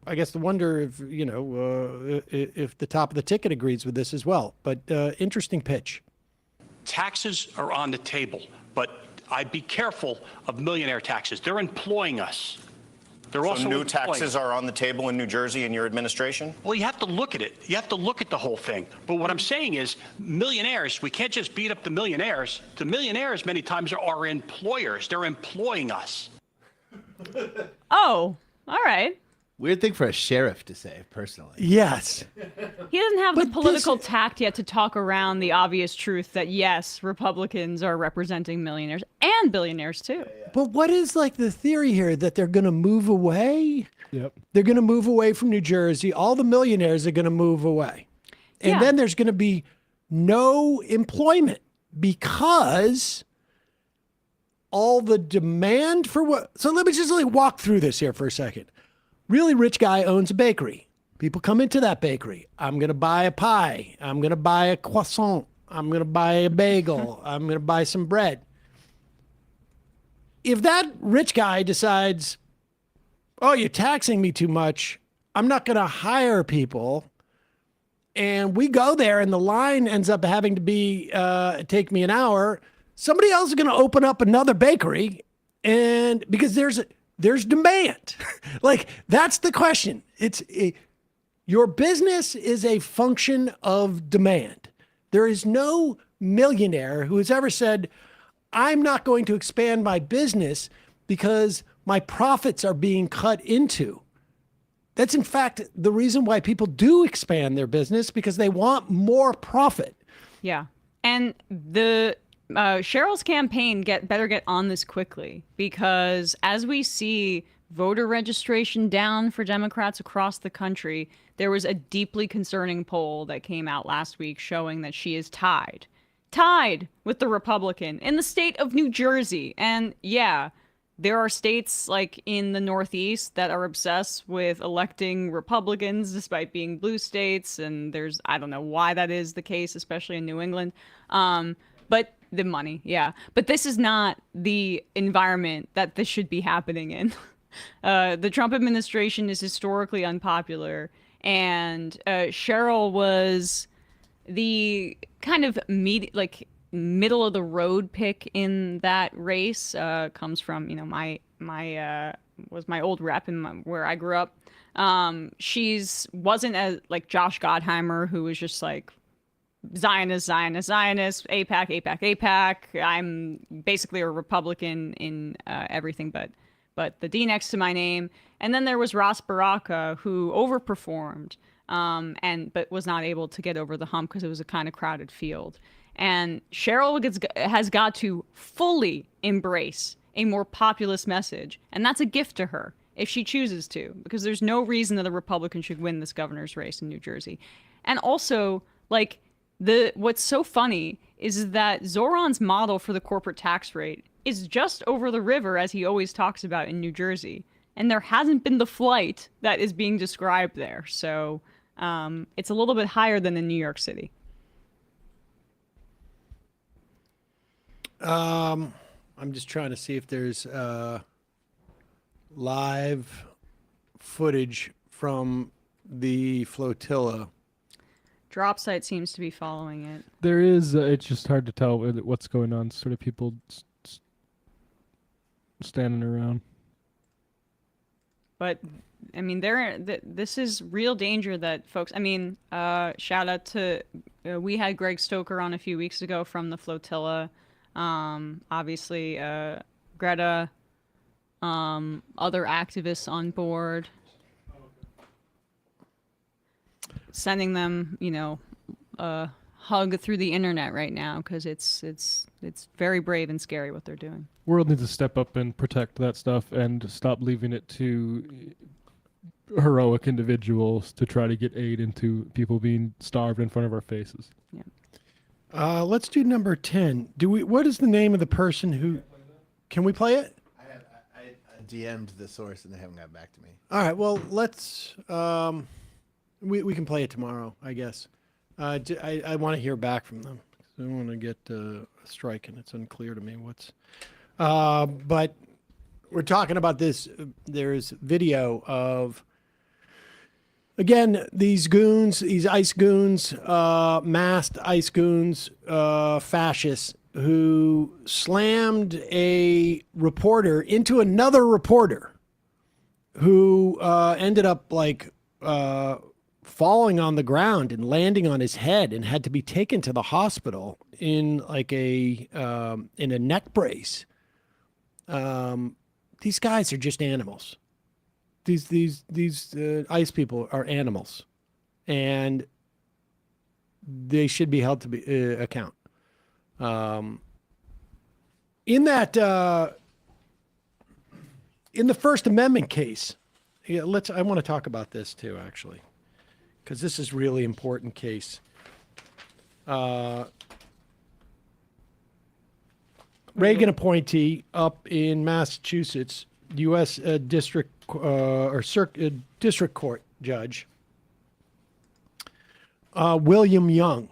the wonder if, if the top of the ticket agrees with this as well. But interesting pitch. Taxes are on the table, but I'd be careful of millionaire taxes. They're employing us. They're also new employing. taxes are on the table in New Jersey in your administration? Well, you have to look at it. You have to look at the whole thing. But what I'm saying is millionaires, we can't just beat up the millionaires. The millionaires many times are our employers. They're employing us. Oh, all right. Weird thing for a sheriff to say, personally. Yes. He doesn't have the political tact yet to talk around the obvious truth that, yes, Republicans are representing millionaires and billionaires, too. But what is like the theory here that they're going to move away? Yep. They're going to move away from New Jersey. All the millionaires are going to move away. And then there's going to be no employment because all the demand for what? So let me just walk through this here for a second. Really rich guy owns a bakery. People come into that bakery. I'm going to buy a pie. I'm going to buy a croissant. I'm going to buy a bagel. I'm going to buy some bread. If that rich guy decides, oh, you're taxing me too much, I'm not going to hire people. And we go there and the line ends up having to be, take me an hour. Somebody else is going to open up another bakery. And because there's demand. Like, that's the question. Your business is a function of demand. There is no millionaire who has ever said, I'm not going to expand my business because my profits are being cut into. That's, in fact, the reason why people do expand their business, because they want more profit. Yeah. And the Cheryl's campaign better get on this quickly, because as we see voter registration down for Democrats across the country, there was a deeply concerning poll that came out last week showing that she is tied with the Republican in the state of New Jersey. And yeah, there are states like in the Northeast that are obsessed with electing Republicans despite being blue states. And I don't know why that is the case, especially in New England. But the money, yeah. But this is not the environment that this should be happening in. The Trump administration is historically unpopular, and Cheryl was the kind of middle of the road pick in that race. Comes from was my old rep in where I grew up. Wasn't as like Josh Gottheimer, who was just like Zionist, AIPAC. I'm basically a Republican in everything but the D next to my name. And then there was Ross Baraka, who overperformed but was not able to get over the hump because it was a kind of crowded field. And Cheryl has got to fully embrace a more populist message. And that's a gift to her if she chooses to, because there's no reason that a Republican should win this governor's race in New Jersey. And also, like, what's so funny is that Zoran's model for the corporate tax rate is just over the river, as he always talks about, in New Jersey. And there hasn't been the flight that is being described there. So it's a little bit higher than in New York City. I'm just trying to see if there's live footage from the flotilla. Drop site seems to be following it. There is. It's just hard to tell what's going on. Sort of people standing around. But I mean, this is real danger that folks. I mean, shout out to we had Greg Stoker on a few weeks ago from the flotilla. Obviously, Greta, other activists on board, sending them, a hug through the internet right now, because it's very brave and scary what they're doing. World needs to step up and protect that stuff and stop leaving it to heroic individuals to try to get aid into people being starved in front of our faces. Yeah. Let's do number 10. What is the name of the person who? Can we play it? I DM'd the source and they haven't gotten back to me. All right. Well, let's. We can play it tomorrow, I guess. I want to hear back from them. I don't want to get a strike, and it's unclear to me what's. But we're talking about this. There's video of, again, these goons, these ICE goons, masked ICE goons, fascists, who slammed a reporter into another reporter who ended up falling on the ground and landing on his head and had to be taken to the hospital in a neck brace. These guys are just animals. These ICE people are animals, and they should be held to be account. In the First Amendment case, I want to talk about this too, actually, because this is really important case. Reagan appointee up in Massachusetts, U.S. District Court judge, William Young,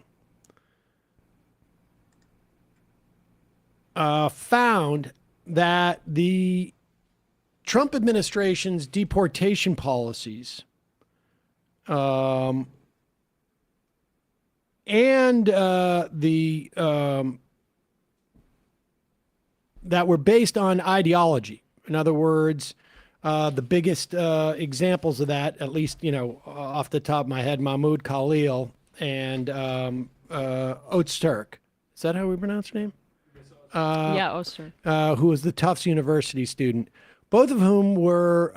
found that the Trump administration's deportation policies that were based on ideology. In other words, the biggest examples of that, at least, off the top of my head, Mahmoud Khalil and Öztürk. Is that how we pronounce her name? Yeah, Öztürk. Who was the Tufts University student, both of whom were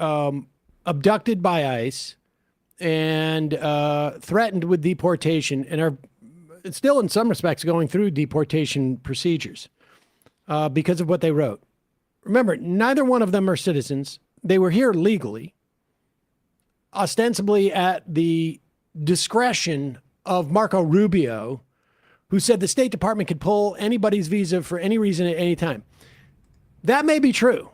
abducted by ICE and threatened with deportation, and are still, in some respects, going through deportation procedures because of what they wrote. Remember, neither one of them are citizens. They were here legally, ostensibly at the discretion of Marco Rubio, who said the State Department could pull anybody's visa for any reason at any time. That may be true,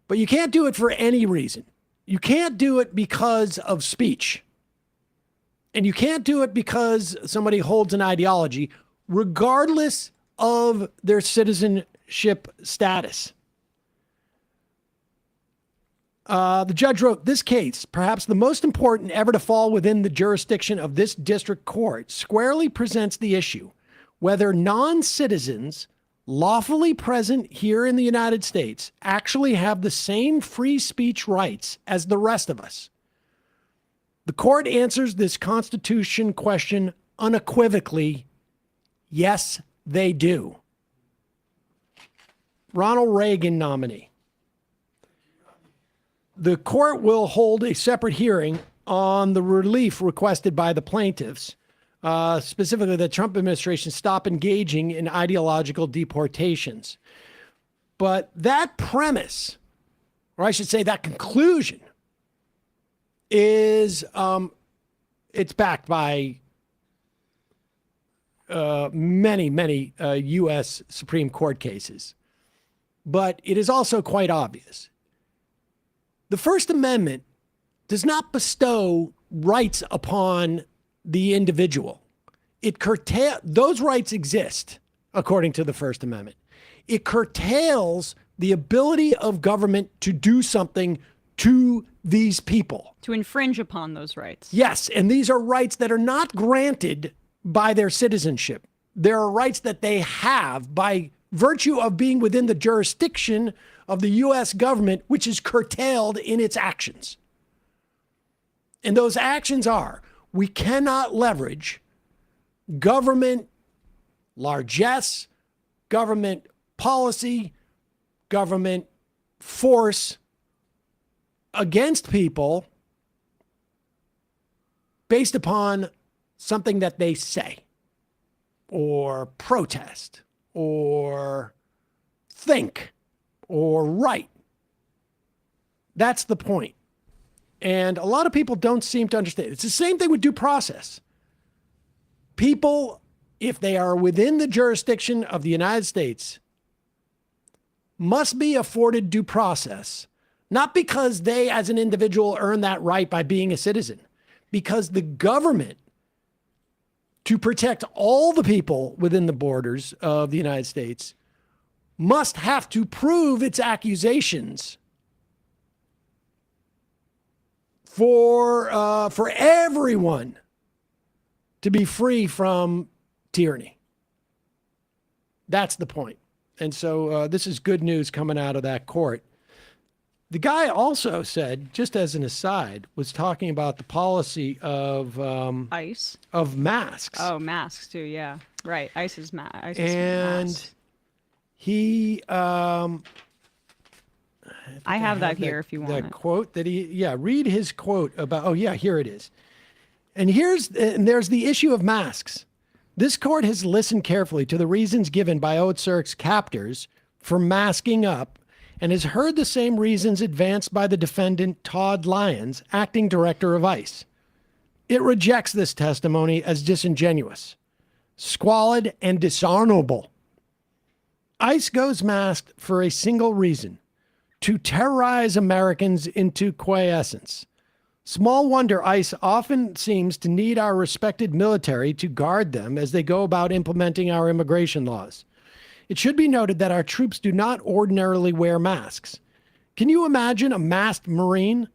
but you can't do it for any reason. You can't do it because of speech. And you can't do it because somebody holds an ideology, regardless of their citizenship status. The judge wrote, this case, perhaps the most important ever to fall within the jurisdiction of this district court, squarely presents the issue whether non-citizens lawfully present here in the United States actually have the same free speech rights as the rest of us. The court answers this Constitution question unequivocally, yes, they do. Ronald Reagan nominee. The court will hold a separate hearing on the relief requested by the plaintiffs, specifically the Trump administration stop engaging in ideological deportations. But that premise, or I should say that conclusion, is it's backed by many U.S. Supreme Court cases. But it is also quite obvious. The First Amendment does not bestow rights upon the individual. Those rights exist, according to the First Amendment. It curtails the ability of government to do something to these people. To infringe upon those rights. Yes, and these are rights that are not granted by their citizenship. There are rights that they have by virtue of being within the jurisdiction of the U.S. government, which is curtailed in its actions. And those actions are, we cannot leverage government largesse, government policy, government force against people based upon something that they say or protest or think or write. That's the point. And a lot of people don't seem to understand. It's the same thing with due process. People, if they are within the jurisdiction of the United States, must be afforded due process, not because they as an individual earn that right by being a citizen, because the government, to protect all the people within the borders of the United States, must have to prove its accusations for everyone to be free from tyranny. That's the point. And so this is good news coming out of that court. The guy also said, just as an aside, was talking about the policy of ICE, of masks. Oh, masks too. Yeah, right. ICE is masks. And he, I have that here if you want that it. quote that read his quote about. Here it is. And there's the issue of masks. This court has listened carefully to the reasons given by Oetzerk's captors for masking up and has heard the same reasons advanced by the defendant Todd Lyons, acting director of ICE. It rejects this testimony as disingenuous, squalid, and dishonorable. ICE goes masked for a single reason: to terrorize Americans into quiescence. Small wonder ICE often seems to need our respected military to guard them as they go about implementing our immigration laws. It should be noted that our troops do not ordinarily wear masks. Can you imagine a masked Marine?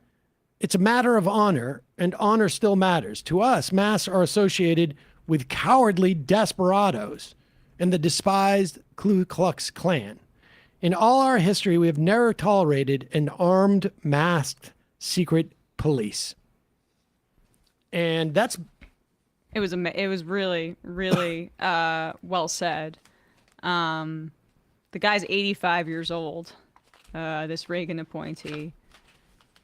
It's a matter of honor, and honor still matters. To us, masks are associated with cowardly desperados and the despised Ku Klux Klan. In all our history, we have never tolerated an armed, masked, secret police. And that's It was really well said. The guy's 85 years old. This Reagan appointee.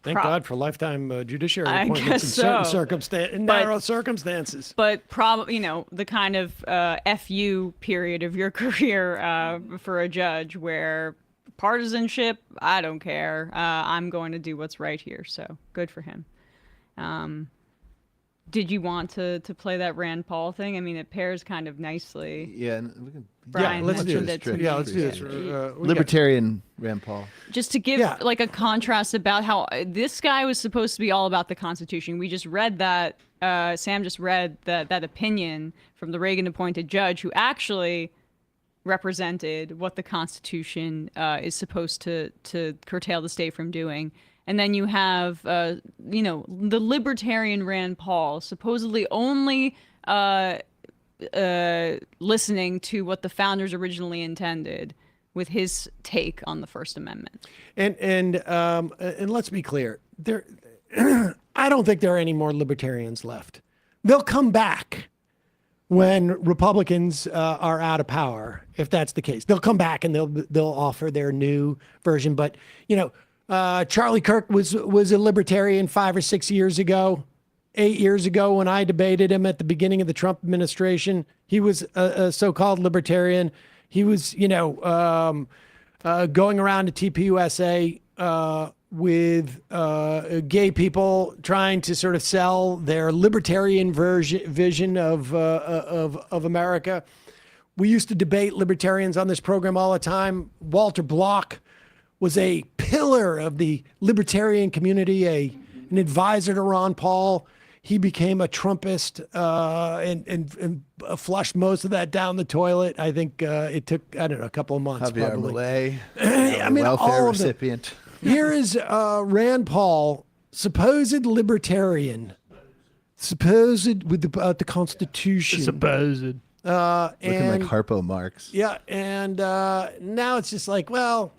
Thank God for lifetime judiciary I appointments guess in so. certain narrow circumstances. But probably, the kind of FU period of your career for a judge where partisanship, I don't care. I'm going to do what's right here. So good for him. Did you want to play that Rand Paul thing? I mean, it pairs kind of nicely. Yeah, and we can. Brian let's do mentioned this. it to me. Yeah, let's do this. Libertarian Rand Paul. Just to give like a contrast about how this guy was supposed to be all about the Constitution. We just read that. Sam just read that opinion from the Reagan-appointed judge who actually represented what the Constitution is supposed to curtail the state from doing. And then you have, the libertarian Rand Paul supposedly only listening to what the founders originally intended with his take on the First Amendment. And let's be clear, I don't think there are any more libertarians left. They'll come back when Republicans are out of power, if that's the case. They'll come back and they'll offer their new version. But Charlie Kirk was a libertarian 5 or 6 years ago. 8 years ago, when I debated him at the beginning of the Trump administration, he was a so-called libertarian. He was, going around to TPUSA with gay people trying to sort of sell their libertarian vision of America. We used to debate libertarians on this program all the time. Walter Block was a pillar of the libertarian community, an advisor to Ron Paul. He became a Trumpist and flushed most of that down the toilet. I think it took, I don't know, a couple of months. Javier probably. Milei, I mean, welfare all of them. recipient. Here is Rand Paul, supposed libertarian, supposed with the Constitution. Supposed. Looking like Harpo Marx. Yeah, and now it's just like, well,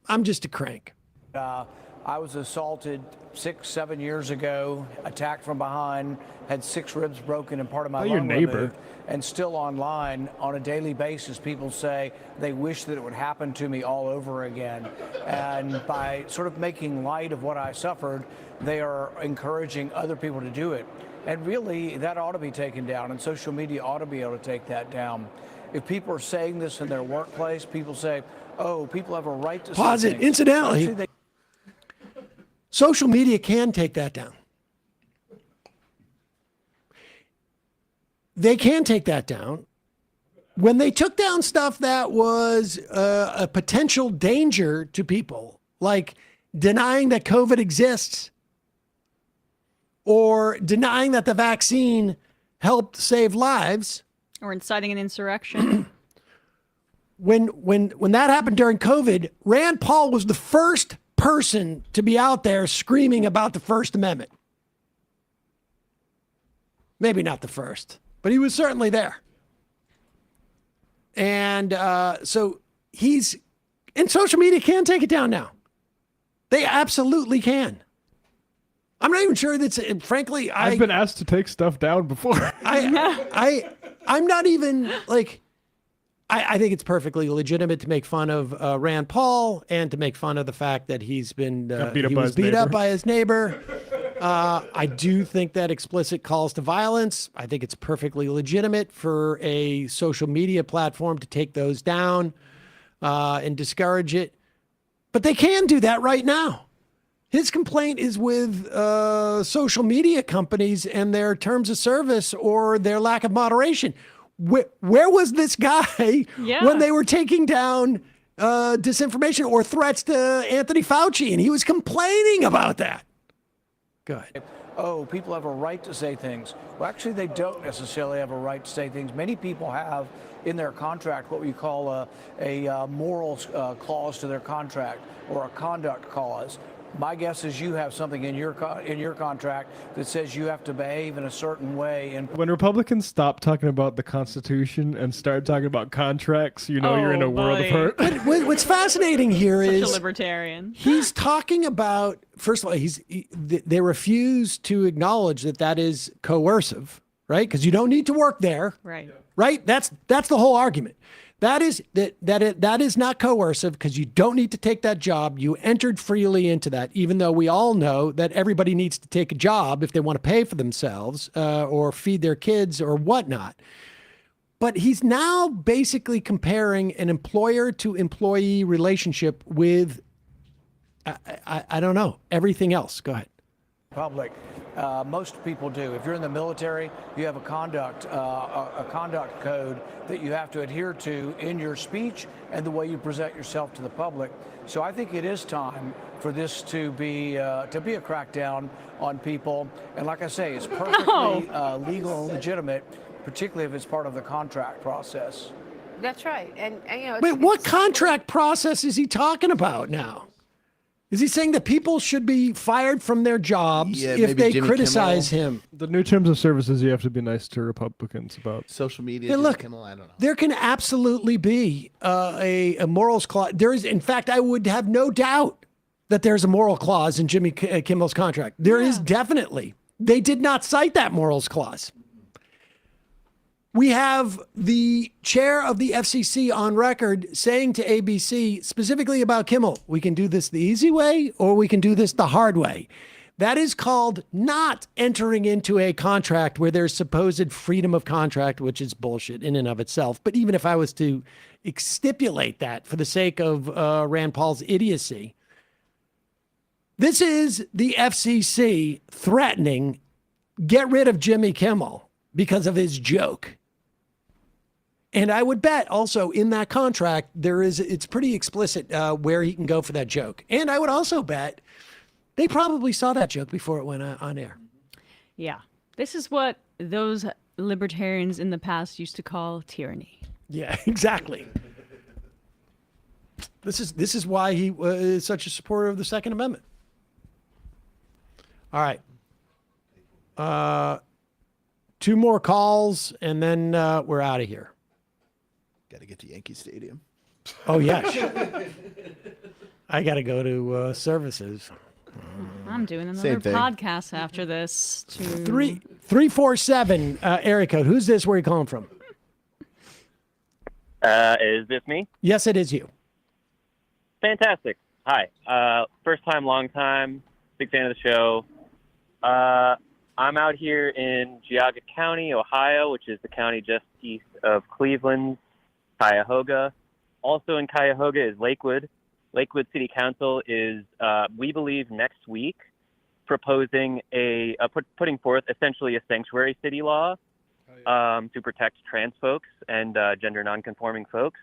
I'm just a crank. I was assaulted 6-7 years ago, attacked from behind, had 6 ribs broken and part of my your lung neighbor. removed, and still online on a daily basis, people say they wish that it would happen to me all over again. And by sort of making light of what I suffered, they are encouraging other people to do it. And really, that ought to be taken down, and social media ought to be able to take that down. If people are saying this in their workplace, people say, oh, people have a right to Pause say it. things. Incidentally, Actually, social media can take that down. They can take that down. When they took down stuff that was a potential danger to people, like denying that COVID exists or denying that the vaccine helped save lives. Or inciting an insurrection. When that happened during COVID, Rand Paul was the first person to be out there screaming about the First Amendment. Maybe not the first, but he was certainly there. And so and social media can take it down now. They absolutely can. I'm not even sure that's, frankly, I've been asked to take stuff down before. I'm not even like, I think it's perfectly legitimate to make fun of Rand Paul and to make fun of the fact that he's been beat up by his neighbor. I do think that explicit calls to violence. I think it's perfectly legitimate for a social media platform to take those down and discourage it. But they can do that right now. His complaint is with social media companies and their terms of service or their lack of moderation. Where was this guy when they were taking down disinformation or threats to Anthony Fauci? And he was complaining about that. Go ahead. oh, people have a right to say things. Well, actually, they don't necessarily have a right to say things. Many people have in their contract what we call a morals clause to their contract or a conduct clause. My guess is you have something in your contract that says you have to behave in a certain way. And when Republicans stop talking about the Constitution and start talking about contracts, you know you're in a world of hurt. What's fascinating here is Such a libertarian. He's talking about, first of all, they refuse to acknowledge that is coercive, right? Because you don't need to work there, right? That's the whole argument. That is not coercive because you don't need to take that job. You entered freely into that, even though we all know that everybody needs to take a job if they want to pay for themselves or feed their kids or whatnot. But he's now basically comparing an employer to employee relationship with, I don't know, everything else. Go ahead. Public. Most people do. If you're in the military, you have a conduct code that you have to adhere to in your speech and the way you present yourself to the public. So I think it is time for this to be a crackdown on people. And like I say, it's perfectly legal and legitimate, particularly if it's part of the contract process. That's right. And you know. Wait, what contract process is he talking about now? Is he saying that people should be fired from their jobs if they criticize him? The new terms of services you have to be nice to Republicans about. Social media, Hey, look, Kimmel, I don't know. there can absolutely be a morals clause. There is, in fact, I would have no doubt that there's a moral clause in Jimmy Kimmel's contract. There is definitely. They did not cite that morals clause. We have the chair of the FCC on record saying to ABC specifically about Kimmel, we can do this the easy way or we can do this the hard way. That is called not entering into a contract where there's supposed freedom of contract, which is bullshit in and of itself. But even if I was to stipulate that for the sake of Rand Paul's idiocy, this is the FCC threatening get rid of Jimmy Kimmel because of his joke. And I would bet also in that contract, it's pretty explicit where he can go for that joke. And I would also bet they probably saw that joke before it went on air. Yeah. This is what those libertarians in the past used to call tyranny. Yeah, exactly. This is why he is such a supporter of the Second Amendment. All right. 2 more calls, and then we're out of here. Got to get to Yankee Stadium. Oh, yes. I got to go to services. I'm doing another podcast after this. 347 area code. Who's this? Where are you calling from? Is this me? Yes, it is you. Fantastic. Hi. First time, long time. Big fan of the show. I'm out here in Geauga County, Ohio, which is the county just east of Cleveland, Cuyahoga. Also in Cuyahoga is Lakewood. Lakewood City Council is, we believe, next week proposing putting forth essentially a sanctuary city law to protect trans folks and gender nonconforming folks.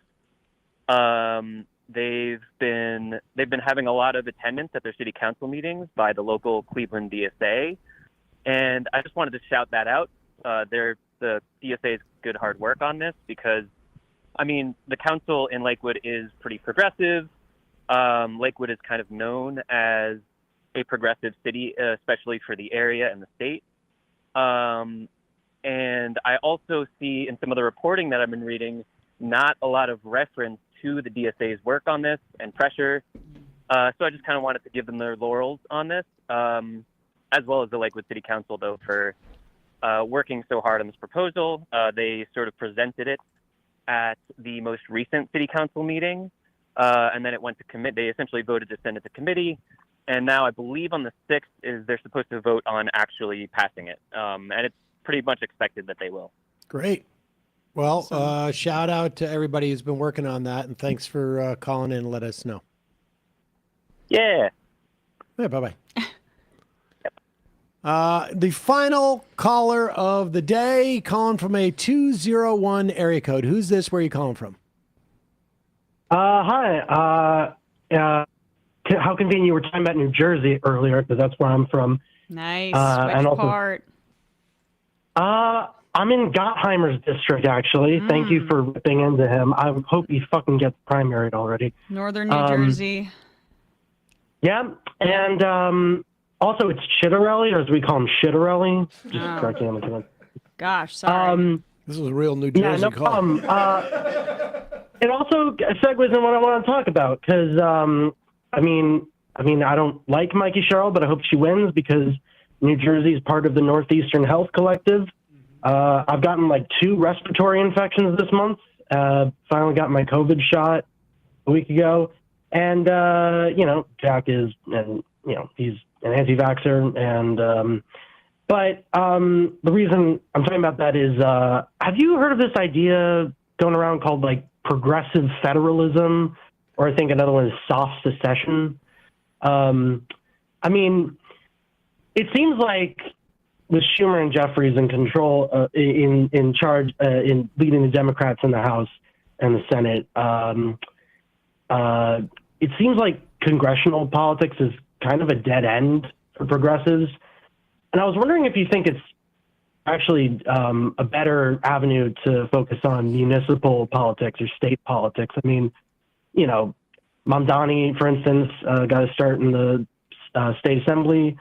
They've been having a lot of attendance at their city council meetings by the local Cleveland DSA, and I just wanted to shout that out. The DSA's good hard work on this because, I mean, the council in Lakewood is pretty progressive. Lakewood is kind of known as a progressive city, especially for the area and the state. And I also see in some of the reporting that I've been reading, not a lot of reference to the DSA's work on this and pressure. So I just kind of wanted to give them their laurels on this, as well as the Lakewood City Council, though, for working so hard on this proposal. They sort of presented it at the most recent city council meeting, and then it went to committee. They essentially voted to send it to committee, and now I believe on the 6th they're supposed to vote on actually passing it, and it's pretty much expected that they will. Great. Well, shout out to everybody who's been working on that, and thanks for calling in and let us know. Yeah. Yeah, bye-bye. The final caller of the day, calling from a 201 area code. Who's this? Where are you calling from? Hi. How convenient you were talking about New Jersey earlier, because that's where I'm from. Nice. And Which also, part? I'm in Gottheimer's district, actually. Thank you for ripping into him. I hope he fucking gets primaried already. Northern New Jersey. Yeah, and also it's Chitterelli, or as we call him, Shitterelli. Just correcting him again. Gosh, sorry. This is a real New Jersey no call. problem. It also segues in what I want to talk about, because I mean, I don't like Mikey Sherrill, but I hope she wins because New Jersey is part of the Northeastern Health Collective. I've gotten like 2 respiratory infections this month. Finally got my COVID shot a week ago. And, Jack is, and, he's an anti-vaxxer. And, but the reason I'm talking about that is, have you heard of this idea going around called like progressive federalism? Or I think another one is soft secession. I mean, it seems like with Schumer and Jeffries in control, in charge, in leading the Democrats in the House and the Senate, it seems like congressional politics is kind of a dead end for progressives. And I was wondering if you think it's actually a better avenue to focus on municipal politics or state politics. I mean, Mamdani, for instance, got a start in the state assembly.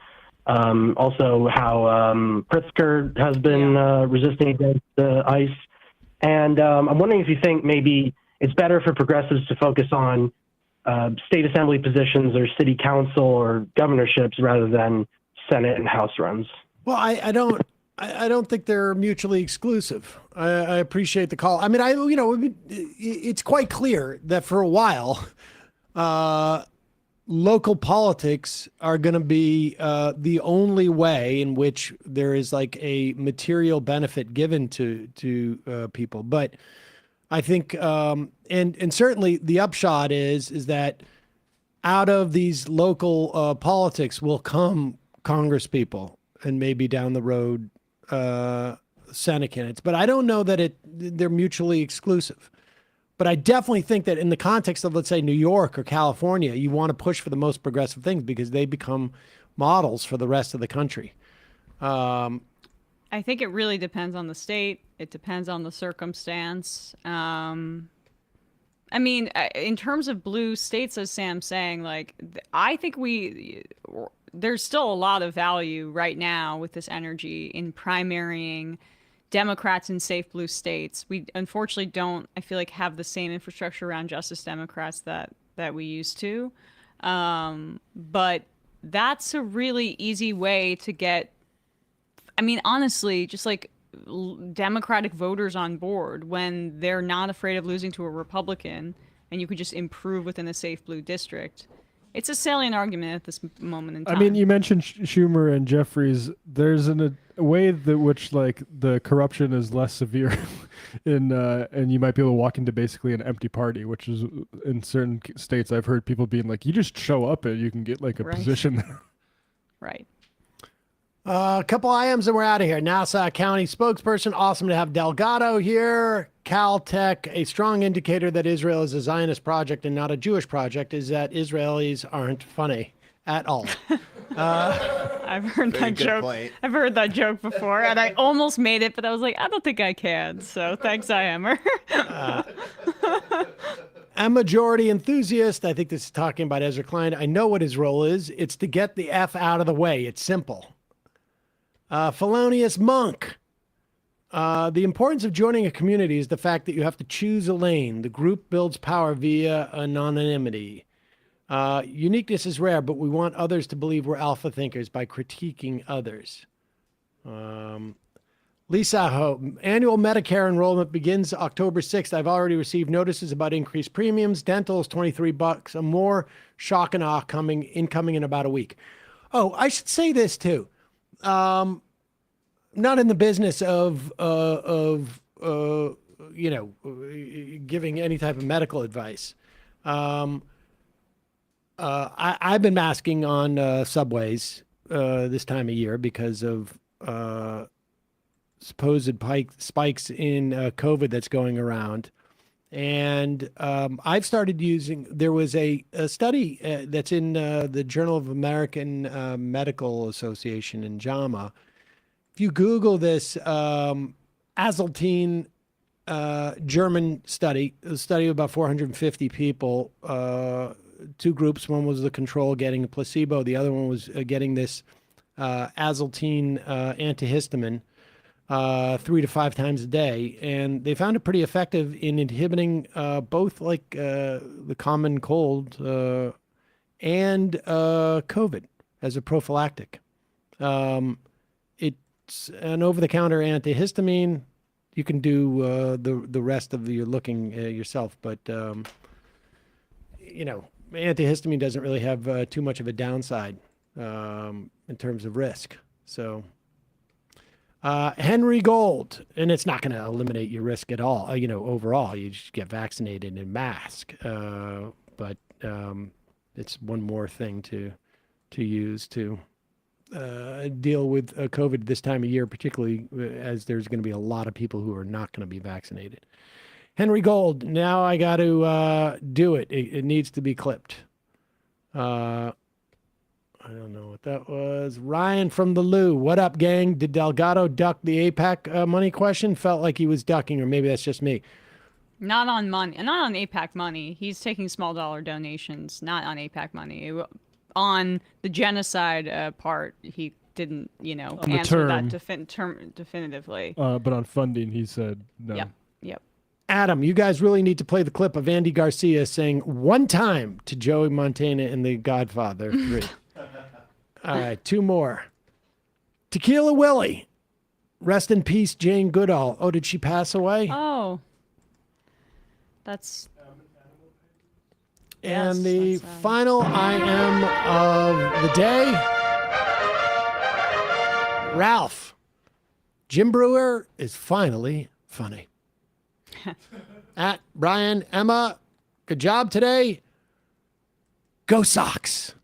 Also how Pritzker has been resisting against ICE. And I'm wondering if you think maybe it's better for progressives to focus on state assembly positions or city council or governorships rather than Senate and House runs. Well, I don't think they're mutually exclusive. I appreciate the call. I mean, it's quite clear that for a while, local politics are going to be the only way in which there is like a material benefit given to people. But I think, and certainly the upshot is that out of these local politics will come Congress people and maybe down the road Senate candidates. But I don't know that they're mutually exclusive. But I definitely think that in the context of, let's say, New York or California, you want to push for the most progressive things because they become models for the rest of the country. I think it really depends on the state. It depends on the circumstance. I mean, in terms of blue states, as Sam's saying, like, I think there's still a lot of value right now with this energy in primarying Democrats in safe blue states. We unfortunately don't, I feel like, have the same infrastructure around Justice Democrats that we used to. But that's a really easy way to get, I mean, honestly, just like Democratic voters on board when they're not afraid of losing to a Republican, and you could just improve within a safe blue district. It's a salient argument at this moment in time. I mean, you mentioned Schumer and Jeffries. There's a way that which like the corruption is less severe, and you might be able to walk into basically an empty party, which is in certain states I've heard people being like, you just show up and you can get like a position there. Right. A couple IMs and we're out of here. Nassau County spokesperson. Awesome to have Delgado here. Caltech, a strong indicator that Israel is a Zionist project and not a Jewish project is that Israelis aren't funny at all. I've heard that joke. I've heard that joke before, and I almost made it, but I was like, I don't think I can. So thanks, IMer. A majority enthusiast. I think this is talking about Ezra Klein. I know what his role is. It's to get the F out of the way. It's simple. Felonious monk. The importance of joining a community is the fact that you have to choose a lane. The group builds power via anonymity. Uniqueness is rare, but we want others to believe we're alpha thinkers by critiquing others. Lisa Ho, annual Medicare enrollment begins October 6th. I've already received notices about increased premiums. Dental is $23 or more. Shock and awe incoming in about a week. Oh, I should say this too. Not in the business of giving any type of medical advice. I've been masking on subways this time of year because of supposed spikes in COVID that's going around. And I've started using, there was a study that's in the Journal of American Medical Association in JAMA. If you Google this Azeltine German study, a study of about 450 people, two groups. One was the control getting a placebo. The other one was getting this Azeltine antihistamine 3 to 5 times a day. And they found it pretty effective in inhibiting both like the common cold and COVID as a prophylactic. It's an over-the-counter antihistamine. You can do the rest of your looking yourself, but antihistamine doesn't really have too much of a downside in terms of risk. So Henry Gold, and it's not going to eliminate your risk at all. Overall, you just get vaccinated and mask. But it's one more thing to use to deal with COVID this time of year, particularly as there's going to be a lot of people who are not going to be vaccinated. Henry Gold, now I got to do it. It needs to be clipped. I don't know what that was. Ryan from the Lou. What up, gang? Did Delgado duck the AIPAC money question? Felt like he was ducking, or maybe that's just me. Not on money, not on AIPAC money. He's taking small dollar donations, not on AIPAC money. On the genocide part, he didn't, answer that definitively. But on funding, he said no. Yep. Adam, you guys really need to play the clip of Andy Garcia saying one time to Joey Montana in The Godfather 3. All right, 2 more. Tequila Willie. Rest in peace, Jane Goodall. Oh, did she pass away? Oh. That's... And the final I am of the day, Ralph. Jim Brewer is finally funny. At Brian, Emma, good job today. Go Sox.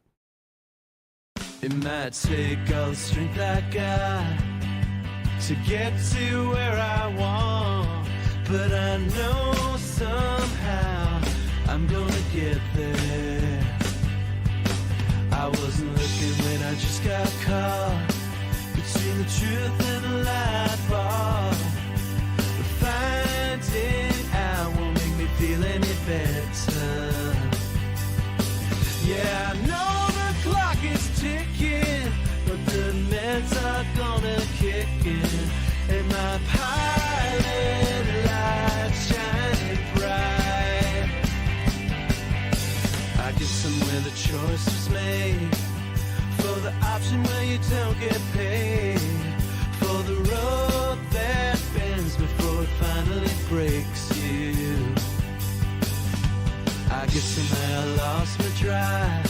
It might take all the strength I got to get to where I want, but I know somehow I'm gonna get there. I wasn't looking when I just got caught between the truth and the light bar, but finding out won't make me feel any better. Yeah, I know the clock is ticking, but the meds are gonna kick in, and my pilot light shining bright. I guess somewhere the choice was made for the option where you don't get paid, for the road that bends before it finally breaks you. I guess somehow I lost my drive